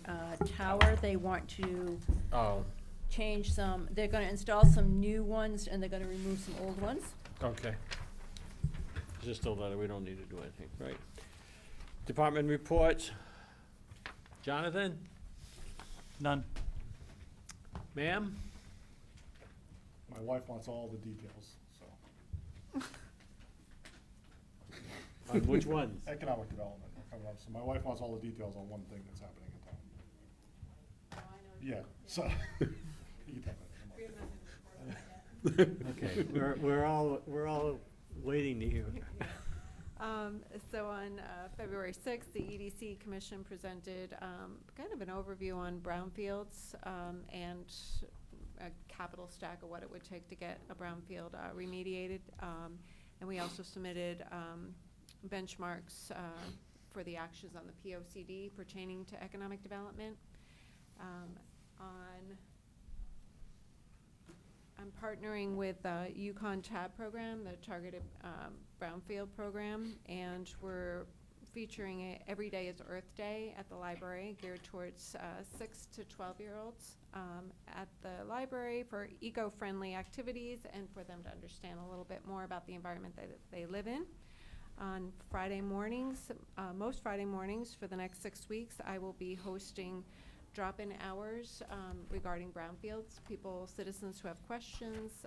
tower. They want to Oh, change some, they're gonna install some new ones and they're gonna remove some old ones. okay. Just a letter, we don't need to do anything, right? Department reports. Jonathan? None. Ma'am? My wife wants all the details, so. On which ones? Economic development are coming up, so my wife wants all the details on one thing that's happening in town. Yeah, so. You can tell that. Okay, we're all waiting to hear. So on February 6th, the EDC Commission presented kind of an overview on brownfields and a capital stack of what it would take to get a brownfield remediated. And we also submitted benchmarks for the actions on the POCD pertaining to economic development. I'm partnering with Yukon TAB program, the Targeted Brownfield program, and we're featuring it every day is Earth Day at the library, geared towards 6 to 12-year-olds at the library for eco-friendly activities and for them to understand a little bit more about the environment that they live in. On Friday mornings, most Friday mornings for the next 6 weeks, I will be hosting drop-in hours regarding brownfields. People, citizens who have questions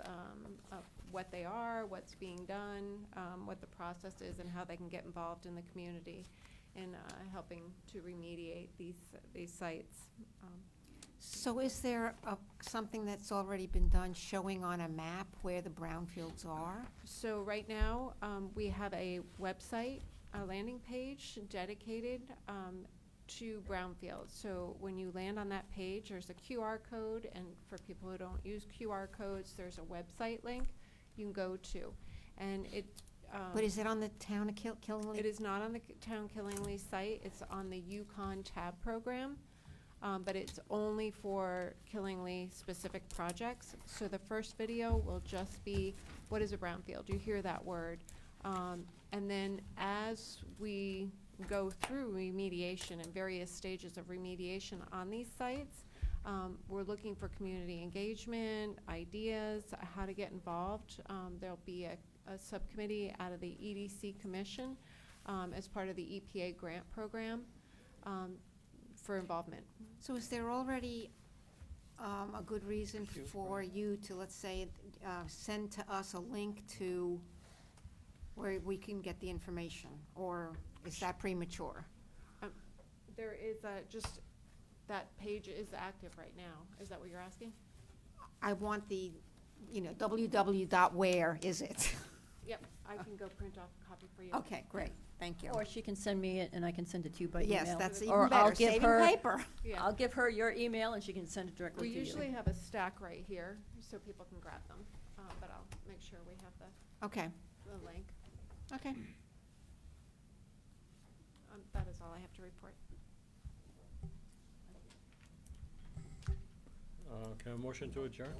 of what they are, what's being done, what the process is, and how they can get involved in the community in helping to remediate these sites. So is there something that's already been done showing on a map where the brownfields are? So right now, we have a website, a landing page dedicated to brownfields. So when you land on that page, there's a QR code, and for people who don't use QR codes, there's a website link you can go to. And it But is it on the town of Killingly? It is not on the town Killingly site. It's on the Yukon TAB program, but it's only for Killingly specific projects. So the first video will just be, what is a brownfield? You hear that word. And then as we go through remediation and various stages of remediation on these sites, we're looking for community engagement, ideas, how to get involved. There'll be a subcommittee out of the EDC Commission as part of the EPA grant program for involvement. So is there already a good reason for you to, let's say, send to us a link to where we can get the information, or is that premature? There is just, that page is active right now. Is that what you're asking? I want the, www.where is it? Yep, I can go print off a copy for you. Okay, great, thank you. Or she can send me it and I can send it to you by email. Yes, that's Or even I'll better, give saving her- paper. Yeah. I'll give her your email and she can send it directly We to you. usually have a stack right here, so people can grab them, but I'll make sure we have Okay, the link. okay. That is all I have to report. Can I motion to adjourn?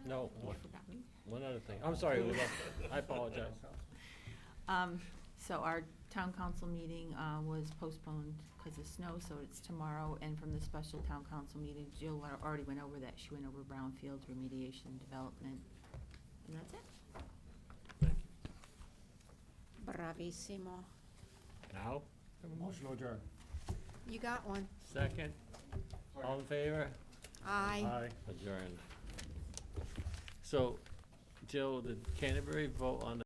No. One other thing. I'm sorry, Ulla. I apologize. So our town council meeting was postponed because of snow, so it's tomorrow. And from the special town council meeting, Jill already went over that. She went over brownfield remediation development. And that's it. Bravissimo. Now? Motion to adjourn. You got one. Second? All in favor? Aye. Adjourned. So, Jill, did Canterbury vote on the